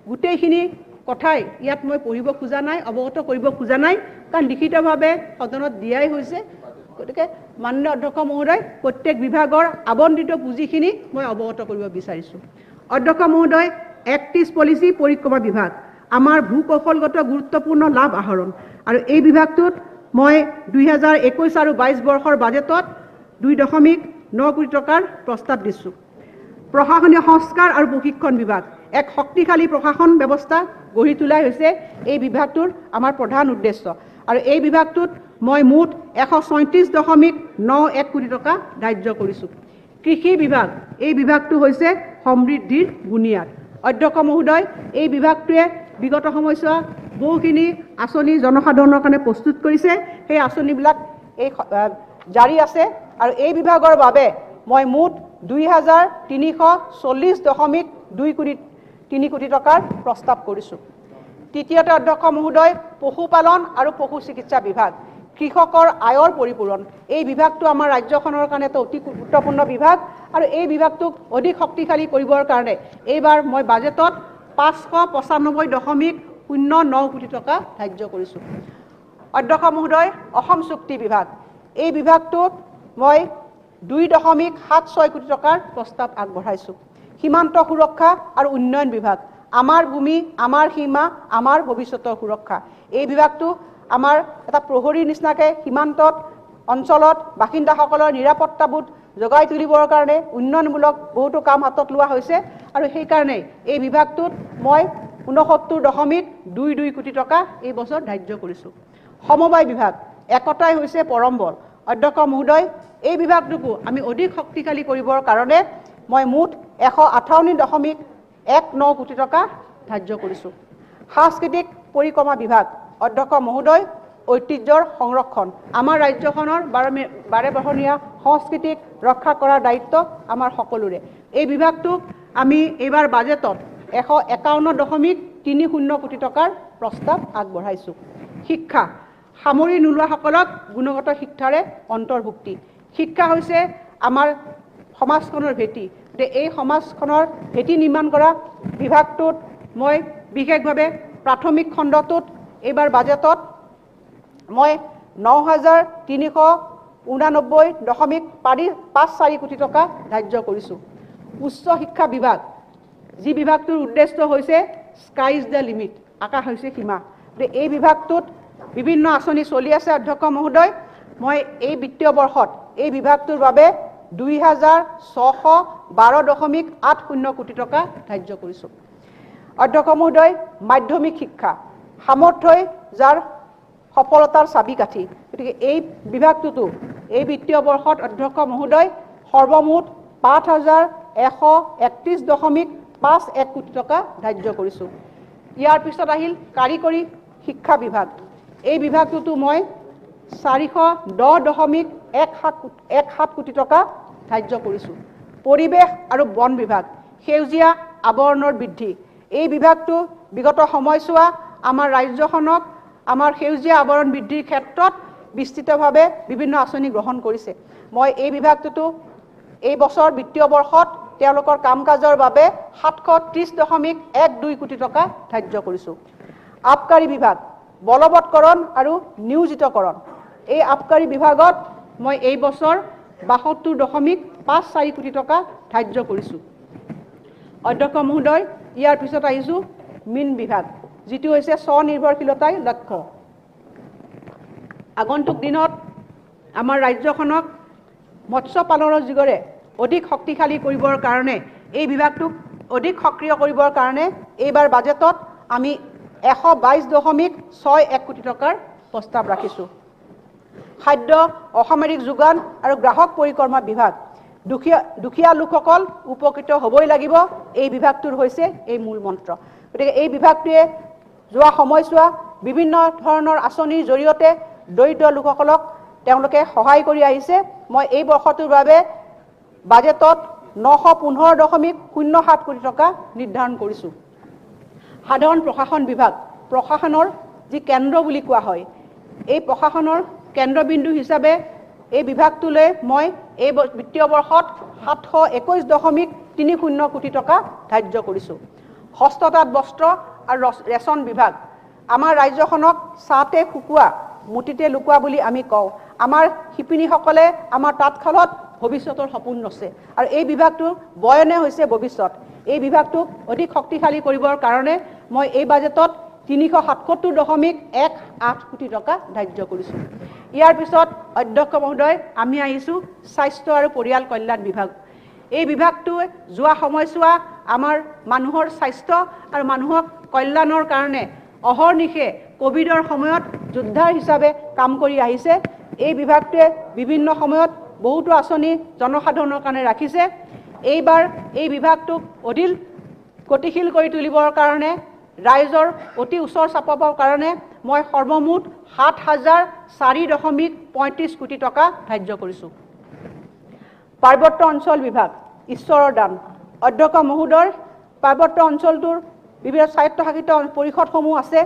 গোটেইখিনি কথাই ইয়াত মই পঢ়িব খোজা নাই, অৱগত কৰিব খোজা নাই, কাৰণ লিখিতভাৱে সদনত দিয়াই হৈছে। গতিকে মাননীয় অধ্যক্ষ মহোদয়, প্ৰত্যেক বিভাগৰ আবণ্টিত পুঁজিখিনি মই অৱগত কৰিব বিচাৰিছোঁ। অধ্যক্ষ মহোদয়, এক্ট ইষ্ট পলিচি পৰিক্ৰমা বিভাগ আমাৰ ভূ কৌশলগত গুৰুত্বপূৰ্ণ লাভ আহৰণ, আৰু এই বিভাগটোত মই 2021 আৰু 22 বৰ্ষৰ বাজেটত 2.9 কোটি টকাৰ প্ৰস্তাৱ দিছোঁ। প্ৰশাসনীয় সংস্কাৰ আৰু প্ৰশিক্ষণ বিভাগ এক শক্তিশালী প্ৰশাসন ব্যৱস্থা গঢ়ি তোলাই হৈছে এই বিভাগটোৰ আমাৰ প্ৰধান উদ্দেশ্য, আৰু এই বিভাগটোত মই মুঠ 137.91 কোটি টকা ধাৰ্য কৰিছোঁ। কৃষি বিভাগ, এই বিভাগটো হৈছে সমৃদ্ধিৰ বুনিয়াদ। অধ্যক্ষ মহোদয়, এই বিভাগটোৱে বিগত সময়ছোৱা বহুখিনি আঁচনি জনসাধাৰণৰ কাৰণে প্ৰস্তুত কৰিছে। সেই আঁচনিবিলাক জাৰি আছে, আৰু এই বিভাগৰ বাবে মই মুঠ 2340.3 কোটি টকাৰ প্ৰস্তাৱ কৰিছোঁ। তৃতীয়তে অধ্যক্ষ মহোদয়, পশুপালন আৰু পশু চিকিৎসা বিভাগ কৃষকৰ আয়ৰ পৰিপূৰণ। এই বিভাগটো আমাৰ ৰাজ্যখনৰ কাৰণে এটা অতি গুৰুত্বপূৰ্ণ বিভাগ, আৰু এই বিভাগটোক অধিক শক্তিশালী কৰিবৰ কাৰণে এইবাৰ মই বাজেটত 595.09 কোটি টকা ধাৰ্য কৰিছোঁ। অধ্যক্ষ মহোদয়, অসম চুক্তি বিভাগ, এই বিভাগটোত মই 2.76 কোটি টকাৰ প্ৰস্তাৱ আগবঢ়াইছোঁ। সীমান্ত সুৰক্ষা আৰু উন্নয়ন বিভাগ আমাৰ ভূমি, আমাৰ সীমা, আমাৰ ভৱিষ্যতৰ সুৰক্ষা। এই বিভাগটো আমাৰ এটা প্ৰহৰীৰ নিচিনাকৈ সীমান্তত অঞ্চলত বাসিন্দাসকলৰ নিৰাপত্তাবোধ জগাই তুলিবৰ কাৰণে উন্নয়নমূলক বহুতো কাম হাতত লোৱা হৈছে, আৰু সেইকাৰণে এই বিভাগটোত মই 69.22 কোটি টকা এই বছৰ ধাৰ্য কৰিছোঁ। সমবায় বিভাগ, একতাই হৈছে পৰম বল। অধ্যক্ষ মহোদয়, এই বিভাগটোকো আমি অধিক শক্তিশালী কৰিবৰ কাৰণে মই মুঠ 158.19 কোটি টকা ধাৰ্য কৰিছোঁ। সাংস্কৃতিক পৰিক্ৰমা বিভাগ, অধ্যক্ষ মহোদয়, ঐতিহ্যৰ সংৰক্ষণ আমাৰ ৰাজ্যখনৰ বাৰেবৰণীয়া সংস্কৃতিক ৰক্ষা কৰাৰ দায়িত্ব আমাৰ সকলোৰে। এই বিভাগটোক আমি এইবাৰ বাজেটত 151.30 কোটি টকাৰ প্ৰস্তাৱ আগবঢ়াইছোঁ। শিক্ষা, সামৰি নোলোৱাসকলক গুণগত শিক্ষাৰে অন্তৰ্ভুক্তি। শিক্ষা হৈছে আমাৰ সমাজখনৰ ভেটি, গতিকে এই সমাজখনৰ ভেটি নিৰ্মাণ কৰা বিভাগটোত মই বিশেষভাৱে প্ৰাথমিক খণ্ডটোত এইবাৰ বাজেটত মই 9,389.54 কোটি টকা ধাৰ্য কৰিছোঁ। উচ্চ শিক্ষা বিভাগ, যি বিভাগটোৰ উদ্দেশ্য হৈছে স্কাই ইজ দ্য লিমিট, আকাশ হৈছে সীমা। গতিকে এই বিভাগটোত বিভিন্ন আঁচনি চলি আছে। অধ্যক্ষ মহোদয়, মই এই বিত্তীয় বৰ্ষত এই বিভাগটোৰ বাবে 2,612.80 কোটি টকা ধাৰ্য কৰিছোঁ। অধ্যক্ষ মহোদয়, মাধ্যমিক শিক্ষা সামৰ্থ্যই যাৰ সফলতাৰ চাবিকাঠি, গতিকে এই বিভাগটোতো এই বিত্তীয় বৰ্ষত অধ্যক্ষ মহোদয় সৰ্বমুঠ 5,131.51 কোটি টকা ধাৰ্য কৰিছোঁ। ইয়াৰ পিছত আহিল কাৰিকৰী শিক্ষা বিভাগ, এই বিভাগটোতো মই 410.17 কোটি টকা ধাৰ্য কৰিছোঁ। পৰিৱেশ আৰু বন বিভাগ, সেউজীয়া আৱৰণৰ বৃদ্ধি, এই বিভাগটো বিগত সময়ছোৱা আমাৰ ৰাজ্যখনক আমাৰ সেউজীয়া আৱৰণ বৃদ্ধিৰ ক্ষেত্ৰত বিস্তৃতভাৱে বিভিন্ন আঁচনি গ্ৰহণ কৰিছে। মই এই বিভাগটোতো এই বছৰ বিত্তীয় বৰ্ষত তেওঁলোকৰ কাম কাজৰ বাবে 730.12 কোটি টকা ধাৰ্য কৰিছোঁ। আবকাৰী বিভাগ বলবৎকৰণ আৰু নিয়োজিতকৰণ, এই আবকাৰী বিভাগত মই এই বছৰ 72.54 কোটি টকা ধাৰ্য কৰিছোঁ। অধ্যক্ষ মহোদয়, ইয়াৰ পিছত আহিছোঁ মীন বিভাগ, যিটো হৈছে স্বনিৰ্ভৰশীলতাই লক্ষ্য। আগন্তুক দিনত আমাৰ ৰাজ্যখনক মৎস্য পালনৰ যোগেৰে অধিক শক্তিশালী কৰিবৰ কাৰণে, এই বিভাগটোক অধিক সক্ৰিয় কৰিবৰ কাৰণে এইবাৰ বাজেটত আমি 122.61 কোটি টকাৰ প্ৰস্তাৱ ৰাখিছোঁ। খাদ্য, অসামৰিক যোগান আৰু গ্ৰাহক পৰিক্ৰমা বিভাগ, দুখীয়া লোকসকল উপকৃত হ'বই লাগিব, এই বিভাগটোৰ হৈছে এই মূল মন্ত্ৰ। গতিকে এই বিভাগটোৱে যোৱা সময়ছোৱা বিভিন্ন ধৰণৰ আঁচনিৰ জৰিয়তে দৰিদ্ৰ লোকসকলক তেওঁলোকে সহায় কৰি আহিছে। মই এই বৰ্ষটোৰ বাবে বাজেটত 915.07 কোটি টকা নিৰ্ধাৰণ কৰিছোঁ। সাধাৰণ প্ৰশাসন বিভাগ, প্ৰশাসনৰ যি কেন্দ্ৰ বুলি কোৱা হয়, এই প্ৰশাসনৰ কেন্দ্ৰবিন্দু হিচাপে এই বিভাগটোলৈ মই এই বিত্তীয় বৰ্ষত 721.30 কোটি টকা ধাৰ্য কৰিছোঁ। হস্ততাঁত বস্ত্ৰ আৰু ৰেচন বিভাগ, আমাৰ ৰাজ্যখনক ছাতে শুকোৱা মুঠিতে লুকোৱা বুলি আমি কওঁ। আমাৰ শিপিনীসকলে আমাৰ তাঁতশালত ভৱিষ্যতৰ সপোন ৰচে আৰু এই বিভাগটোৰ বয়নে হৈছে ভৱিষ্যত। এই বিভাগটোক অধিক শক্তিশালী কৰিবৰ কাৰণে মই এই বাজেটত 377.18 কোটি টকা ধাৰ্য কৰিছোঁ। ইয়াৰ পিছত অধ্যক্ষ মহোদয়, আমি আহিছোঁ স্বাস্থ্য আৰু পৰিয়াল কল্যাণ বিভাগ। এই বিভাগটোৱে যোৱা সময়ছোৱা আমাৰ মানুহৰ স্বাস্থ্য আৰু মানুহক কল্যাণৰ কাৰণে অহৰ্নিশে কোভিডৰ সময়ত যোদ্ধাৰ হিচাপে কাম কৰি আহিছে। এই বিভাগটোৱে বিভিন্ন সময়ত বহুতো আঁচনি জনসাধাৰণৰ কাৰণে ৰাখিছে। এইবাৰ এই বিভাগটোক অধিক গতিশীল কৰি তুলিবৰ কাৰণে, ৰাইজৰ অতি ওচৰ চাপাবৰ কাৰণে মই সৰ্বমুঠ 7,004.35 কোটি টকা ধাৰ্য কৰিছোঁ। পাৰ্বত্য অঞ্চল বিভাগ, ঈশ্বৰৰ দান। অধ্যক্ষ মহোদয়, পাৰ্বত্য অঞ্চলটোৰ বিভিন্ন স্বায়ত্তশাসিত পৰিষদসমূহ আছে।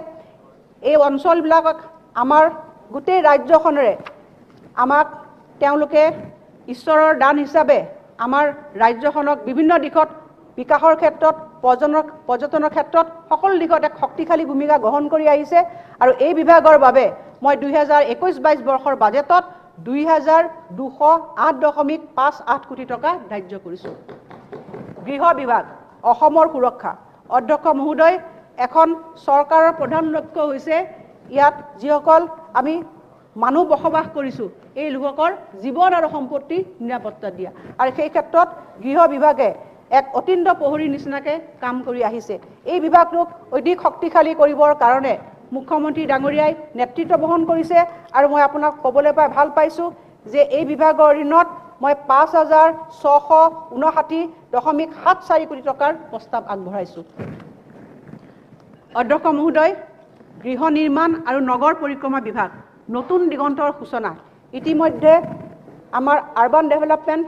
এই অঞ্চলবিলাকক আমাৰ গোটেই ৰাজ্যখনেৰে আমাক তেওঁলোকে ঈশ্বৰৰ দান হিচাপে আমাৰ ৰাজ্যখনক বিভিন্ন দিশত বিকাশৰ ক্ষেত্ৰত, পৰ্যটনৰ ক্ষেত্ৰত সকলো দিশত এক শক্তিশালী ভূমিকা গ্ৰহণ কৰি আহিছে আৰু এই বিভাগৰ বাবে মই 2021-22 বৰ্ষৰ বাজেটত 2,208.58 কোটি টকা ধাৰ্য কৰিছোঁ। গৃহ বিভাগ, অসমৰ সুৰক্ষা। অধ্যক্ষ মহোদয়, এখন চৰকাৰৰ প্ৰধান লক্ষ্য হৈছে ইয়াত যিসকল আমি মানুহ বসবাস কৰিছোঁ, এই লোকসকলৰ জীৱন আৰু সম্পত্তি নিৰাপত্তা দিয়া, আৰু সেই ক্ষেত্ৰত গৃহ বিভাগে এক অতীন্দ্ৰ প্ৰহৰীৰ নিচিনাকৈ কাম কৰি আহিছে। এই বিভাগটোক অধিক শক্তিশালী কৰিবৰ কাৰণে মুখ্যমন্ত্ৰী ডাঙৰীয়াই নেতৃত্ব বহন কৰিছে আৰু মই আপোনাক ক'বলৈ পাই ভাল পাইছোঁ যে এই বিভাগৰ ঋণত মই 5,659.74 কোটি টকাৰ প্ৰস্তাৱ আগবঢ়াইছোঁ। অধ্যক্ষ মহোদয়, গৃহ নিৰ্মাণ আৰু নগৰ পৰিক্ৰমা বিভাগ, নতুন দিগন্তৰ সূচনা। ইতিমধ্যে আমাৰ আৰ্বান ডেভেলপমেণ্ট,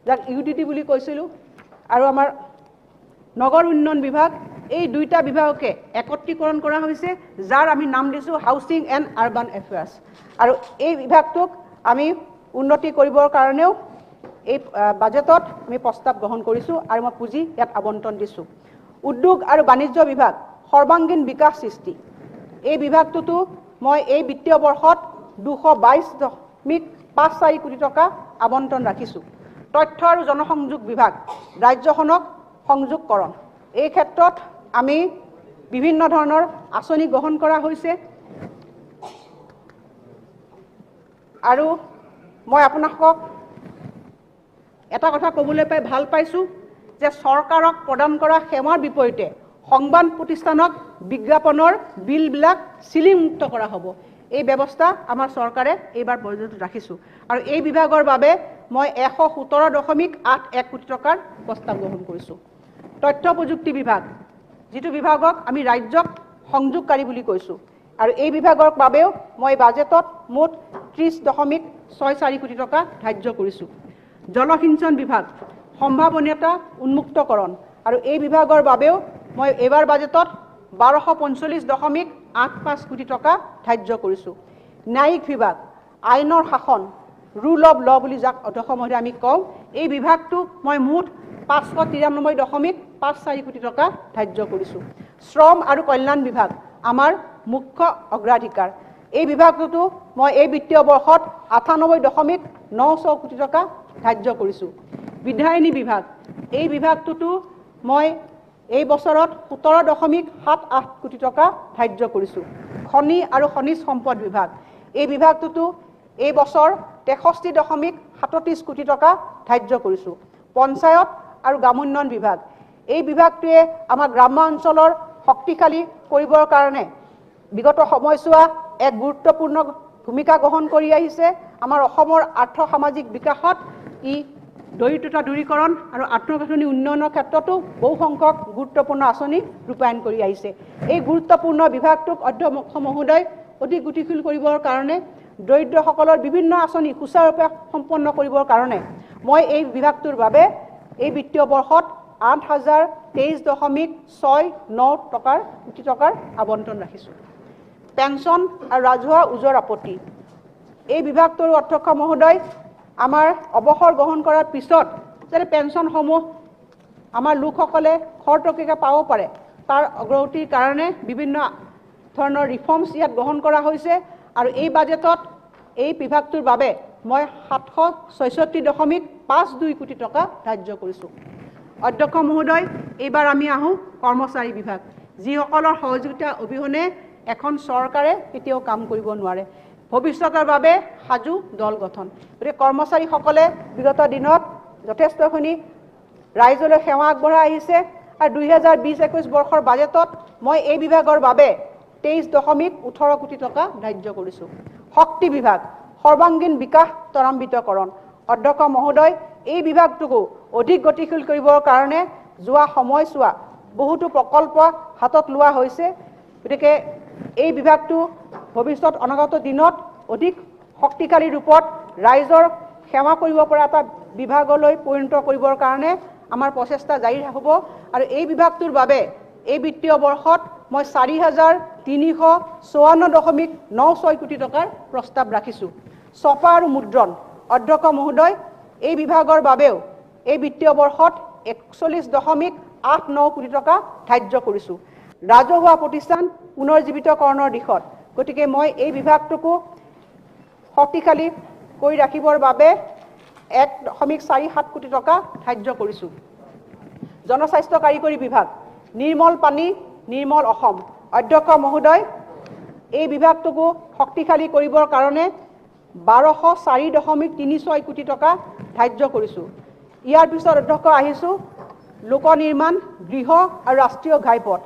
যাক UDD বুলি কৈছিলোঁ, আৰু আমাৰ নগৰ উন্নয়ন বিভাগ, এই দুইটা বিভাগকে একত্ৰীকৰণ কৰা হৈছে, যাৰ আমি নাম দিছোঁ হাউচিং এণ্ড আৰ্বান এফেয়াৰ্ছ। আৰু এই বিভাগটোক আমি উন্নতি কৰিবৰ কাৰণেও এই বাজেটত আমি প্ৰস্তাৱ গ্ৰহণ কৰিছোঁ আৰু মই পুঁজি ইয়াত আবণ্টন দিছোঁ। উদ্যোগ আৰু বাণিজ্য বিভাগ, সৰ্বাংগীন বিকাশ সৃষ্টি। এই বিভাগটোতো মই এই বিত্তীয় বৰ্ষত 222.54 কোটি টকা আবণ্টন ৰাখিছোঁ। তথ্য আৰু জনসংযোগ বিভাগ, ৰাজ্যখনক সংযোগকৰণ। এই ক্ষেত্ৰত আমি বিভিন্ন ধৰণৰ আঁচনি গ্ৰহণ কৰা হৈছে আৰু মই আপোনালোকক এটা কথা ক'বলৈ পাই ভাল পাইছোঁ যে চৰকাৰক প্ৰদান কৰা সেৱাৰ বিপৰীতে সংবাদ প্ৰতিষ্ঠানক বিজ্ঞাপনৰ বিলবিলাক চিলিংমুক্ত কৰা হ'ব। এই ব্যৱস্থা আমাৰ চৰকাৰে এইবাৰ বাজেটত ৰাখিছোঁ আৰু এই বিভাগৰ বাবে মই 117.81 কোটি টকাৰ প্ৰস্তাৱ গ্ৰহণ কৰিছোঁ। তথ্য প্ৰযুক্তি বিভাগ, যিটো বিভাগক আমি ৰাজ্যক সংযোগকাৰী বুলি কৈছোঁ, আৰু এই বিভাগৰ বাবেও মই বাজেটত মুঠ 30.64 কোটি টকা ধাৰ্য কৰিছোঁ। জলসিঞ্চন বিভাগ, সম্ভাৱনীয়তা উন্মুক্তকৰণ, আৰু এই বিভাগৰ বাবেও মই এইবাৰ বাজেটত 1245.85 কোটি টকা ধাৰ্য কৰিছোঁ। ন্যায়িক বিভাগ, আইনৰ শাসন, ৰুল অফ ল বুলি যাক অধ্যক্ষ মহোদয় আমি কওঁ, এই বিভাগটো মই মুঠ 593.54 কোটি টকা ধাৰ্য কৰিছোঁ। শ্ৰম আৰু কল্যাণ বিভাগ আমাৰ মুখ্য অগ্ৰাধিকাৰ। এই বিভাগটোতো মই এই বিত্তীয় বৰ্ষত 98.96 কোটি টকা ধাৰ্য কৰিছোঁ। বিধায়িনী বিভাগ এই বিভাগটোতো মই এই বছৰত 17.78 কোটি টকা ধাৰ্য কৰিছোঁ। খনি আৰু খনিজ সম্পদ বিভাগ এই বিভাগটোতো এই বছৰ 63.37 কোটি টকা ধাৰ্য কৰিছোঁ। পঞ্চায়ত আৰু গ্ৰামোন্নয়ন বিভাগ এই বিভাগটোৱে আমাৰ গ্ৰাম্য অঞ্চলৰ শক্তিশালী কৰিবৰ কাৰণে বিগত সময়ছোৱা এক গুৰুত্বপূৰ্ণ ভূমিকা গ্ৰহণ কৰি আহিছে। আমাৰ অসমৰ আৰ্থ সামাজিক বিকাশত ই দৰিদ্ৰতা দূৰীকৰণ আৰু আন্তঃগাঁথনি উন্নয়নৰ ক্ষেত্ৰতো বহু সংখ্যক গুৰুত্বপূৰ্ণ আঁচনি ৰূপায়ণ কৰি আহিছে। এই গুৰুত্বপূৰ্ণ বিভাগটোক অধ্যক্ষ মহোদয় অধিক গতিশীল কৰিবৰ কাৰণে দৰিদ্ৰসকলৰ বিভিন্ন আঁচনি সুচাৰুৰূপে সম্পন্ন কৰিবৰ কাৰণে মই এই বিভাগটোৰ বাবে এই বিত্তীয় বৰ্ষত 8,023.69 কোটি টকাৰ আবণ্টন ৰাখিছোঁ। পেঞ্চন আৰু ৰাজহুৱা ওজৰ আপত্তি এই বিভাগটোৰ অধ্যক্ষ মহোদয় আমাৰ অৱসৰ গ্ৰহণ কৰাৰ পিছত যাতে পেঞ্চনসমূহ আমাৰ লোকসকলে খৰতকীয়াকৈ পাব পাৰে তাৰ অগ্ৰগতিৰ কাৰণে বিভিন্ন ধৰণৰ ৰিফৰ্মছ ইয়াত গ্ৰহণ কৰা হৈছে আৰু এই বাজেটত এই বিভাগটোৰ বাবে মই 766.52 কোটি টকা ধাৰ্য কৰিছোঁ। অধ্যক্ষ মহোদয় এইবাৰ আমি আহোঁ কৰ্মচাৰী বিভাগ যিসকলৰ সহযোগিতা অবিহনে এখন চৰকাৰে কেতিয়াও কাম কৰিব নোৱাৰে। ভৱিষ্যতৰ বাবে সাজু দল গঠন গতিকে কৰ্মচাৰীসকলে বিগত দিনত যথেষ্টখিনি ৰাইজলৈ সেৱা আগবঢ়াই আহিছে আৰু 2020-21 বৰ্ষৰ বাজেটত মই এই বিভাগৰ বাবে 23.18 কোটি টকা ধাৰ্য কৰিছোঁ। শক্তি বিভাগ সৰ্বাংগীন বিকাশ ত্বৰান্বিতকৰণ অধ্যক্ষ মহোদয় এই বিভাগটোকো অধিক গতিশীল কৰিবৰ কাৰণে যোৱা সময়ছোৱা বহুতো প্ৰকল্প হাতত লোৱা হৈছে। গতিকে এই বিভাগটো ভৱিষ্যত অনাগত দিনত অধিক শক্তিশালী ৰূপত ৰাইজৰ সেৱা কৰিব পৰা এটা বিভাগলৈ পৰিণত কৰিবৰ কাৰণে আমাৰ প্ৰচেষ্টা জাৰি হ'ব আৰু এই বিভাগটোৰ বাবে এই বিত্তীয় বৰ্ষত মই 4,354.96 কোটি টকাৰ প্ৰস্তাৱ ৰাখিছোঁ। ছপা আৰু মুদ্ৰণ অধ্যক্ষ মহোদয় এই বিভাগৰ বাবেও এই বিত্তীয় বৰ্ষত 41.89 কোটি টকা ধাৰ্য কৰিছোঁ। ৰাজহুৱা প্ৰতিষ্ঠান পুনৰ্জীৱিতকৰণৰ দিশত গতিকে মই এই বিভাগটোকো শক্তিশালী কৰি ৰাখিবৰ বাবে 1.47 কোটি টকা ধাৰ্য কৰিছোঁ। জনস্বাস্থ্য কাৰিকৰী বিভাগ নিৰ্মল পানী নিৰ্মল অসম অধ্যক্ষ মহোদয় এই বিভাগটোকো শক্তিশালী কৰিবৰ কাৰণে 1204.36 কোটি টকা ধাৰ্য কৰিছোঁ। ইয়াৰ পিছত অধ্যক্ষ আহিছোঁ লোক নিৰ্মাণ গৃহ আৰু ৰাষ্ট্ৰীয় ঘাইপথ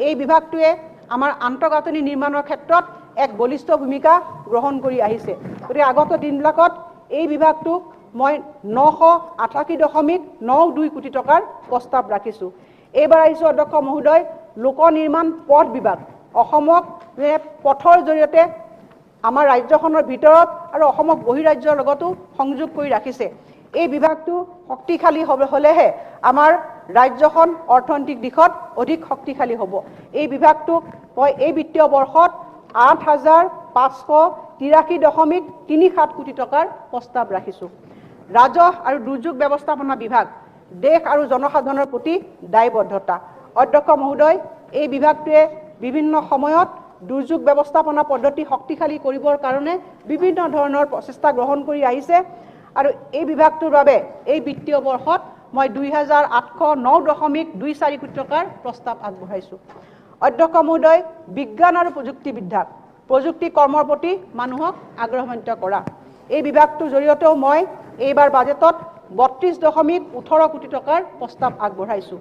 এই বিভাগটোৱে আমাৰ আন্তঃগাঁথনি নিৰ্মাণৰ ক্ষেত্ৰত এক বলিষ্ঠ ভূমিকা গ্ৰহণ কৰি আহিছে। গতিকে আগত দিনবিলাকত এই বিভাগটোক মই 988.92 কোটি টকাৰ প্ৰস্তাৱ ৰাখিছোঁ। এইবাৰ আহিছোঁ অধ্যক্ষ মহোদয় লোক নিৰ্মাণ পথ বিভাগ অসমক পথৰ জৰিয়তে আমাৰ ৰাজ্যখনৰ ভিতৰত আৰু অসমক বহিৰাজ্যৰ লগতো সংযোগ কৰি ৰাখিছে। এই বিভাগটো শক্তিশালী হ'লেহে আমাৰ ৰাজ্যখন অৰ্থনৈতিক দিশত অধিক শক্তিশালী হ'ব। এই বিভাগটোক মই এই বিত্তীয় বৰ্ষত 8,583.37 কোটি টকাৰ প্ৰস্তাৱ ৰাখিছোঁ। ৰাজহ আৰু দুৰ্যোগ ব্যৱস্থাপনা বিভাগ দেশ আৰু জনসাধাৰণৰ প্ৰতি দায়বদ্ধতা অধ্যক্ষ মহোদয় এই বিভাগটোৱে বিভিন্ন সময়ত দুৰ্যোগ ব্যৱস্থাপনা পদ্ধতি শক্তিশালী কৰিবৰ কাৰণে বিভিন্ন ধৰণৰ প্ৰচেষ্টা গ্ৰহণ কৰি আহিছে আৰু এই বিভাগটোৰ বাবে এই বিত্তীয় বৰ্ষত মই 2,809.24 কোটি টকাৰ প্ৰস্তাৱ আগবঢ়াইছোঁ। অধ্যক্ষ মহোদয় বিজ্ঞান আৰু প্ৰযুক্তিবিদ্যাক প্ৰযুক্তি কৰ্মৰ প্ৰতি মানুহক আগ্ৰহান্বিত কৰা এই বিভাগটোৰ জৰিয়তেও মই এইবাৰ বাজেটত 32.18 কোটি টকাৰ প্ৰস্তাৱ আগবঢ়াইছোঁ।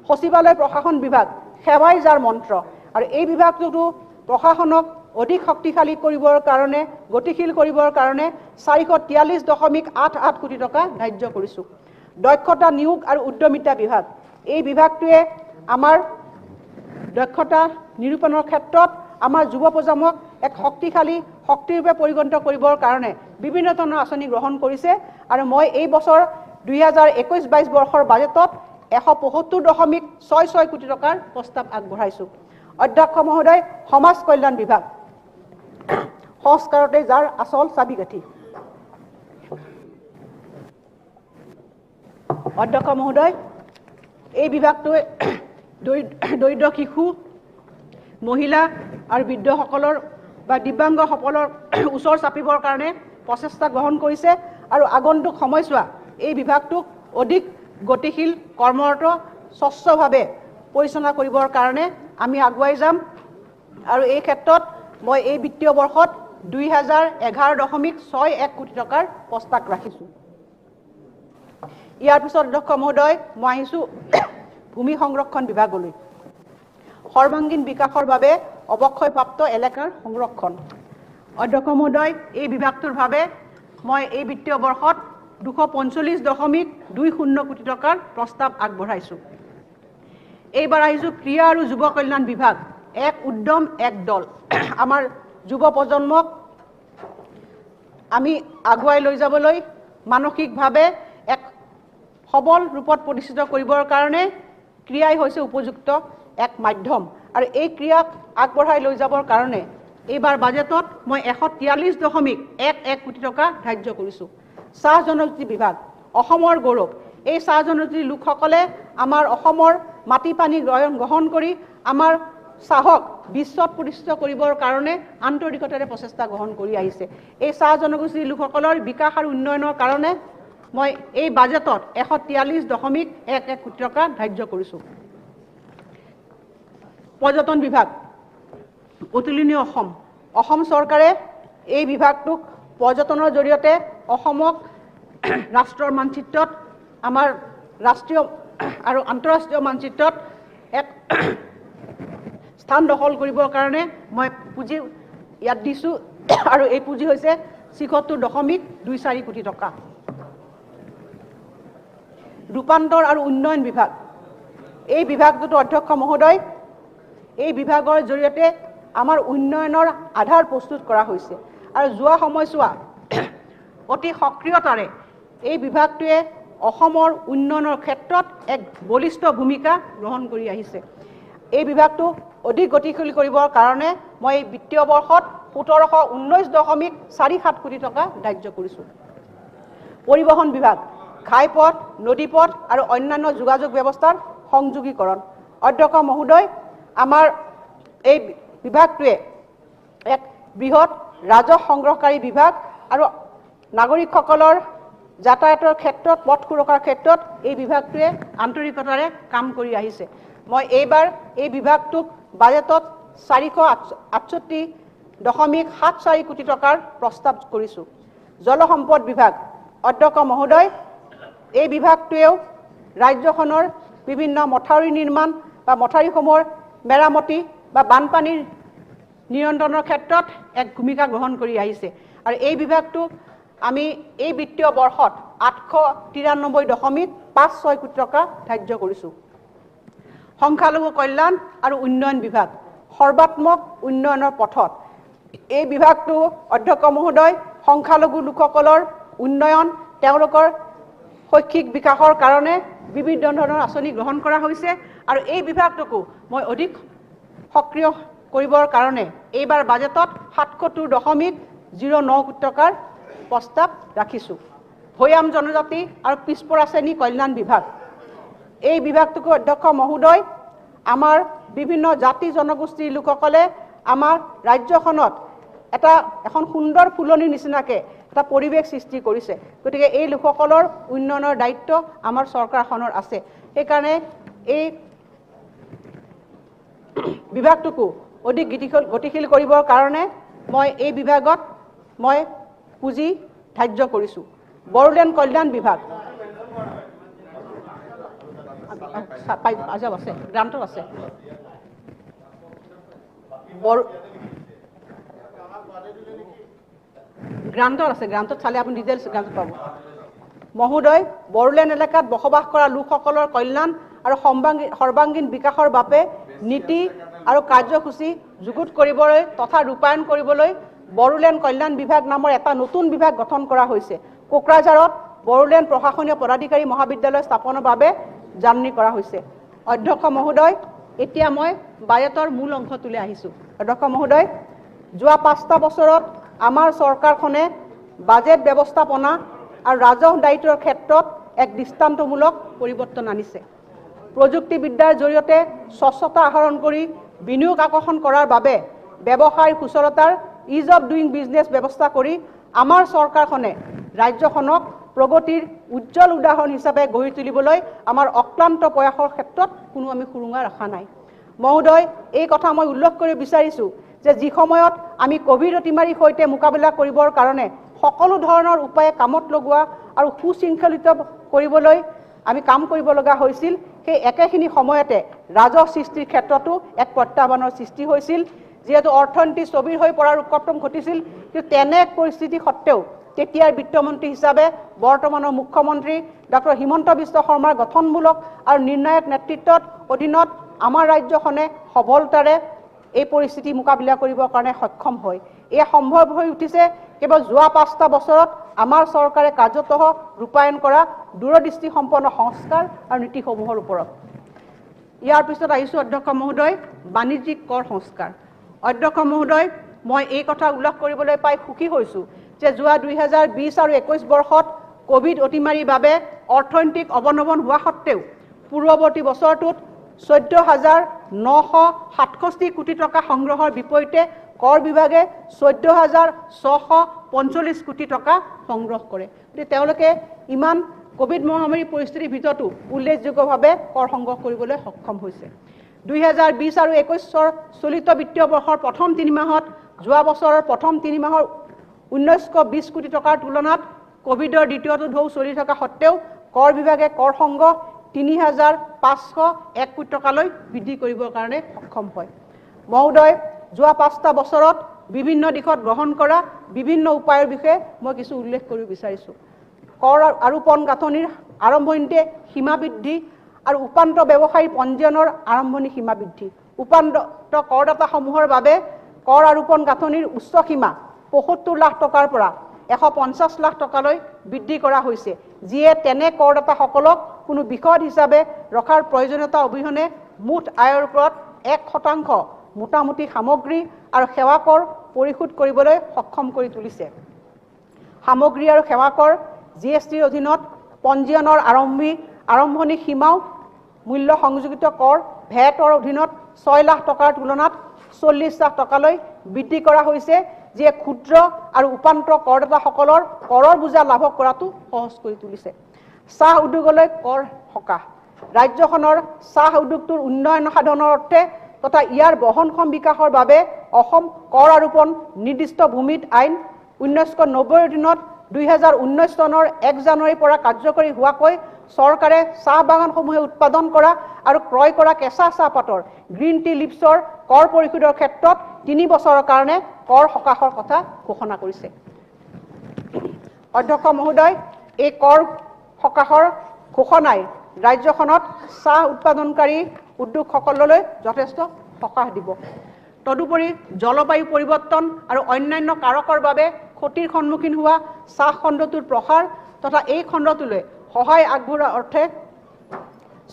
সচিবালয় প্ৰশাসন বিভাগ সেৱাই যাৰ মন্ত্ৰ আৰু এই বিভাগটোতো প্ৰশাসনক অধিক শক্তিশালী কৰিবৰ কাৰণে গতিশীল কৰিবৰ কাৰণে 443.88 কোটি টকা ধাৰ্য কৰিছোঁ। দক্ষতা নিয়োগ আৰু উদ্যমিতা বিভাগ এই বিভাগটোৱে আমাৰ দক্ষতা নিৰূপণৰ ক্ষেত্ৰত আমাৰ যুৱ প্ৰজন্মক এক শক্তিশালী শক্তিৰূপে পৰিগণিত কৰিবৰ কাৰণে বিভিন্ন ধৰণৰ আঁচনি গ্ৰহণ কৰিছে আৰু মই এই বছৰ 2021-22 বৰ্ষৰ বাজেটত 175.66 কোটি টকাৰ প্ৰস্তাৱ আগবঢ়াইছোঁ। অধ্যক্ষ মহোদয় সমাজ কল্যাণ বিভাগ সংস্কাৰতে যাৰ আচল চাবিকাঠি অধ্যক্ষ মহোদয় এই বিভাগটোৱে দৰিদ্ৰ শিশু মহিলা আৰু বৃদ্ধসকলৰ বা দিব্যাংগসকলৰ ওচৰ চাপিবৰ কাৰণে প্ৰচেষ্টা গ্ৰহণ কৰিছে আৰু আগন্তুক সময়ছোৱা এই বিভাগটোক অধিক গতিশীল কৰ্মৰত স্বচ্ছভাৱে পৰিচালনা কৰিবৰ কাৰণে আমি আগুৱাই যাম আৰু এই ক্ষেত্ৰত মই এই বিত্তীয় বৰ্ষত 2011.61 কোটি টকাৰ প্ৰস্তাৱ ৰাখিছোঁ। ইয়াৰ পিছত অধ্যক্ষ মহোদয় মই আহিছোঁ ভূমি সংৰক্ষণ বিভাগলৈ। সৰ্বাংগীন বিকাশৰ বাবে অৱক্ষয়প্ৰাপ্ত এলেকাৰ সংৰক্ষণ। অধ্যক্ষ মহোদয় এই বিভাগটোৰ বাবে মই এই বিত্তীয় বৰ্ষত 245.20 কোটি টকাৰ প্ৰস্তাৱ আগবঢ়াইছোঁ। এইবাৰ আহিছোঁ ক্ৰীড়া আৰু যুৱ কল্যাণ বিভাগ। এক উদ্যম এক দল। আমাৰ যুৱ প্ৰজন্মক আমি আগুৱাই লৈ যাবলৈ মানসিকভাৱে এক সবল ৰূপত প্ৰতিষ্ঠিত কৰিবৰ কাৰণে ক্ৰীড়াই হৈছে উপযুক্ত এক মাধ্যম আৰু এই ক্ৰীড়াক আগবঢ়াই লৈ যাবৰ কাৰণে এইবাৰ বাজেটত মই 143.11 কোটি টকা ধাৰ্য কৰিছোঁ। চাহ জনজাতি বিভাগ অসমৰ গৌৰৱ। এই চাহ জনজাতি লোকসকলে আমাৰ অসমৰ মাটি পানী গ্ৰহণ কৰি আমাৰ চাহক বিশ্বত প্ৰতিষ্ঠিত কৰিবৰ কাৰণে আন্তৰিকতাৰে প্ৰচেষ্টা গ্ৰহণ কৰি আহিছে। এই চাহ জনগোষ্ঠীৰ লোকসকলৰ বিকাশ আৰু উন্নয়নৰ কাৰণে মই এই বাজেটত 143.11 কোটি টকা ধাৰ্য কৰিছোঁ। পৰ্যটন বিভাগ অতুলনীয় অসম। অসম চৰকাৰে এই বিভাগটোক পৰ্যটনৰ জৰিয়তে অসমক ৰাষ্ট্ৰৰ মানচিত্ৰত আমাৰ ৰাষ্ট্ৰীয় আৰু আন্তঃৰাষ্ট্ৰীয় মানচিত্ৰত এক স্থান দখল কৰিবৰ কাৰণে মই পুঁজি ইয়াত দিছোঁ আৰু এই পুঁজি হৈছে 76.24 কোটি টকা। ৰূপান্তৰ আৰু উন্নয়ন বিভাগ। এই বিভাগটোতো অধ্যক্ষ মহোদয় এই বিভাগৰ জৰিয়তে আমাৰ উন্নয়নৰ আধাৰ প্ৰস্তুত কৰা হৈছে আৰু যোৱা সময়ছোৱা অতি সক্ৰিয়তাৰে এই বিভাগটোৱে অসমৰ উন্নয়নৰ ক্ষেত্ৰত এক বলিষ্ঠ ভূমিকা গ্ৰহণ কৰি আহিছে। এই বিভাগটো অধিক গতিশীল কৰিবৰ কাৰণে মই এই বিত্তীয় বৰ্ষত 1719.47 কোটি টকা ধাৰ্য কৰিছোঁ। পৰিবহণ বিভাগ ঘাইপথ নদীপথ আৰু অন্যান্য যোগাযোগ ব্যৱস্থাৰ সংযোগীকৰণ। অধ্যক্ষ মহোদয় আমাৰ এই বিভাগটোৱে এক বৃহৎ ৰাজহ সংগ্ৰহকাৰী বিভাগ আৰু নাগৰিকসকলৰ যাতায়াতৰ ক্ষেত্ৰত পথ সুৰক্ষাৰ ক্ষেত্ৰত এই বিভাগটোৱে আন্তৰিকতাৰে কাম কৰি আহিছে। মই এইবাৰ এই বিভাগটোক বাজেটত 468.74 কোটি টকাৰ প্ৰস্তাৱ কৰিছোঁ। জলসম্পদ বিভাগ অধ্যক্ষ মহোদয় এই বিভাগটোৱেও ৰাজ্যখনৰ বিভিন্ন মথাউৰি নিৰ্মাণ বা মথাউৰিসমূহৰ মেৰামতি বা বানপানীৰ নিয়ন্ত্ৰণৰ ক্ষেত্ৰত এক ভূমিকা গ্ৰহণ কৰি আহিছে আৰু এই বিভাগটোক আমি এই বিত্তীয় বৰ্ষত 893.56 কোটি টকা ধাৰ্য কৰিছোঁ। সংখ্যালঘু কল্যাণ আৰু উন্নয়ন বিভাগ সৰ্বাত্মক উন্নয়নৰ পথত। এই বিভাগটো অধ্যক্ষ মহোদয় সংখ্যালঘু লোকসকলৰ উন্নয়ন তেওঁলোকৰ শৈক্ষিক বিকাশৰ কাৰণে বিভিন্ন ধৰণৰ আঁচনি গ্ৰহণ কৰা হৈছে আৰু এই বিভাগটোকো মই অধিক সক্ৰিয় কৰিবৰ কাৰণে এইবাৰ বাজেটত 77.09 কোটি টকাৰ প্ৰস্তাৱ ৰাখিছোঁ। ভৈয়াম জনজাতি আৰু পিছপৰা শ্ৰেণী কল্যাণ বিভাগ। এই বিভাগটোকো অধ্যক্ষ মহোদয় আমাৰ বিভিন্ন জাতি জনগোষ্ঠীৰ লোকসকলে আমাৰ ৰাজ্যখনত এখন সুন্দৰ ফুলনিৰ নিচিনাকৈ এটা পৰিৱেশ সৃষ্টি কৰিছে। গতিকে এই লোকসকলৰ উন্নয়নৰ দায়িত্ব আমাৰ চৰকাৰখনৰ আছে। সেইকাৰণে এই বিভাগটোকো অধিক গতিশীল কৰিবৰ কাৰণে মই এই বিভাগত মই পুঁজি ধাৰ্য কৰিছোঁ। বড়োলেণ্ড কল্যাণ বিভাগ আজব আছে গ্ৰান্টত আছে। গ্ৰান্টত আছে, গ্ৰান্টত চালে আপুনি ডিটেইলছ গ্ৰান্টত পাব। মহোদয় বড়োলেণ্ড এলেকাত বসবাস কৰা লোকসকলৰ কল্যাণ আৰু সৰ্বাংগীন বিকাশৰ বাবে নীতি আৰু কাৰ্যসূচী যুগুত কৰিবলৈ তথা ৰূপায়ণ কৰিবলৈ বড়োলেণ্ড কল্যাণ বিভাগ নামৰ এটা নতুন বিভাগ গঠন কৰা হৈছে। কোকৰাঝাৰত বড়োলেণ্ড প্ৰশাসনীয় পদাধিকাৰী মহাবিদ্যালয় স্থাপনৰ বাবে জাননী কৰা হৈছে। অধ্যক্ষ মহোদয় এতিয়া মই বাজেটৰ মূল অংশটোলৈ আহিছোঁ। অধ্যক্ষ মহোদয় যোৱা 5টা বছৰত আমাৰ চৰকাৰখনে বাজেট ব্যৱস্থাপনা আৰু ৰাজহ দায়িত্বৰ ক্ষেত্ৰত এক দৃষ্টান্তমূলক পৰিৱৰ্তন আনিছে। প্ৰযুক্তিবিদ্যাৰ জৰিয়তে স্বচ্ছতা আহৰণ কৰি বিনিয়োগ আকৰ্ষণ কৰাৰ বাবে ব্যৱসায়ৰ সুচলতাৰ ইজ অফ ডুইং বিজনেছ ব্যৱস্থা কৰি আমাৰ চৰকাৰখনে ৰাজ্যখনক প্ৰগতিৰ উজ্জ্বল উদাহৰণ হিচাপে গঢ়ি তুলিবলৈ আমাৰ অক্লান্ত প্ৰয়াসৰ ক্ষেত্ৰত কোনো আমি সুৰুঙা ৰখা নাই। মহোদয়, এই কথা মই উল্লেখ কৰিব বিচাৰিছোঁ যে যি সময়ত আমি কোভিড অতিমাৰীৰ সৈতে মোকাবিলা কৰিবৰ কাৰণে সকলো ধৰণৰ উপায়ে কামত লগোৱা আৰু সুশৃংখলিত কৰিবলৈ আমি কাম কৰিব লগা হৈছিল, সেই একেখিনি সময়তে ৰাজহ সৃষ্টিৰ ক্ষেত্ৰতো এক প্ৰত্যাহ্বানৰ সৃষ্টি হৈছিল। যিহেতু অৰ্থনীতি স্থবিৰ হৈ পৰাৰ উপক্ৰম ঘটিছিল, কিন্তু তেনে এক পৰিস্থিতি সত্ত্বেও তেতিয়াৰ বিত্তমন্ত্ৰী হিচাপে বৰ্তমানৰ মুখ্যমন্ত্ৰী ডক্টৰ হিমন্ত বিশ্ব শৰ্মাৰ গঠনমূলক আৰু নিৰ্ণায়ক নেতৃত্বত অধীনত আমাৰ ৰাজ্যখনে সবলতাৰে এই পৰিস্থিতি মোকাবিলা কৰিবৰ কাৰণে সক্ষম হয়। এয়া সম্ভৱ হৈ উঠিছে কেৱল যোৱা 5টা বছৰত আমাৰ চৰকাৰে কাৰ্যতঃ ৰূপায়ণ কৰা দূৰদৃষ্টি সম্পন্ন সংস্কাৰ আৰু নীতিসমূহৰ ওপৰত। ইয়াৰ পিছত আহিছোঁ অধ্যক্ষ মহোদয়, বাণিজ্যিক কৰ সংস্কাৰ। অধ্যক্ষ মহোদয়, মই এই কথা উল্লেখ কৰিবলৈ পাই সুখী হৈছোঁ যে যোৱা 2020 আৰু 21 বৰ্ষত কোভিড অতিমাৰীৰ বাবে অৰ্থনৈতিক অৱনমন হোৱা সত্ত্বেও পূৰ্বৱৰ্তী বছৰটোত 14,967 কোটি টকা সংগ্ৰহৰ বিপৰীতে কৰ বিভাগে 14,645 কোটি টকা সংগ্ৰহ কৰে। গতিকে তেওঁলোকে ইমান কোভিড মহামাৰীৰ পৰিস্থিতিৰ ভিতৰতো উল্লেখযোগ্যভাৱে কৰ সংগ্ৰহ কৰিবলৈ সক্ষম হৈছে। 2020 আৰু 21 চলিত বিত্তীয় বৰ্ষৰ প্ৰথম 3 মাহত যোৱা বছৰৰ প্ৰথম 3 মাহৰ 1920 কোটি টকাৰ তুলনাত কোভিডৰ দ্বিতীয়টো ঢৌ চলি থকা সত্ত্বেও কৰ বিভাগে কৰ সংগ্ৰহ 3,501 কোটি টকালৈ বৃদ্ধি কৰিবৰ কাৰণে সক্ষম হয়। মহোদয়, যোৱা 5টা বছৰত বিভিন্ন দিশত গ্ৰহণ কৰা বিভিন্ন উপায়ৰ বিষয়ে মই কিছু উল্লেখ কৰিব বিচাৰিছোঁ। কৰ আৰোপণ গাঁথনিৰ আৰম্ভণিতে সীমা বৃদ্ধি আৰু উপান্ত ব্যৱসায়ী পঞ্জীয়নৰ আৰম্ভণি সীমা বৃদ্ধি। উপান্ত কৰদাতাসমূহৰ বাবে কৰ আৰোপণ গাঁথনিৰ উচ্চ সীমা 75 লাখ টকাৰ পৰা 150 লাখ টকালৈ বৃদ্ধি কৰা হৈছে, যিয়ে তেনে কৰদাতাসকলক কোনো বিশদ হিচাপে ৰখাৰ প্ৰয়োজনীয়তা অবিহনে মুঠ আয়ৰ ওপৰত 1% মোটামুটি সামগ্ৰী আৰু সেৱা কৰ পৰিশোধ কৰিবলৈ সক্ষম কৰি তুলিছে। সামগ্ৰী আৰু সেৱা কৰ GSTৰ অধীনত পঞ্জীয়নৰ আৰম্ভণি সীমাও মূল্য সংযোজিত কৰ ভেটৰ অধীনত 6 লাখ টকাৰ তুলনাত 40 লাখ টকালৈ বৃদ্ধি কৰা হৈছে, যিয়ে ক্ষুদ্ৰ আৰু উপান্ত কৰদাতাসকলৰ কৰৰ বোজা লাভ কৰাটো সহজ কৰি তুলিছে। চাহ উদ্যোগলৈ কৰ সকাহ। ৰাজ্যখনৰ চাহ উদ্যোগটোৰ উন্নয়ন সাধনৰ অৰ্থে তথা ইয়াৰ বহনক্ষম বিকাশৰ বাবে অসম কৰ আৰোপণ নিৰ্দিষ্ট ভূমিত আইন 1990ৰ অধীনত 2019 চনৰ 1 জানুৱাৰীৰ পৰা কাৰ্যকৰী হোৱাকৈ চৰকাৰে চাহ বাগানসমূহে উৎপাদন কৰা আৰু ক্ৰয় কৰা কেঁচা চাহপাতৰ গ্ৰীণ টি লিপছৰ কৰ পৰিশোধৰ ক্ষেত্ৰত 3 বছৰৰ কাৰণে কৰ সকাহৰ কথা ঘোষণা কৰিছে। অধ্যক্ষ মহোদয়, এই কৰ সকাহৰ ঘোষণাই ৰাজ্যখনত চাহ উৎপাদনকাৰী উদ্যোগসকললৈ যথেষ্ট সকাহ দিব। তদুপৰি জলবায়ু পৰিৱৰ্তন আৰু অন্যান্য কাৰকৰ বাবে ক্ষতিৰ সন্মুখীন হোৱা চাহ খণ্ডটোৰ প্ৰসাৰ তথা এই খণ্ডটোলৈ সহায় আগবঢ়োৱাৰ অৰ্থে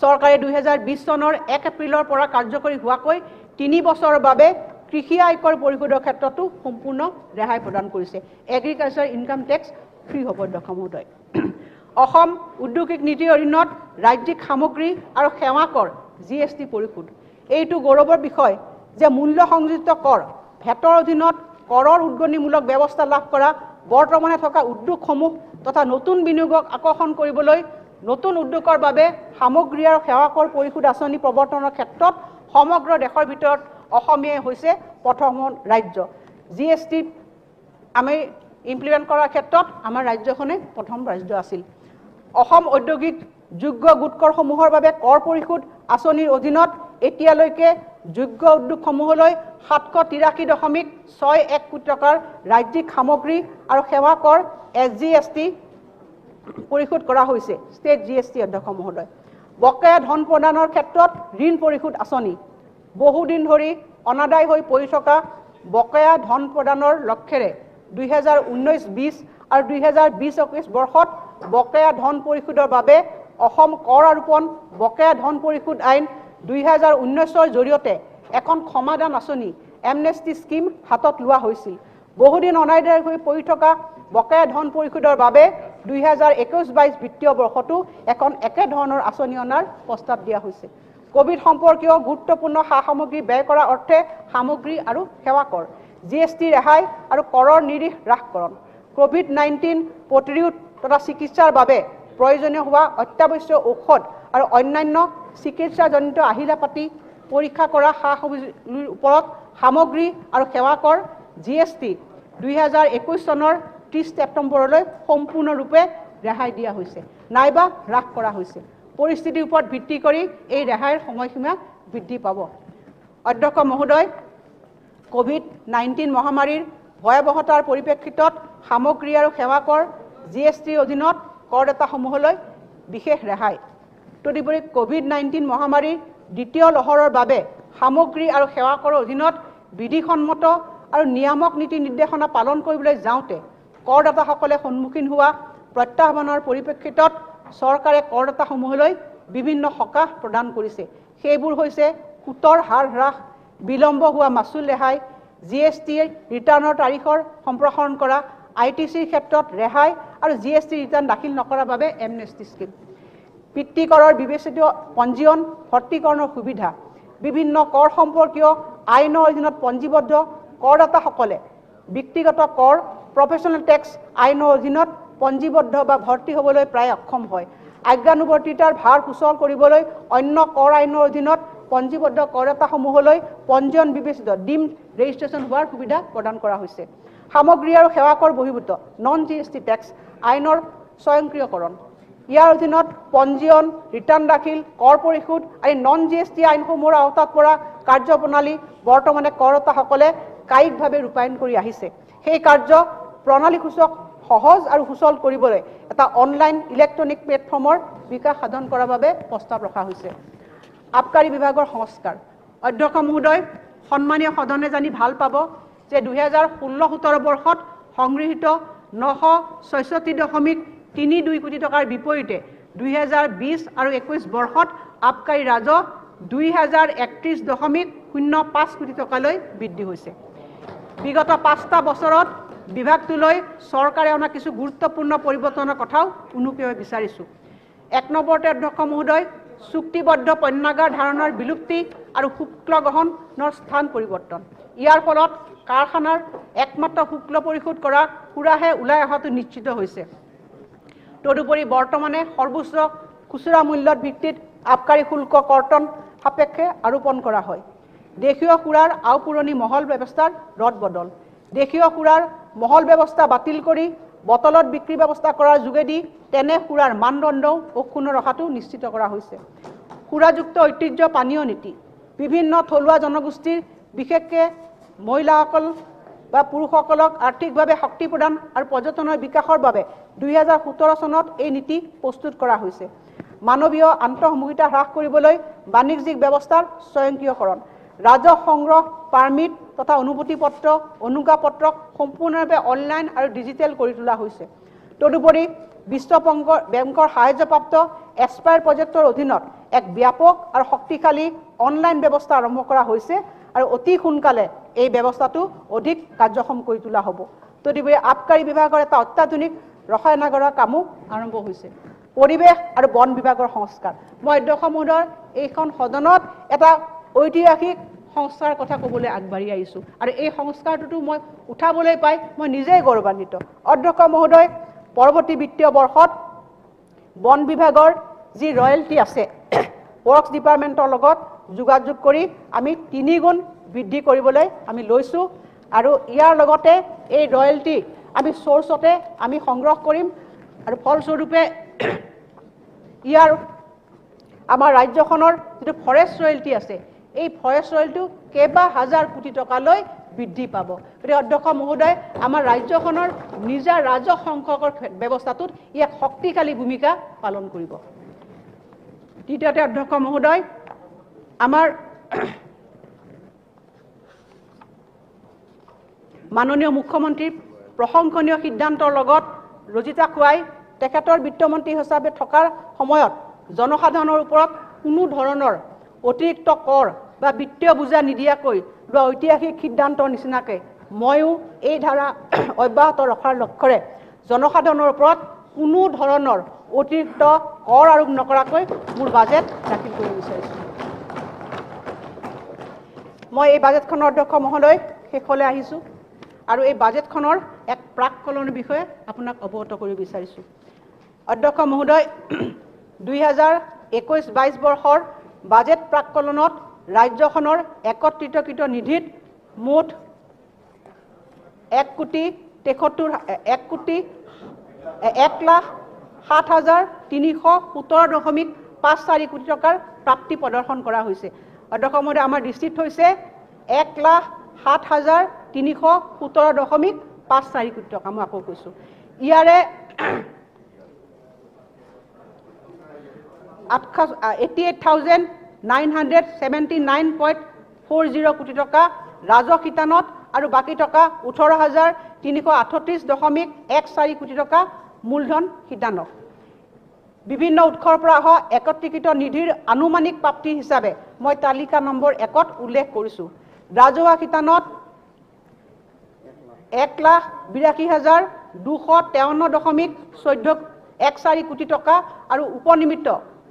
চৰকাৰে 2020 চনৰ 1 এপ্ৰিলৰ পৰা কাৰ্যকৰী হোৱাকৈ 3 বছৰৰ বাবে কৃষি আয়কৰ পৰিশোধৰ ক্ষেত্ৰতো সম্পূৰ্ণ ৰেহাই প্ৰদান কৰিছে। এগ্ৰিকালচাৰ ইনকাম টেক্স ফ্ৰী হ'ব। অধ্যক্ষ মহোদয়, অসম উদ্যোগিক নীতিৰ অধীনত ৰাজ্যিক সামগ্ৰী আৰু সেৱা কৰ GST পৰিশোধ। এইটো গৌৰৱৰ বিষয় যে মূল্য সংযোজিত কৰ ভেটৰ অধীনত কৰৰ উদ্গনিমূলক ব্যৱস্থা লাভ কৰা বৰ্তমানে থকা উদ্যোগসমূহ তথা নতুন বিনিয়োগক আকৰ্ষণ কৰিবলৈ নতুন উদ্যোগৰ বাবে সামগ্ৰী আৰু সেৱা কৰ পৰিশোধ আঁচনি প্ৰৱৰ্তনৰ ক্ষেত্ৰত সমগ্ৰ দেশৰ ভিতৰত অসমীয়াই হৈছে প্ৰথম ৰাজ্য। GST আমি ইমপ্লিমেণ্ট কৰাৰ ক্ষেত্ৰত আমাৰ ৰাজ্যখনে প্ৰথম ৰাজ্য আছিল। অসম ঔদ্যোগিক যোগ্য গোটকৰসমূহৰ বাবে কৰ পৰিশোধ আঁচনিৰ অধীনত এতিয়ালৈকে যোগ্য উদ্যোগসমূহলৈ 783.61 কোটি টকাৰ ৰাজ্যিক সামগ্ৰী আৰু সেৱা কৰ SGST পৰিশোধ কৰা হৈছে। State GST। অধ্যক্ষ মহোদয়, বকেয়া ধন প্ৰদানৰ ক্ষেত্ৰত ঋণ পৰিশোধ আঁচনি বহুদিন ধৰি অনাদায় হৈ পৰি থকা বকেয়া ধন প্ৰদানৰ লক্ষ্যৰে 2019-20 আৰু 2020-21 বৰ্ষত বকেয়া ধন পৰিশোধৰ বাবে অসম কৰ আৰোপণ বকেয়া ধন পৰিশোধ আইন 2019ৰ জৰিয়তে এখন সমাধান আঁচনি এমনেষ্টি স্কিম হাতত লোৱা হৈছিল। বহুদিন অনাদায় হৈ পৰি থকা বকেয়া ধন পৰিশোধৰ বাবে 2021-22 বিত্তীয় বৰ্ষতো এখন একেধৰণৰ আঁচনি অনাৰ প্ৰস্তাৱ দিয়া হৈছে। কোভিড সম্পৰ্কীয় গুৰুত্বপূৰ্ণ সা সামগ্ৰী ব্যয় কৰাৰ অৰ্থে সামগ্ৰী আৰু সেৱা কৰ, GST ৰেহাই আৰু কৰৰ নিৰিখ হ্ৰাসকৰণ, কোভিড-19 প্ৰতিৰোধ তথা চিকিৎসাৰ বাবে প্ৰয়োজনীয় হোৱা অত্যাৱশ্যক ঔষধ আৰু অন্যান্য চিকিৎসাজনিত আহিলা পাতি পৰীক্ষা কৰা সা সঁজুলিৰ ওপৰত সামগ্ৰী আৰু সেৱা কৰ GST 2021 চনৰ 30 ছেপ্টেম্বৰলৈ সম্পূৰ্ণৰূপে ৰেহাই দিয়া হৈছে নাইবা হ্ৰাস কৰা হৈছে। পৰিস্থিতিৰ ওপৰত ভিত্তি কৰি এই ৰেহাইৰ সময়সীমা বৃদ্ধি পাব। অধ্যক্ষ মহোদয়, কোভিড-19 মহামাৰীৰ ভয়াৱহতাৰ পৰিপ্ৰেক্ষিতত সামগ্ৰী আৰু সেৱা কৰ GSTৰ অধীনত কৰদাতাসমূহলৈ বিশেষ ৰেহাই। তদুপৰি কোভিড-19 মহামাৰীৰ দ্বিতীয় লহৰৰ বাবে সামগ্ৰী আৰু সেৱা কৰৰ অধীনত বিধিসন্মত আৰু নিয়ামক নীতি নিৰ্দেশনা পালন কৰিবলৈ যাওঁতে কৰদাতাসকলে সন্মুখীন হোৱা প্ৰত্যাহ্বানৰ পৰিপ্ৰেক্ষিতত চৰকাৰে কৰদাতাসমূহলৈ বিভিন্ন সকাহ প্ৰদান কৰিছে। সেইবোৰ হৈছে সুতৰ হাৰ হ্ৰাস, বিলম্ব হোৱা মাচুল ৰেহাই, GST ৰিটাৰ্ণৰ তাৰিখৰ সম্প্ৰসাৰণ কৰা, ITCৰ ক্ষেত্ৰত ৰেহাই আৰু GST ৰিটাৰ্ণ দাখিল নকৰাৰ বাবে এমনেষ্টি স্কিম, পিতৃকৰৰ বিবেচিত পঞ্জীয়ন ভৰ্তিকৰণৰ সুবিধা, বিভিন্ন কৰ সম্পৰ্কীয় আইনৰ অধীনত পঞ্জীবদ্ধ কৰদাতাসকলে ব্যক্তিগত কৰ প্ৰফেশ্যনেল টেক্স আইনৰ অধীনত পঞ্জীবদ্ধ বা ভৰ্তি হ'বলৈ প্ৰায় অক্ষম হয়। আজ্ঞানুবৰ্তিতাৰ ভাৰ সুচল কৰিবলৈ অন্য কৰ আইনৰ অধীনত পঞ্জীবদ্ধ কৰদাতাসমূহলৈ পঞ্জীয়ন বিবেচিত ডিম ৰেজিষ্ট্ৰেশ্যন হোৱাৰ সুবিধা প্ৰদান কৰা হৈছে। সামগ্ৰী আৰু সেৱা কৰ বহিৰ্ভূত নন GST টেক্স আইনৰ স্বয়ংক্ৰিয়কৰণ, ইয়াৰ অধীনত পঞ্জীয়ন, ৰিটাৰ্ণ দাখিল, কৰ পৰিশোধ আৰু নন GST আইনসমূহৰ আওতাত পৰা কাৰ্যপ্ৰণালী বৰ্তমানে কৰদাতাসকলে কায়িকভাৱে ৰূপায়ণ কৰি আহিছে। সেই কাৰ্য প্ৰণালীসূচক সহজ আৰু সুচল কৰিবলৈ এটা অনলাইন ইলেক্ট্ৰনিক প্লেটফৰ্মৰ বিকাশ সাধন কৰাৰ বাবে প্ৰস্তাৱ ৰখা হৈছে। আবকাৰী বিভাগৰ সংস্কাৰ। অধ্যক্ষ মহোদয়, সন্মানীয় সদনে জানি ভাল পাব যে 2016-17 বৰ্ষত সংগৃহীত 966.32 কোটি টকাৰ বিপৰীতে 2020 আৰু 21 বৰ্ষত আবকাৰী ৰাজহ 2031.05 কোটি টকালৈ বৃদ্ধি হৈছে। বিগত 5টা বছৰত বিভাগটোলৈ চৰকাৰে অনা কিছু গুৰুত্বপূৰ্ণ পৰিৱৰ্তনৰ কথাও উনুকিয়াব বিচাৰিছোঁ। 1 নম্বৰতে অধ্যক্ষ মহোদয়, চুক্তিবদ্ধ পণ্যাগাৰ ধাৰণাৰ বিলুপ্তি আৰু শুল্ক গ্ৰহণৰ স্থান পৰিৱৰ্তন। ইয়াৰ ফলত কাৰখানাৰ একমাত্ৰ শুল্ক পৰিশোধ কৰা সুৰাহে ওলাই অহাটো নিশ্চিত হৈছে। তদুপৰি বৰ্তমানে সৰ্বোচ্চ খুচুৰা মূল্যৰ ভিত্তিত আবকাৰী শুল্ক কৰ্তন সাপেক্ষে আৰোপণ কৰা হয়। দেশীয় সুৰাৰ আওপুৰণি মহল ব্যৱস্থাৰ ৰদ বদল, দেশীয় সুৰাৰ মহল ব্যৱস্থা বাতিল কৰি বটলত বিক্ৰী ব্যৱস্থা কৰাৰ যোগেদি তেনে সুৰাৰ মানদণ্ডও অক্ষুণ্ণ ৰখাটো নিশ্চিত কৰা হৈছে। সুৰাযুক্ত ঐতিহ্য পানীয় নীতি, বিভিন্ন থলুৱা জনগোষ্ঠীৰ বিশেষকৈ মহিলাসকল বা পুৰুষসকলক আৰ্থিকভাৱে শক্তি প্ৰদান আৰু পৰ্যটনৰ বিকাশৰ বাবে 2017 চনত এই নীতি প্ৰস্তুত কৰা হৈছে। মানৱীয় আন্তঃসংহিতা হ্ৰাস কৰিবলৈ বাণিজ্যিক ব্যৱস্থাৰ স্বয়ংক্ৰিয়কৰণ, ৰাজহ সংগ্ৰহ পাৰ্মিট তথা অনুমতি পত্ৰ অনুজ্ঞাপত্ৰক সম্পূৰ্ণৰূপে অনলাইন আৰু ডিজিটেল কৰি তোলা হৈছে। তদুপৰি বিশ্ব বেংকৰ সাহায্যপ্ৰাপ্ত এছপায়াৰ প্ৰজেক্টৰ অধীনত এক ব্যাপক আৰু শক্তিশালী অনলাইন ব্যৱস্থা আৰম্ভ কৰা হৈছে আৰু অতি সোনকালে এই ব্যৱস্থাটো অধিক কাৰ্যক্ষম কৰি তোলা হ'ব। তদুপৰি আবকাৰী বিভাগৰ এটা অত্যাধুনিক ৰসায়নাগাৰৰ কামো আৰম্ভ হৈছে। পৰিৱেশ আৰু বন বিভাগৰ সংস্কাৰ। মই অধ্যক্ষ মহোদয়, এইখন সদনত এটা ঐতিহাসিক সংস্কাৰৰ কথা ক'বলৈ আগবাঢ়ি আহিছোঁ আৰু এই সংস্কাৰটোতো মই উঠাবলৈ পাই মই নিজেই গৌৰৱান্বিত। অধ্যক্ষ মহোদয়, পৰৱৰ্তী বিত্তীয় বৰ্ষত বন বিভাগৰ যি ৰয়েলটি আছে ৱৰ্কছ ডিপাৰ্টমেণ্টৰ লগত যোগাযোগ কৰি আমি 3 গুণ বৃদ্ধি কৰিবলৈ আমি লৈছোঁ আৰু ইয়াৰ লগতে এই ৰয়েলটি আমি চ'ৰ্চতে আমি সংগ্ৰহ কৰিম আৰু ফলস্বৰূপে ইয়াৰ আমাৰ ৰাজ্যখনৰ যিটো ফৰেষ্ট ৰয়েলটি আছে এই ফৰেষ্ট ৰয়েলটিও কেইবা হাজাৰ কোটি টকালৈ বৃদ্ধি পাব। গতিকে অধ্যক্ষ মহোদয়, আমাৰ ৰাজ্যখনৰ নিজা ৰাজহ সংগ্ৰহৰ ব্যৱস্থাটোত ই এক শক্তিশালী ভূমিকা পালন কৰিব। দ্বিতীয়তে অধ্যক্ষ মহোদয়, আমাৰ মাননীয় মুখ্যমন্ত্ৰীৰ প্ৰশংসনীয় সিদ্ধান্তৰ লগত ৰজিতা খুৱাই তেখেতৰ বিত্তমন্ত্ৰী হিচাপে থকাৰ সময়ত জনসাধাৰণৰ ওপৰত কোনো ধৰণৰ অতিৰিক্ত কৰ বা বিত্তীয় বোজা নিদিয়াকৈ লোৱা ঐতিহাসিক সিদ্ধান্তৰ নিচিনাকৈ ময়ো এই ধাৰা অব্যাহত ৰখাৰ লক্ষ্যৰে জনসাধাৰণৰ ওপৰত কোনো ধৰণৰ অতিৰিক্ত কৰ আৰোপ নকৰাকৈ মোৰ বাজেট দাখিল কৰিব বিচাৰিছোঁ। মই এই বাজেটখনৰ অধ্যক্ষ মহোদয় শেষলৈ আহিছোঁ আৰু এই বাজেটখনৰ এক প্ৰাক্কলনৰ বিষয়ে আপোনাক অৱগত কৰিব বিচাৰিছোঁ। অধ্যক্ষ মহোদয়, 2021-22 বৰ্ষৰ বাজেট প্ৰাক্কলনত ৰাজ্যখনৰ একত্ৰিতকৃত নিধিত মুঠ 1,07,317,504 কোটি টকাৰ প্ৰাপ্তি প্ৰদৰ্শন কৰা হৈছে। অধ্যক্ষ মহোদয়, আমাৰ দৃষ্টিত হৈছে 1,07,317,504 কোটি টকা। মই আকৌ কৈছোঁ, ইয়াৰে 88,979.40 কোটি টকা ৰাজহ শিতানত আৰু বাকী টকা 18,338.14 কোটি টকা মূলধন শিতানত। বিভিন্ন উৎসৰ পৰা অহা একত্ৰিত নিধিৰ আনুমানিক প্ৰাপ্তি হিচাপে মই তালিকা নম্বৰ 1ত উল্লেখ কৰিছোঁ। ৰাজহুৱা শিতানত 1,82,253.14 কোটি টকা আৰু উপনিমিত্ত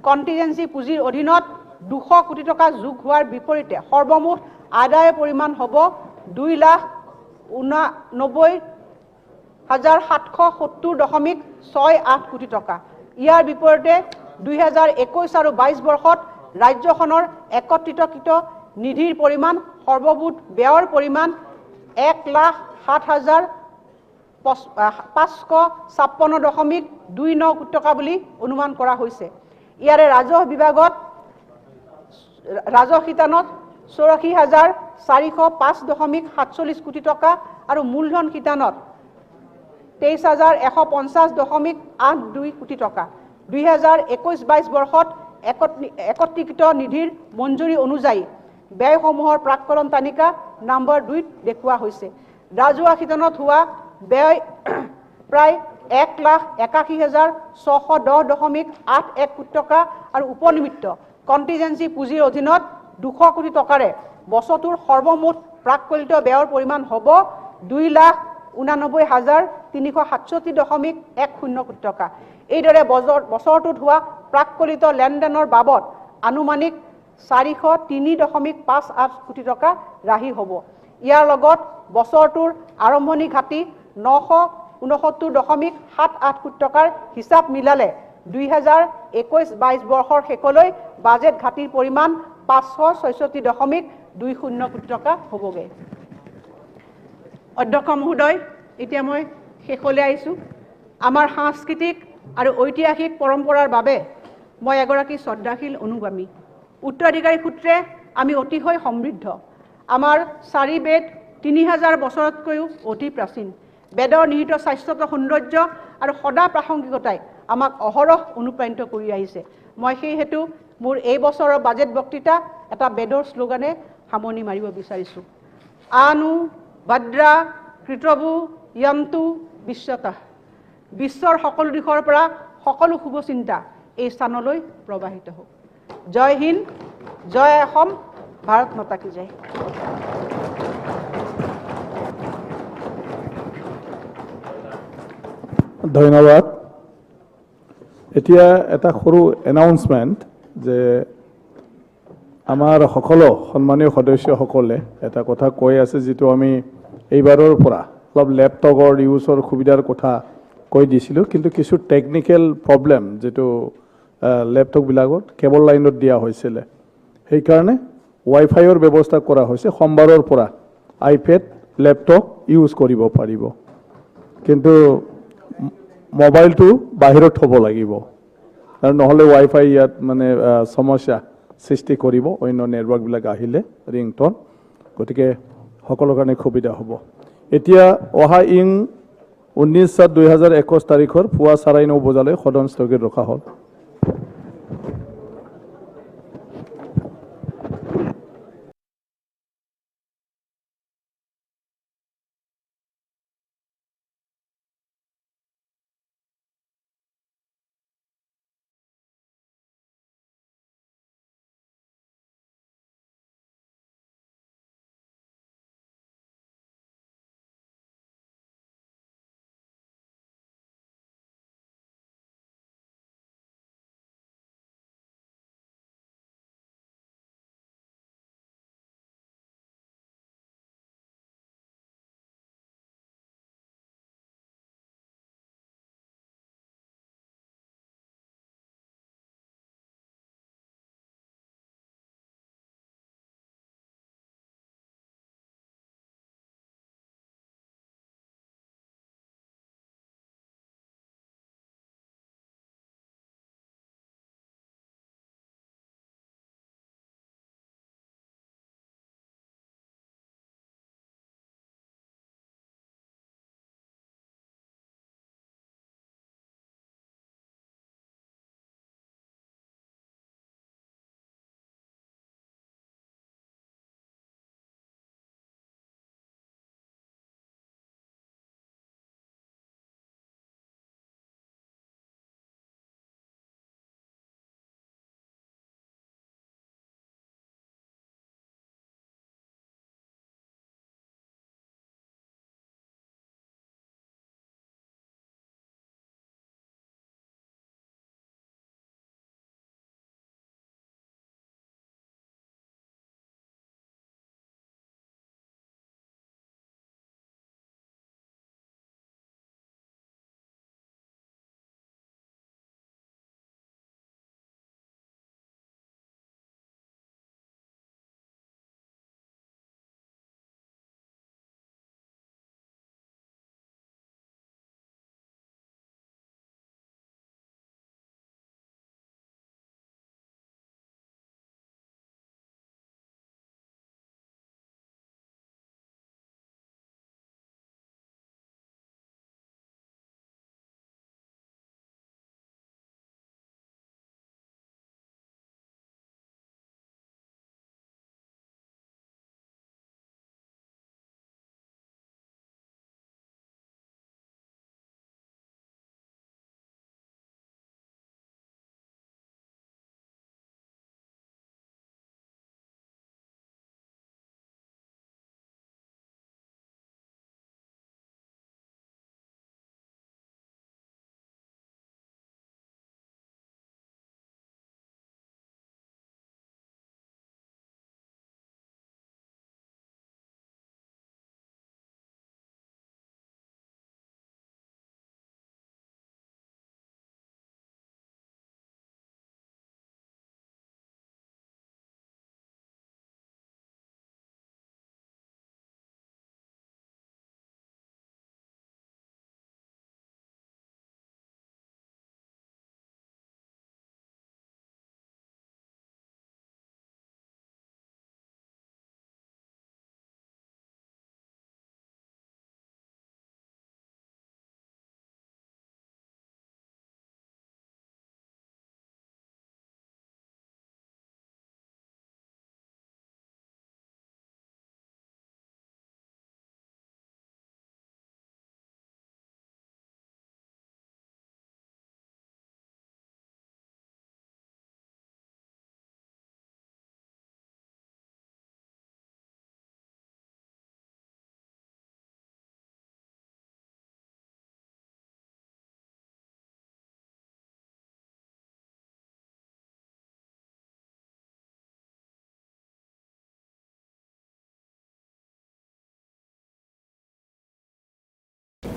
কণ্টিজেঞ্চি পুঁজিৰ অধীনত 200 কোটি টকা যোগ হোৱাৰ বিপৰীতে সৰ্বমুঠ আদায়ৰ পৰিমাণ হ'ব 2,89,770.68 কোটি টকা। ইয়াৰ বিপৰীতে 2021 আৰু 22 বৰ্ষত ৰাজ্যখনৰ একত্ৰিতকৃত নিধিৰ পৰিমাণ সৰ্বমুঠ ব্যয়ৰ পৰিমাণ 1,07,556.29 কোটি টকা বুলি অনুমান কৰা হৈছে। ইয়াৰে ৰাজহ বিভাগত ৰাজহ শিতানত 84,405.47 কোটি টকা আৰু মূলধন শিতানত 23,150.82 কোটি টকা। 2021-22 বৰ্ষত একত্ৰিত নিধিৰ মঞ্জুৰি অনুযায়ী ব্যয়সমূহৰ প্ৰাক্কলন তালিকা নম্বৰ 2ত দেখুওৱা হৈছে। ৰাজহুৱা শিতানত হোৱা ব্যয় প্ৰায় 1,81,610.81 কোটি টকা আৰু উপনিমিত্ত কণ্টিজেঞ্চি পুঁজিৰ অধীনত 200 কোটি টকাৰে বছৰটোৰ সৰ্বমুঠ প্ৰাক্কলিত ব্যয়ৰ পৰিমাণ হ'ব 2,89,367.10 কোটি টকা। এইদৰে বছৰটোত হোৱা প্ৰাক্কলিত লেনদেনৰ বাবদ আনুমানিক 403.58 কোটি টকা ৰাহি হ'ব। ইয়াৰ লগত বছৰটোৰ আৰম্ভণি ঘাটি 969.78 কোটি টকাৰ হিচাপ মিলালে 2021-22 বৰ্ষৰ শেষলৈ বাজেট ঘাটিৰ পৰিমাণ 566.20 কোটি টকা হ'বগৈ। অধ্যক্ষ মহোদয়, এতিয়া মই শেষলৈ আহিছোঁ। আমাৰ সাংস্কৃতিক আৰু ঐতিহাসিক পৰম্পৰাৰ বাবে মই এগৰাকী শ্ৰদ্ধাশীল অনুগামী। উত্তৰাধিকাৰী সূত্ৰে আমি অতিশয় সমৃদ্ধ। আমাৰ 4 বেদ 3000 বছৰতকৈও অধিক প্ৰাচীন। বেদৰ নিহিত স্বাস্থ্যত সৌন্দৰ্য আৰু সদা প্ৰাসংগিকতাই আমাক অহৰহ অনুপ্ৰাণিত কৰি আহিছে। মই সেই হেতু মোৰ এই বছৰৰ বাজেট বক্তৃতা এটা বেদৰ শ্লোগানে সামৰণি মাৰিব বিচাৰিছোঁ। আনু ভদ্ৰা কৃতবু য়ন্তু বিশ্বতঃ। বিশ্বৰ সকলো দিশৰ পৰা সকলো শুভ চিন্তা এই স্থানলৈ প্ৰবাহিত হওক। জয় হিন্দ, জয় অসম, ভাৰত মাতা কি জয়। ধন্যবাদ। এতিয়া এটা সৰু এনাউন্সমেণ্ট যে আমাৰ সকলো সন্মানীয় সদস্যসকলে এটা কথা কৈ আছে, যিটো আমি এইবাৰৰ পৰা অলপ লেপটপৰ ইউজৰ সুবিধাৰ কথা কৈ দিছিলোঁ, কিন্তু কিছু টেকনিকেল প্ৰব্লেম যিটো লেপটপবিলাকত কেবল লাইনত দিয়া হৈছিলে, সেইকাৰণে ৱাইফাইৰ ব্যৱস্থা কৰা হৈছে। সোমবাৰৰ পৰা আইপেড লেপটপ ইউজ কৰিব পাৰিব, কিন্তু মোবাইলটো বাহিৰত থ'ব লাগিব, আৰু নহ'লে ৱাইফাই ইয়াত মানে সমস্যা সৃষ্টি কৰিব অন্য নেটৱৰ্কবিলাক আহিলে ৰিংটন। গতিকে সকলোৰ কাৰণে সুবিধা হ'ব। এতিয়া অহা 19/7/2021 তাৰিখৰ পুৱা 9:30 বজালৈ সদন স্থগিত ৰখা হ'ল।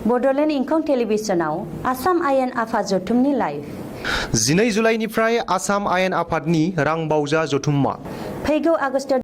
बड'लेण्ड इंखं टेलिभिजनाव आसाम आयेन आफाद जथुमनि लाइभ 12 जुलाइनिफ्राय आसाम आयेन आफादनि रां बावजा जथुम्मा फैगौ आगष्ट